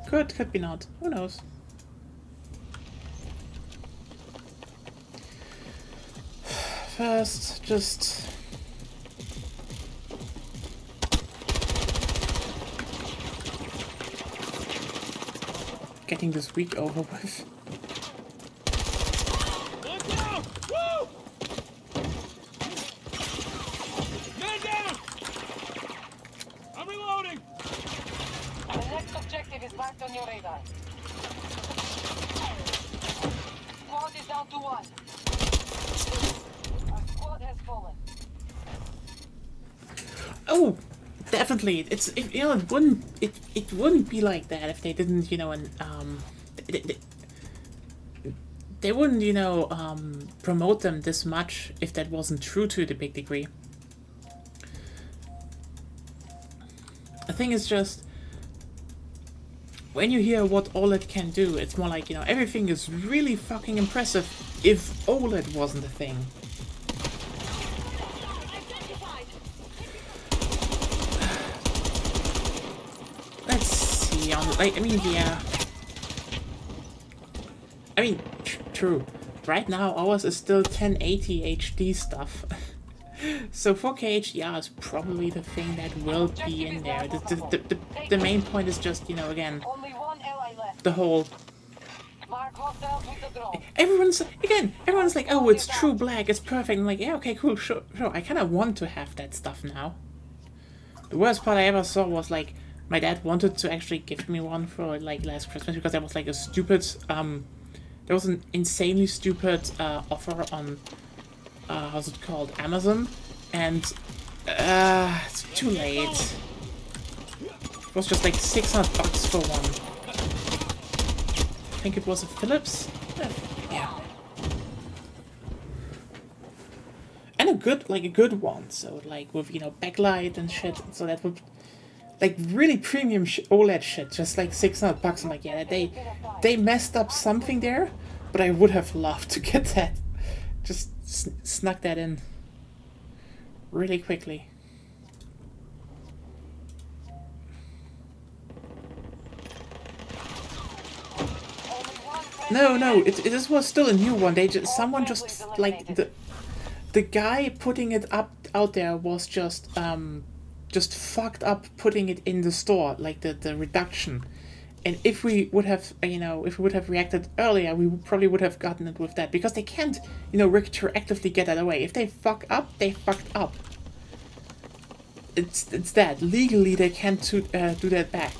Could be not. Who knows? First, just getting this week over with. Look out! Woo! Man down! I'm reloading! The next objective is marked on your radar. Squad is down to 1. Our squad has fallen. Oh, definitely. You know, it wouldn't be like that if they didn't, you know, and they wouldn't, you know, promote them this much if that wasn't true to the big degree. The thing is just, when you hear what OLED can do, it's more like, you know, everything is really fucking impressive if OLED wasn't a thing. Let's see, I mean, yeah. I mean, true. Right now, ours is still 1080 HD stuff. So 4K HDR is probably the thing that will be in there. The main point is just, you know, again, Only one ally left. the whole... Mark hostiles with the drone. Everyone's like, oh, it's true black, it's perfect. I'm like, yeah, okay, cool, sure. I kind of want to have that stuff now. The worst part I ever saw was, like, my dad wanted to actually give me one for, like, last Christmas because there was, like, a stupid, there was an insanely stupid offer on, how's it called, Amazon, and, it's too late. It was just, like, $600 for one. I think it was a Philips. Yeah. And a good one. So like with, you know, backlight and shit. So that would, like, really premium OLED shit. Just like $600. I'm like, yeah, they messed up something there, but I would have loved to get that. Just snuck that in really quickly. No, this was still a new one. Someone just, like, the guy putting it out there was just fucked up putting it in the store, like the reduction. And if we would have, you know, reacted earlier, we probably would have gotten it with that, because they can't, you know, retroactively get that away. If they fuck up, they fucked up. It's that legally they can't do that back.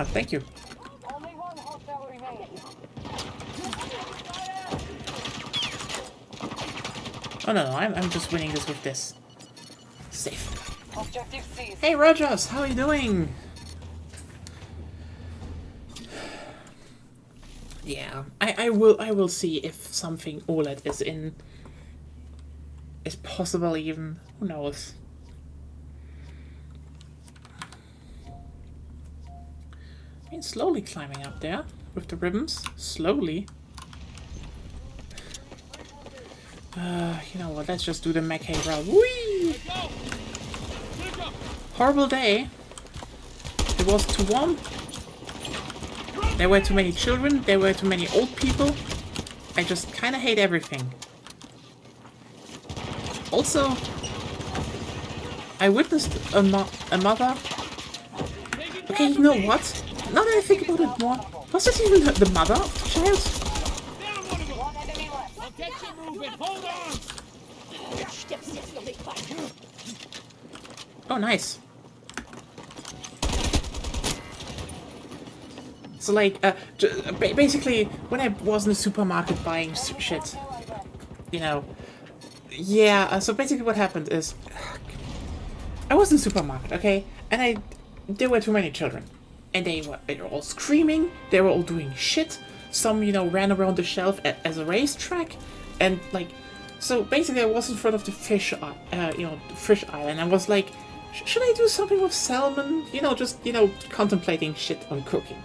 Thank you. Only one hostile remains. Oh no, I'm just winning this with this. Safe. Objective seized. Hey Rogers, how are you doing? Yeah, I will see if something OLED is possible even. Who knows? I mean, slowly climbing up there with the ribbons. Slowly. You know what? Let's just do the Mackay route. Whee! Horrible day. It was too warm. There were too many children. There were too many old people. I just kind of hate everything. Also, I witnessed a mother. Okay, you know what? Now that I think about it more, was this even the mother of the child? One enemy left. I'll get you moving. Hold on. Oh, nice. So like, basically, when I was in the supermarket buying shit, you know, yeah. So basically, what happened is, I was in the supermarket, okay, and there were too many children, and they were all screaming. They were all doing shit. Some, you know, ran around the shelf as a racetrack, and like, so basically, I was in front of the fish aisle, and I was like, should I do something with salmon? You know, just, you know, contemplating shit on cooking.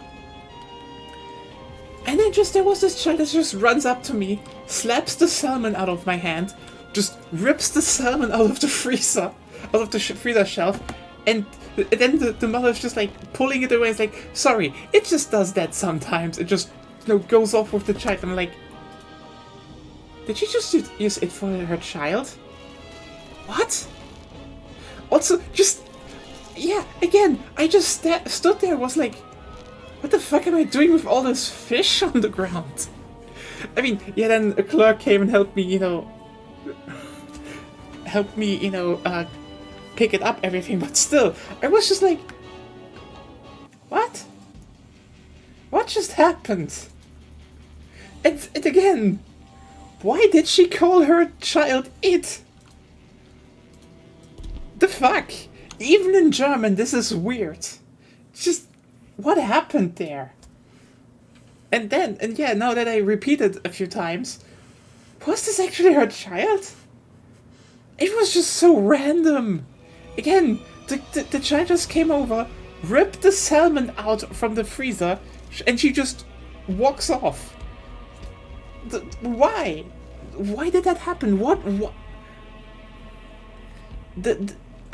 And then there was this child that just runs up to me, slaps the salmon out of my hand, just rips the salmon out of the freezer, out of the freezer shelf, and then the mother's just like pulling it away. It's like, sorry, it just does that sometimes. It just, you know, goes off with the child. I'm like, did she just use it for her child? What? Also, just, yeah, again, I just stood there, was like, what the fuck am I doing with all this fish on the ground? I mean, yeah, then a clerk came and helped me, you know, pick it up, everything, but still, I was just like, what? What just happened? And again, why did she call her child it? The fuck? Even in German, this is weird. Just, what happened there? And yeah, now that I repeat it a few times, was this actually her child? It was just so random. Again, the child just came over, ripped the salmon out from the freezer, and she just walks off. Why? Why did that happen? What?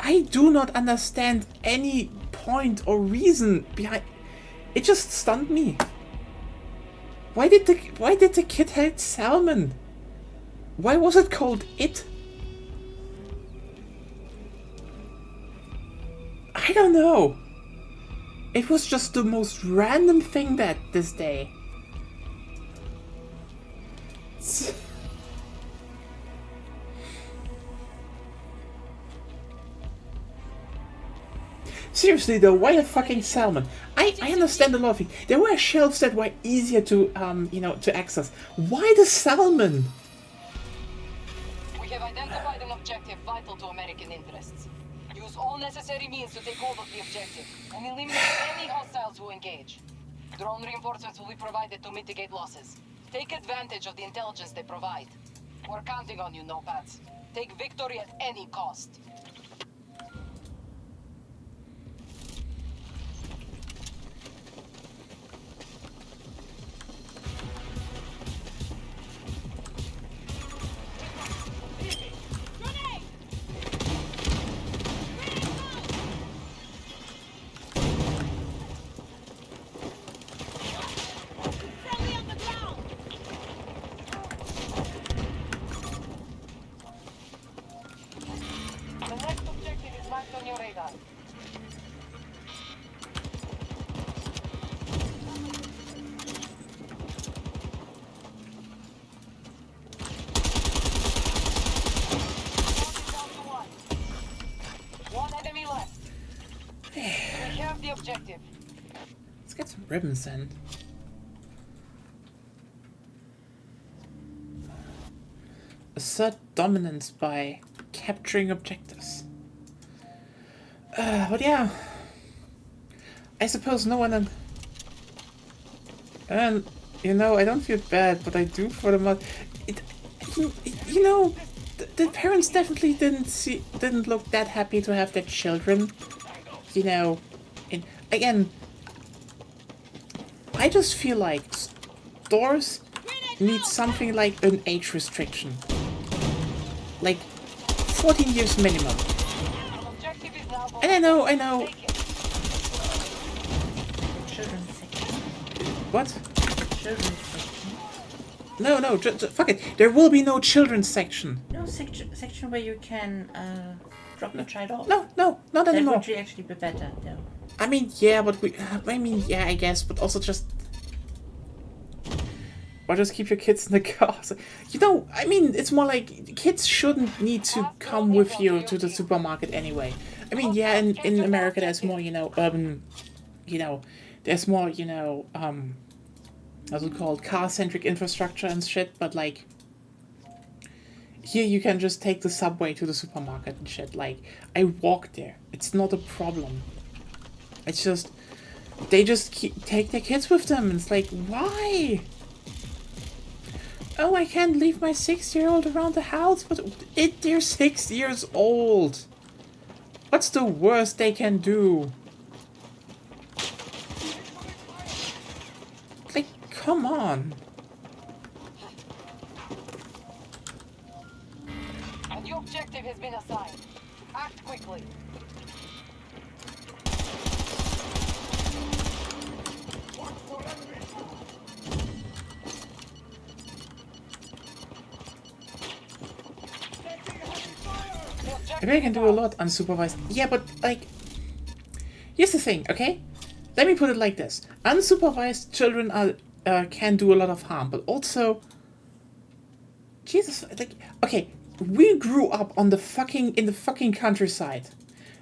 I do not understand any point or reason behind. It just stunned me. Why did the kid hate salmon? Why was it called it? I don't know. It was just the most random thing this day. Seriously though, why a fucking salmon? I understand a lot of things. There were shelves that were easier to to access. Why the salmon? We have identified an objective vital to American interests. Use all necessary means to take hold of the objective and eliminate any hostiles who engage. Drone reinforcements will be provided to mitigate losses. Take advantage of the intelligence they provide. We're counting on you, Nopads. Take victory at any cost. Friendly on the ground! The next objective is marked on your radar. Down to one. One enemy left. We have the objective. Let's get some ribbons then. Assert dominance by capturing objectives. But yeah, I suppose no one. And you know, I don't feel bad, but I do for the mother. You know, the parents definitely didn't look that happy to have their children. You know, again, I just feel like stores need something like an age restriction. Like 14 years minimum. Objective is now. And I know. Take it. Children's section. What? Children's section. No, just fuck it. There will be no children's section. No section where you can drop your child off. No, not That anymore. would actually be better, though. I mean, yeah, but I guess, but also just. Or just keep your kids in the car. So, you know, I mean, it's more like kids shouldn't need to come with you to the supermarket anyway. I mean, yeah, in America there's more, urban, there's more, how's it called, car-centric infrastructure and shit, but like, here you can just take the subway to the supermarket and shit. Like, I walk there. It's not a problem. It's just, they just take their kids with them. And it's like, why? Oh, I can't leave my 6-year-old around the house, but they're 6 years old. What's the worst they can do? Like, come on. A new objective has been assigned. Act quickly. I mean, I can do a lot unsupervised. Yeah, but, like, here's the thing, okay? Let me put it like this. Unsupervised children can do a lot of harm, but also... Jesus, like, okay, we grew up in the fucking countryside.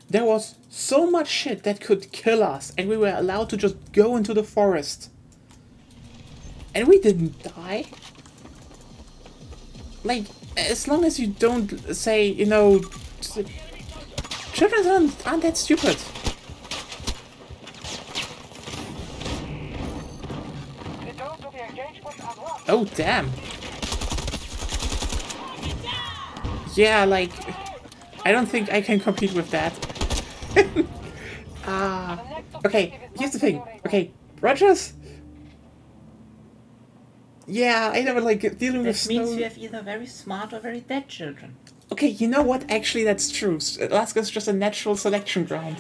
There was so much shit that could kill us, and we were allowed to just go into the forest. And we didn't die. Like, as long as you don't say, children aren't that stupid. Oh, damn. Yeah, like, I don't think I can compete with that. Okay, here's the thing. Okay, Rogers? Yeah, I never like dealing with That means snow. you have either very smart or very dead children. Okay, you know what? Actually, that's true. Alaska's just a natural selection ground.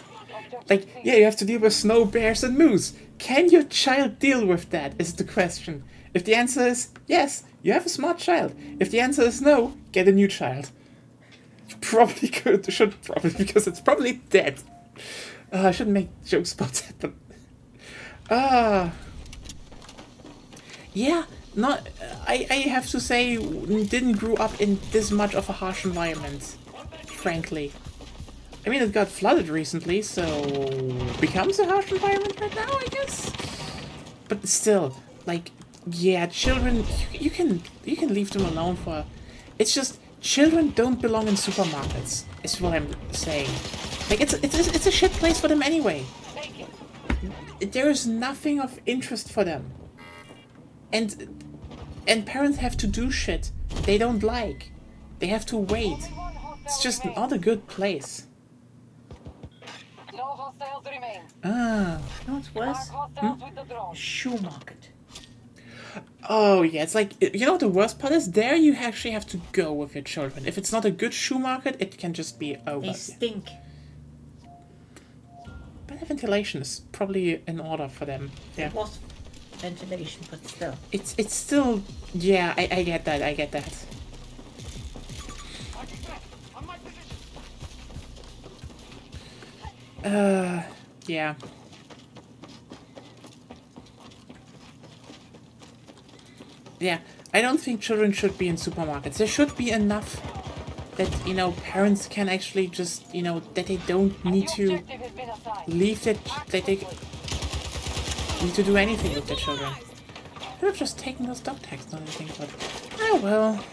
Like, yeah, you have to deal with snow, bears, and moose. Can your child deal with that, is the question. If the answer is yes, you have a smart child. If the answer is no, get a new child. You probably should, because it's probably dead. I shouldn't make jokes about that, but... yeah, not... I have to say, didn't grow up in this much of a harsh environment, frankly. I mean, it got flooded recently, so... becomes a harsh environment right now, I guess? But still, like, yeah, children, you can leave them alone for... It's just, children don't belong in supermarkets, is what I'm saying. Like, it's a shit place for them anyway. There is nothing of interest for them. And parents have to do shit they don't like. They have to wait. It's just not a good place. No hostiles remain. You know what's Mark worse? hostiles with the drone. Shoe market. Oh, yeah, it's like, you know what the worst part is? There you actually have to go with your children. If it's not a good shoe market, it can just be over. They stink. Better ventilation is probably in order for them. Yeah. It was ventilation, but still. It's still... Yeah, I get that, I get that. On my position. Yeah. Yeah, I don't think children should be in supermarkets. There should be enough that, parents can actually just, that they don't need to Objective has been assigned. leave that they need to do anything with their children. I could have just taken those dog tags, not anything, but oh well.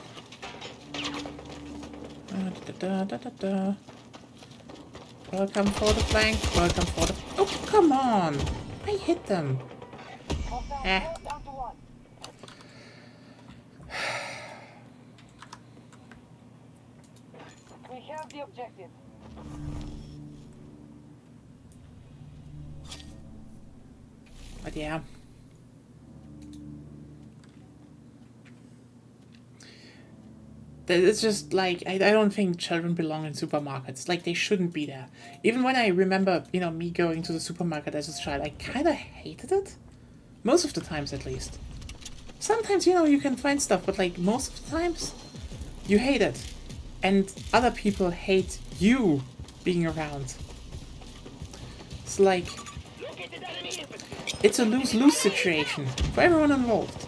Welcome for the flank, welcome for the... Oh, come on! I hit them. Eh. Down to one. We have the objective. But yeah. It's just like, I don't think children belong in supermarkets. Like, they shouldn't be there. Even when I remember, me going to the supermarket as a child, I kind of hated it. Most of the times, at least. Sometimes, you can find stuff, but like, most of the times, you hate it. And other people hate you being around. It's like, it's a lose-lose situation for everyone involved.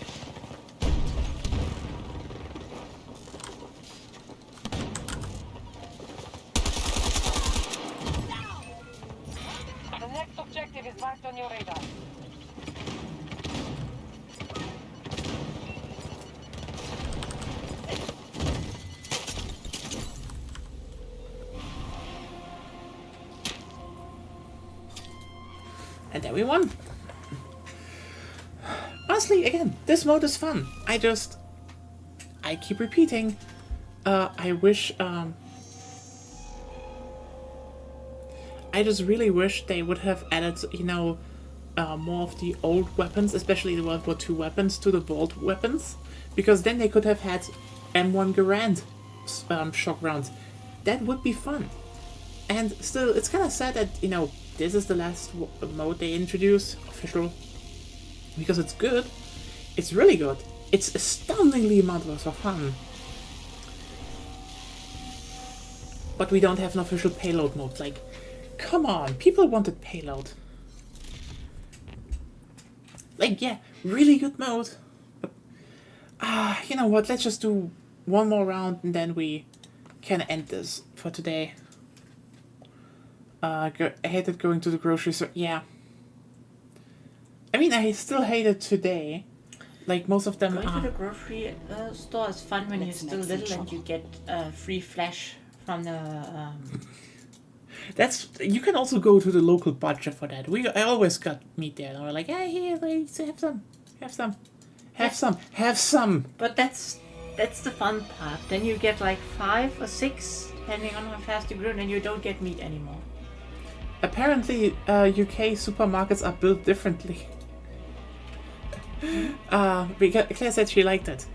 The next objective is marked on your radar. And then we won. Honestly, again, this mode is fun. I keep repeating. I wish, I just really wish they would have added, you know, more of the old weapons, especially the World War II weapons, to the Vault weapons. Because then they could have had M1 Garand shock rounds. That would be fun. And still, it's kind of sad that, you know, this is the last mode they introduce, official. Because it's good. It's really good. It's astoundingly marvelous of fun. But we don't have an official payload mode. Like, come on, people wanted payload. Like, yeah, really good mode. But, you know what, let's just do one more round and then we can end this for today. I hated going to the grocery store. Yeah. I mean, I still hate it today. Like, most of them Going are... to the grocery store is fun when you're still little and you get free flash from the... That's... You can also go to the local butcher for that. I always got meat there. And we're like, hey, here, ladies, have some. Have some. Have some. Have some. But that's the fun part. Then you get like 5 or 6, depending on how fast you grow, and then you don't get meat anymore. Apparently, UK supermarkets are built differently. Because Claire said she liked it.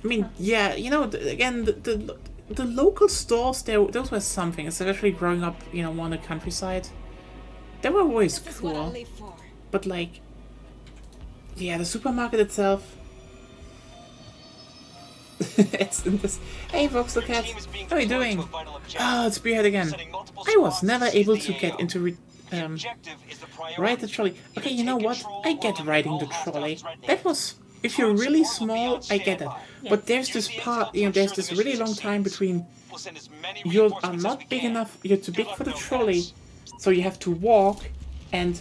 I mean, yeah, you know, again, the local stores, those were something, especially growing up, you know, on the countryside. They were always This is what I cool. live for. But, like, yeah, the supermarket itself... It's in this... Hey, Voxel Cat, how are you doing? Oh, it's Spearhead again. I was never able to get into ride the trolley. Okay, you know what? I get riding the trolley. That was... If you're really small, I get it. But there's this part, you know, there's this really long time between you are not big enough, you're too big for the trolley, so you have to walk, and,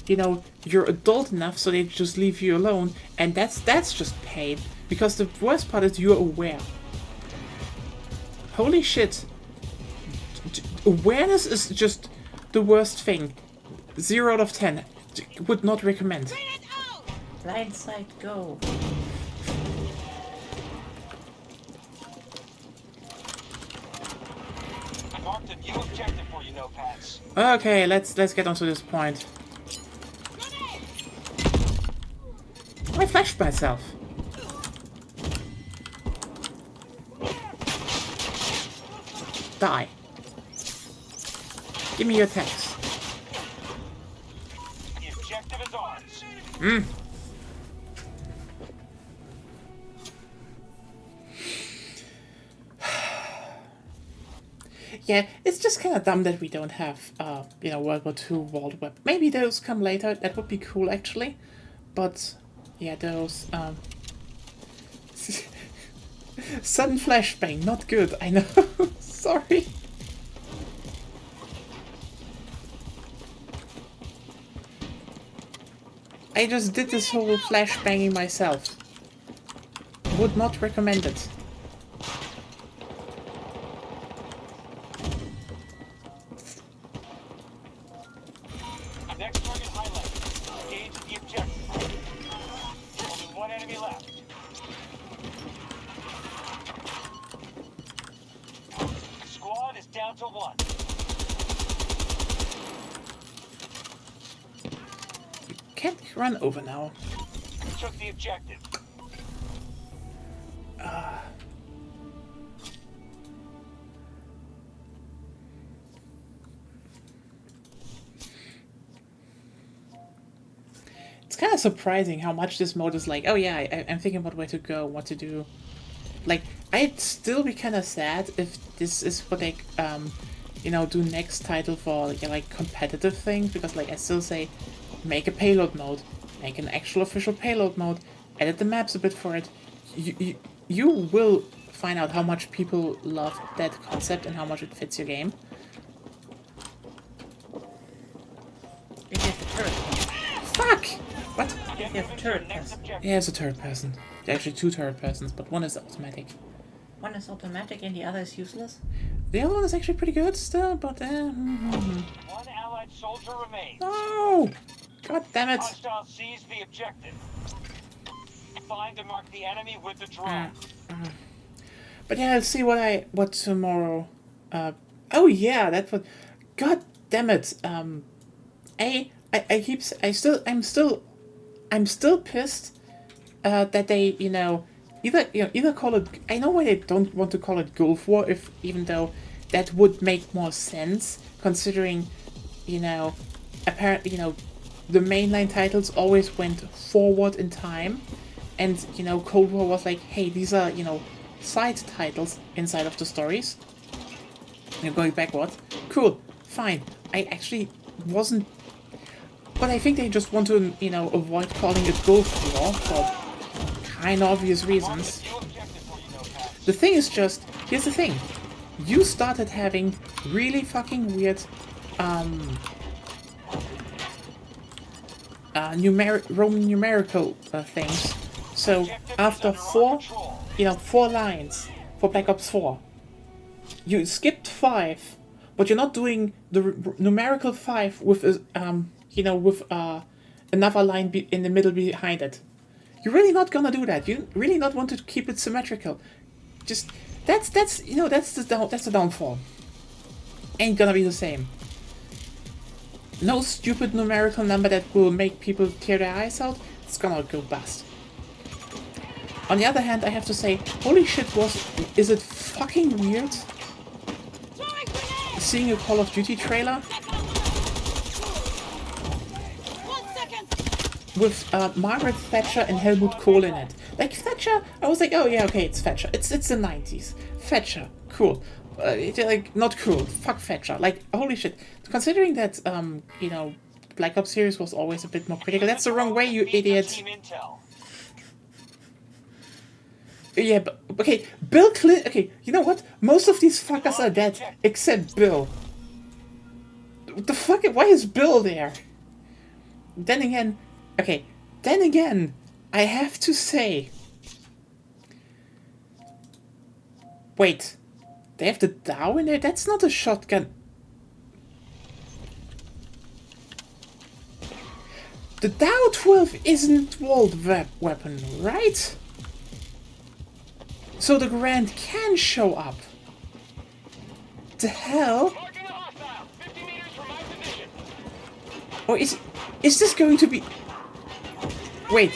you know, you're adult enough, so they just leave you alone, and that's just pain. Because the worst part is you're aware. Holy shit. Awareness is just the worst thing. 0 out of 10. Would not recommend. Blind side, go. I marked a new objective for you, Notepads. Okay, let's get onto this point. I flashed myself. Die. Give me your attacks. The objective is ours. Yeah, it's just kind of dumb that we don't have, you know, World War II Vault Web. Maybe those come later. That would be cool, actually. But, yeah, those, sudden flashbang, not good, I know. Sorry. I just did this whole flashbanging myself. Would not recommend it. Next target highlighted. Engage the objective. Only one enemy left. Squad is down to 1. Can't run over now. Took the objective. It's kind of surprising how much this mode is like, oh yeah, I'm thinking about where to go, what to do. Like, I'd still be kind of sad if this is what they, you know, do next title for, like, competitive things, because, like, I still say, make a payload mode, make an actual official payload mode, edit the maps a bit for it. You will find out how much people love that concept and how much it fits your game. It is a turret. Fuck! What? You have turret person. Yeah, it's a third person. Actually, 2 third persons, but one is automatic. One is automatic and the other is useless. The other one is actually pretty good still, but One allied soldier remains. no! God damn it! Hostiles seize the objective. Find and mark the enemy with the drone. But yeah, I'll see what tomorrow. Oh yeah, that was. God damn it! I'm still pissed. That they either call it. I know why they don't want to call it Gulf War, even though that would make more sense considering, apparently the mainline titles always went forward in time, and Cold War was like, hey, these are side titles inside of the stories. You're going backward. Cool, fine. I actually wasn't, but I think they just want to avoid calling it Gulf War for kind of obvious reasons. New objective for you, Notepads. The thing is just, here's the thing. You started having really fucking weird Roman numerical things. So after four lines for Black Ops 4, you skipped 5, but you're not doing the numerical 5 with another line in the middle behind it. You're really not gonna do that. You really not want to keep it symmetrical. Just that's the downfall. Ain't gonna be the same. No stupid numerical number that will make people tear their eyes out. It's gonna go bust. On the other hand, I have to say, holy shit, is it fucking weird seeing a Call of Duty trailer with Margaret Thatcher and Helmut Kohl in it. Like Thatcher, I was like, oh yeah, okay, it's Thatcher. It's the 90s. Thatcher, cool. Like not cool. Fuck Thatcher. Like holy shit. Considering that Black Ops series was always a bit more critical. That's the wrong way, you idiot. Team Intel. Yeah, but okay, Bill Clinton. Okay, you know what? Most of these fuckers are dead except Bill. What the fuck? Why is Bill there? Then again, I have to say. Wait, they have the Dow in there? That's not a shotgun. The Dow 12 isn't walled weapon, right? So the Grand can show up. The hell? Marking a hostile, 50 meters from my position. Or is this going to be... Wait.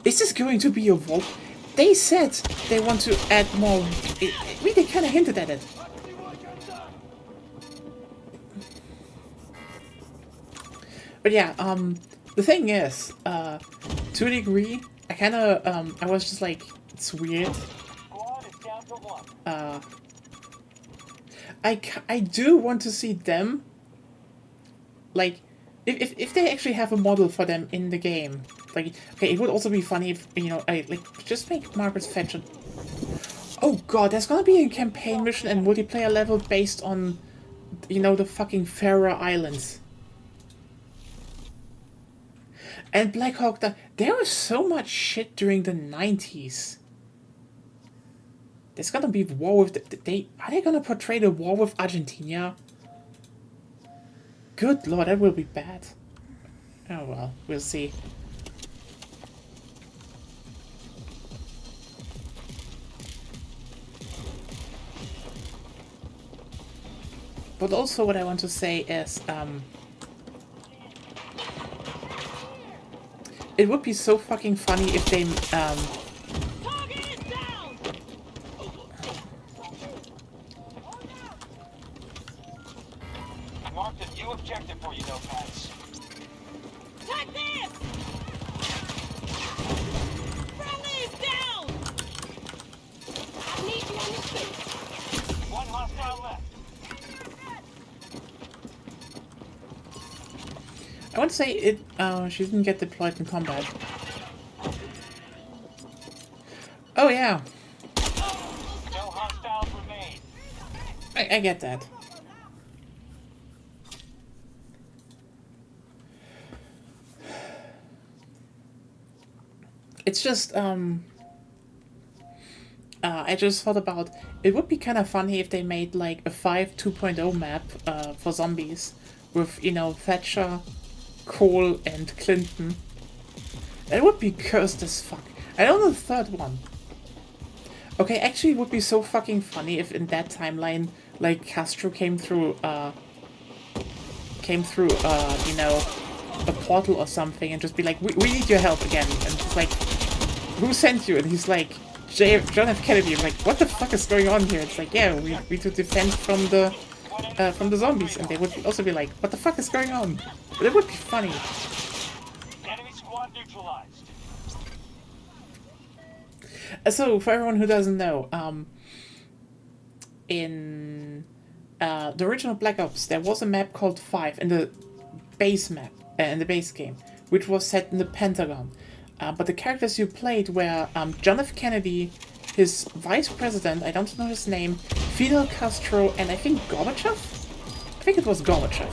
Is this going to be a vault? They said they want to add more... They kind of hinted at it. But yeah, the thing is, to a degree, I kind of, I was just like, it's weird. Squad is down to 1. I do want to see them, like, if they actually have a model for them in the game. Like, okay, it would also be funny if, just make Margaret Thatcher. Oh god, there's gonna be a campaign mission and multiplayer level based on, the fucking Faroe Islands. And Black Hawk, there was so much shit during the 90s. There's gonna be war with are they gonna portray the war with Argentina? Good lord, that will be bad. Oh well, we'll see. But also what I want to say is, it would be so fucking funny if they, Target is down! Marked a new objective for you, Notepads. Take this! Friendly is down! I need you on the street. One hostile left. I want to say it, she didn't get deployed in combat. Oh yeah, No hostiles remain. I get that. It's just, I just thought about, it would be kind of funny if they made like a 5 2.0 map for zombies, with, you know, Thatcher, Kohl, and Clinton. That would be cursed as fuck. I don't know the third one. Okay, actually it would be so fucking funny if in that timeline, like, Castro came through, you know, a portal or something and just be like, we need your help again. And it's like, who sent you? And he's like, John F. Kennedy. I'm like, what the fuck is going on here? It's like, yeah, we need to defend from the zombies. And they would also be like, what the fuck is going on? But it would be funny. Enemy squad neutralized. So, for everyone who doesn't know, in the original Black Ops, there was a map called 5 in the base map, in the base game, which was set in the Pentagon. But the characters you played were John F. Kennedy, his vice president, I don't know his name, Fidel Castro, and I think Gorbachev? I think it was Gorbachev.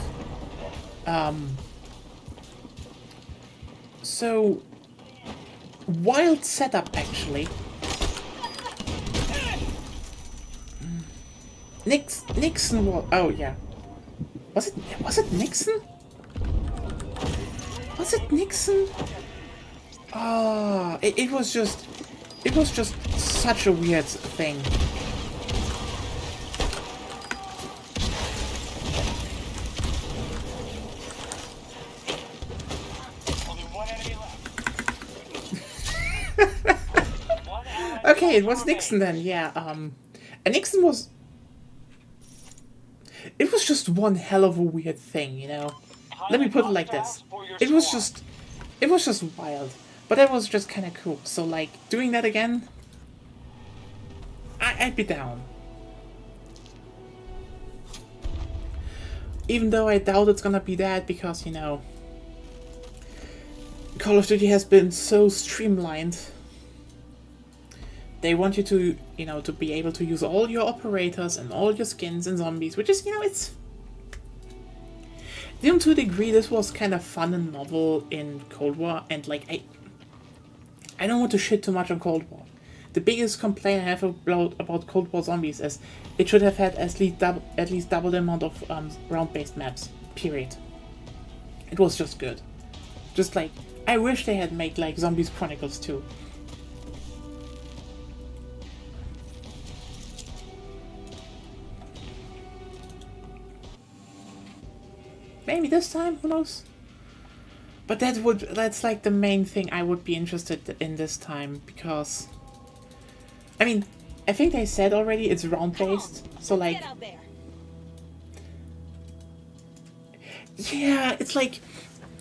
So, wild setup, actually. Nixon was... Oh, yeah. Was it Nixon? Was it Nixon? Oh, it was just such a weird thing. Only one enemy left. Okay, it was Nixon then, yeah. And Nixon was... It was just one hell of a weird thing, you know? Let me put it like this. It was just wild. But that was just kind of cool. So, like, doing that again, I'd be down. Even though I doubt it's gonna be that, because, you know, Call of Duty has been so streamlined. They want you to, you know, to be able to use all your operators and all your skins and zombies, which is, you know, it's... Even to a degree, this was kind of fun and novel in Cold War, and, like, I don't want to shit too much on Cold War. The biggest complaint I have about Cold War Zombies is it should have had at least double the amount of round-based maps, period. It was just good. Just like, I wish they had made, like, Zombies Chronicles too. Maybe this time, who knows? But that's like the main thing I would be interested in this time, because I mean, I think they said already it's round based, so like, Get out there. yeah, it's like,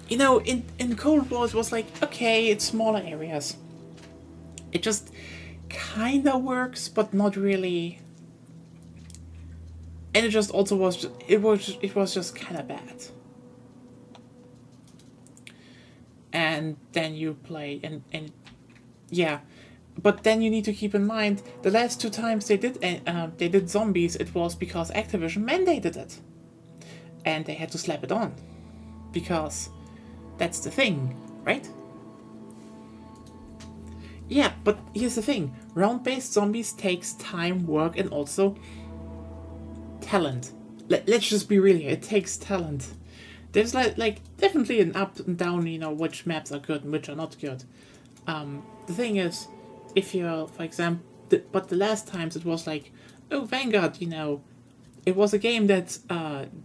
you know, in Cold War it was like, okay, it's smaller areas. It just kinda works, but not really. And it just also was it was just kinda bad. And then you play and yeah, but then you need to keep in mind the last 2 times they did zombies, it was because Activision mandated it, and they had to slap it on, because that's the thing, right? Yeah, but here's the thing: round-based zombies takes time, work, and also talent. Let's just be real here. It takes talent. There's like definitely an up and down, you know, which maps are good and which are not good. The thing is, if you're, for example, but the last times it was like, oh, Vanguard, you know, it was a game that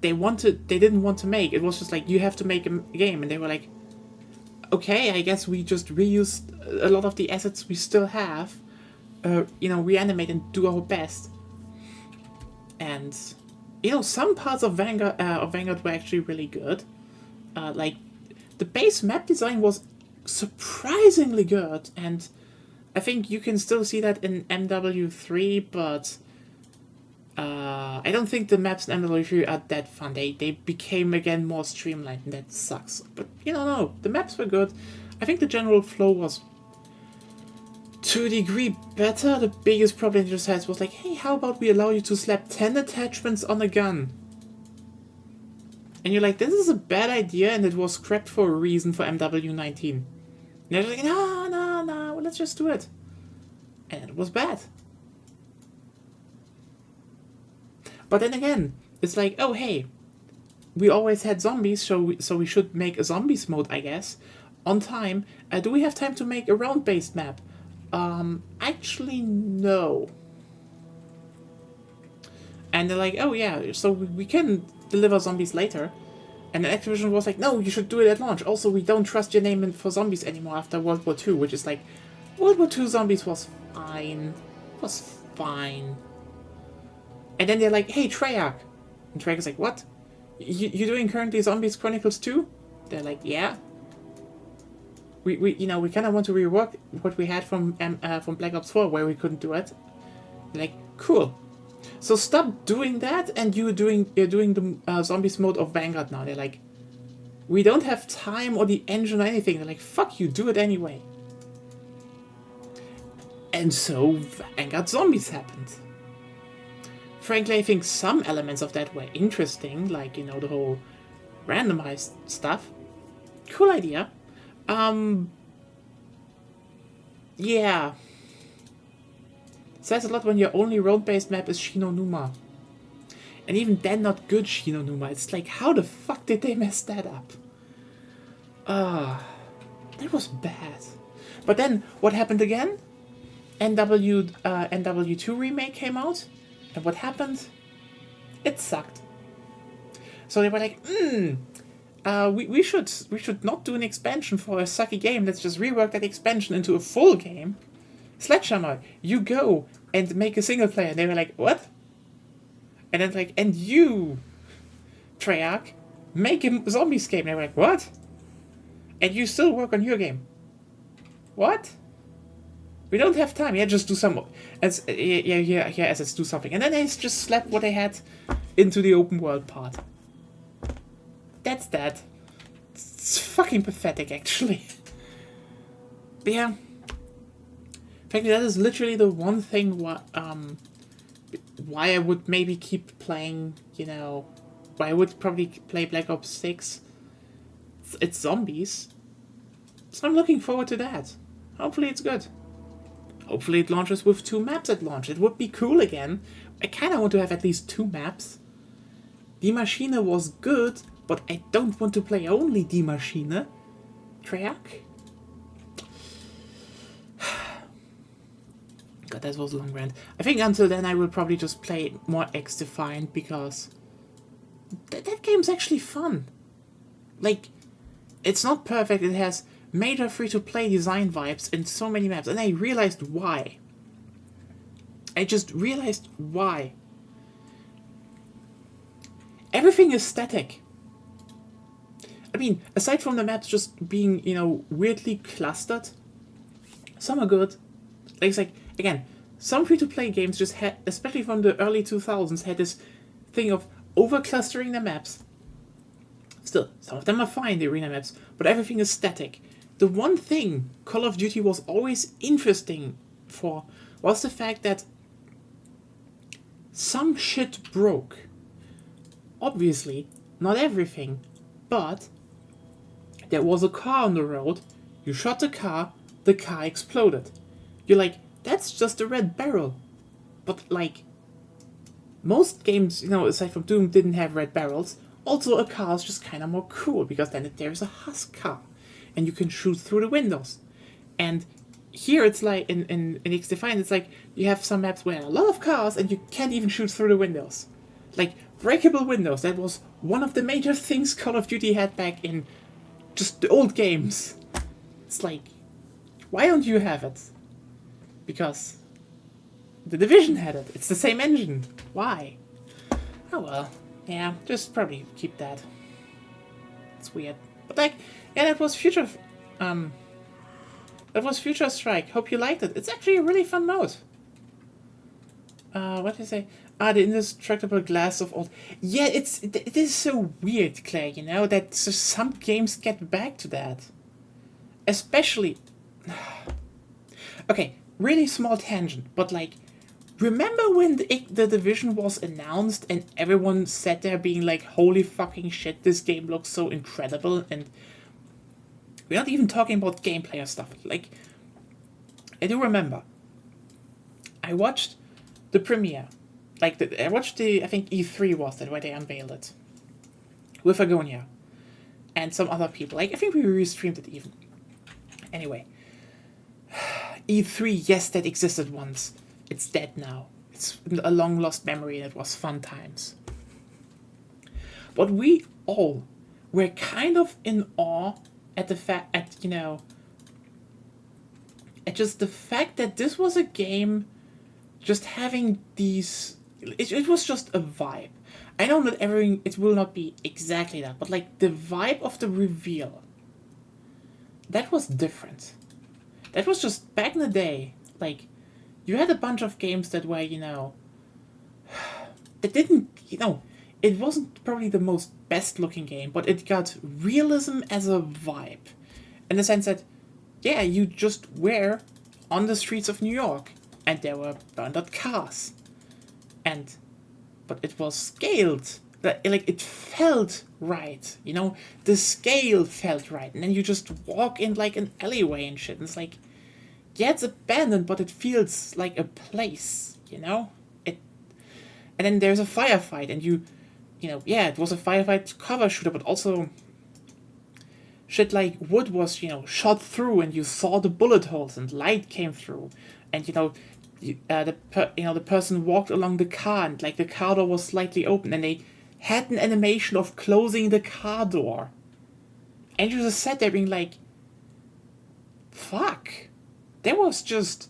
they didn't want to make. It was just like, you have to make a game, and they were like, okay, I guess we just reused a lot of the assets we still have, you know, reanimate and do our best. And you know, some parts of Vanguard were actually really good. Like, the base map design was surprisingly good, and I think you can still see that in MW3, but I don't think the maps in MW3 are that fun. They became, again, more streamlined, and that sucks. But, you know, no, the maps were good. I think the general flow was, to a degree, better. The biggest problem it just had was like, hey, how about we allow you to slap 10 attachments on a gun? And you're like, this is a bad idea, and it was scrapped for a reason for MW19. And they're like, no, let's just do it. And it was bad. But then again, it's like, oh hey, we always had zombies, so we should make a zombies mode, I guess, on time. Do we have time to make a round-based map? Actually, no. And they're like, oh yeah, so we can deliver zombies later. And then Activision was like, no, you should do it at launch. Also, we don't trust your name for zombies anymore after World War II, which is like, World War II zombies was fine. Was fine. And then they're like, hey, Treyarch. And Treyarch's like, what? You doing currently Zombies Chronicles 2? They're like, yeah. We kind of want to rework what we had from Black Ops 4, where we couldn't do it. Like, cool. So stop doing that, and you're doing the zombies mode of Vanguard now. They're like, we don't have time or the engine or anything. They're like, fuck you, do it anyway. And so Vanguard Zombies happened. Frankly, I think some elements of that were interesting, like, you know, the whole randomized stuff. Cool idea. Yeah. Says a lot when your only road-based map is Shinonuma. And even then not good Shinonuma. It's like, how the fuck did they mess that up? That was bad. But then, what happened again? NW2 remake came out. And what happened? It sucked. So they were like, we should not do an expansion for a sucky game. Let's just rework that expansion into a full game. Sledgehammer, you go and make a single player. And they were like, what? And then like, and you, Treyarch, make a zombies game. And they were like, what? And you still work on your game. What? We don't have time. Yeah, just do some. Let's do something. And then they just slapped what they had into the open world part. That's that. It's fucking pathetic, actually. But yeah. In fact, that is literally the one thing why I would maybe keep playing, you know, why I would probably play Black Ops 6. It's zombies. So I'm looking forward to that. Hopefully it's good. Hopefully it launches with 2 maps at launch. It would be cool again. I kind of want to have at least 2 maps. Die Maschine was good, but I don't want to play only Die Maschine. Treyarch? God, that was a long rant. I think until then I will probably just play more X-Defiant, because that game's actually fun. Like, it's not perfect, it has major free-to-play design vibes in so many maps, and I realized why. I just realized why. Everything is static. I mean, aside from the maps just being, you know, weirdly clustered, some are good. Like, it's like, again, some free-to-play games just had, especially from the early 2000s, had this thing of over-clustering the maps. Still, some of them are fine, the arena maps, but everything is static. The one thing Call of Duty was always interesting for was the fact that some shit broke. Obviously, not everything, but there was a car on the road, you shot the car exploded. You're like, that's just a red barrel. But like, most games, you know, aside from Doom, didn't have red barrels. Also, a car is just kind of more cool, because then there's a husk car. And you can shoot through the windows. And here it's like, in X-Defiant, it's like, you have some maps where a lot of cars and you can't even shoot through the windows. Like, breakable windows, that was one of the major things Call of Duty had back in just the old games. It's like, why don't you have it? Because The Division had it. It's the same engine. Why? Oh well. Yeah, just probably keep that. It's weird. But like, yeah, that was Future Strike. Hope you liked it. It's actually a really fun mode. What did I say? The indestructible glass of old. Yeah, it is so weird, Claire, you know, that some games get back to that. Especially... Okay, really small tangent, but like, remember when the Division was announced and everyone sat there being like, holy fucking shit, this game looks so incredible, and we're not even talking about gameplay or stuff. Like, I do remember, I watched the premiere. Like, I watched I think E3 was that, where they unveiled it. with Agonia and some other people. Like, I think we restreamed it even. Anyway. E3, yes, that existed once. It's dead now. It's a long lost memory and it was fun times. But we all were kind of in awe at the fact, at just the fact that this was a game just having these, it was just a vibe. I know that everything, it will not be exactly that, but like the vibe of the reveal, that was different. That was just back in the day, like, you had a bunch of games that were, that didn't, it wasn't probably the most best looking game, but it got realism as a vibe. In the sense that, yeah, you just were on the streets of New York, and there were burned out cars. But it was scaled. Like, it felt right, the scale felt right. And then you just walk in like an alleyway and shit, and it's like, yeah, it's abandoned, but it feels like a place, And then there's a firefight, and yeah, it was a firefight cover shooter, but also shit like wood was, shot through, and you saw the bullet holes, and light came through, and the person walked along the car, and like the car door was slightly open, and they had an animation of closing the car door, and you just sat there being like, fuck, there was just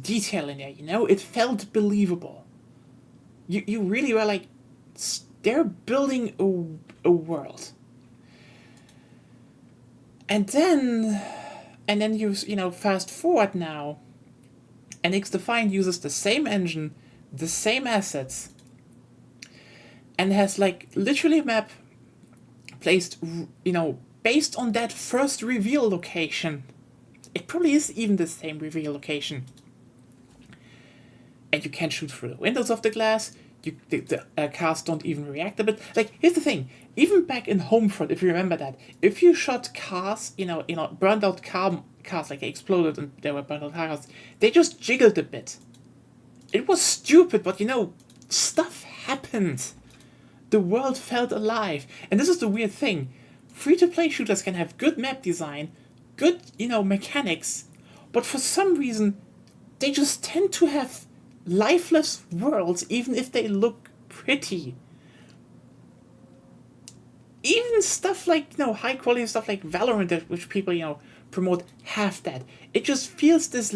detail in there, it felt believable. You really were like, they're building a world. And then you fast forward now, and XDefiant uses the same engine, the same assets, and has like literally a map placed, based on that first reveal location. It probably is even the same reveal location. And you can shoot through the windows of the glass. The cars don't even react a bit. Like, here's the thing. Even back in Homefront, if you remember that, if you shot cars, burned out cars, like they exploded and there were burned out cars, they just jiggled a bit. It was stupid, but stuff happened. The world felt alive. And this is the weird thing. Free-to-play shooters can have good map design, good, mechanics, but for some reason, they just tend to have lifeless worlds, even if they look pretty. Even stuff like, high quality stuff like Valorant, which people, promote, have that. It just feels this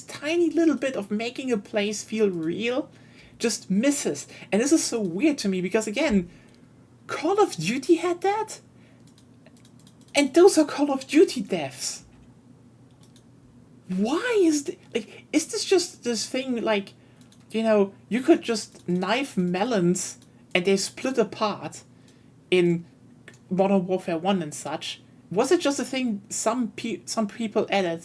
tiny little bit of making a place feel real just misses. And this is so weird to me because, again, Call of Duty had that, and those are Call of Duty devs. Why is this just this thing, like, you could just knife melons and they split apart in Modern Warfare 1 and such? Was it just a thing some people added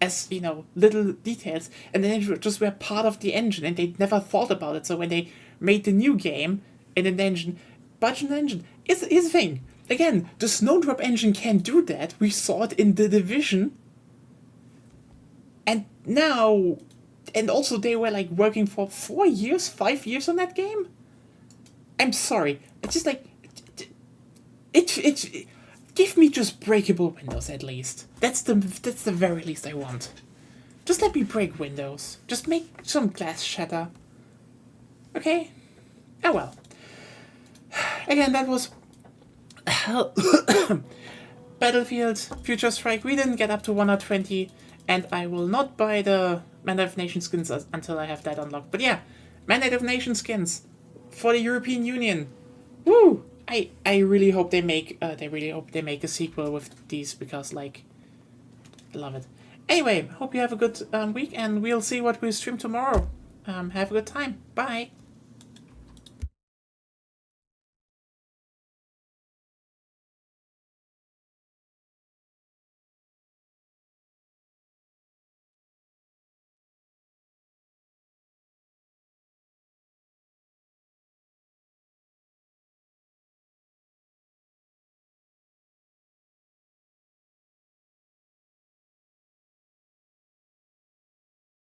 as, little details, and then they just were part of the engine and they never thought about it? So when they made the new game in an engine, budget engine, here's the thing. Again, the Snowdrop engine can do that. We saw it in The Division. And now, and also they were like working for 5 years on that game. I'm sorry, it's just like, it give me just breakable windows at least. That's the very least I want. Just let me break windows. Just make some glass shatter. Okay? Oh well. Again, that was Battlefield Future Strike. We didn't get up to 120. And I will not buy the Mandate of Nations skins until I have that unlocked. But yeah, Mandate of Nations skins for the European Union. Woo! I really hope they make a sequel with these, because like, I love it. Anyway, hope you have a good week, and we'll see what we stream tomorrow. Have a good time. Bye.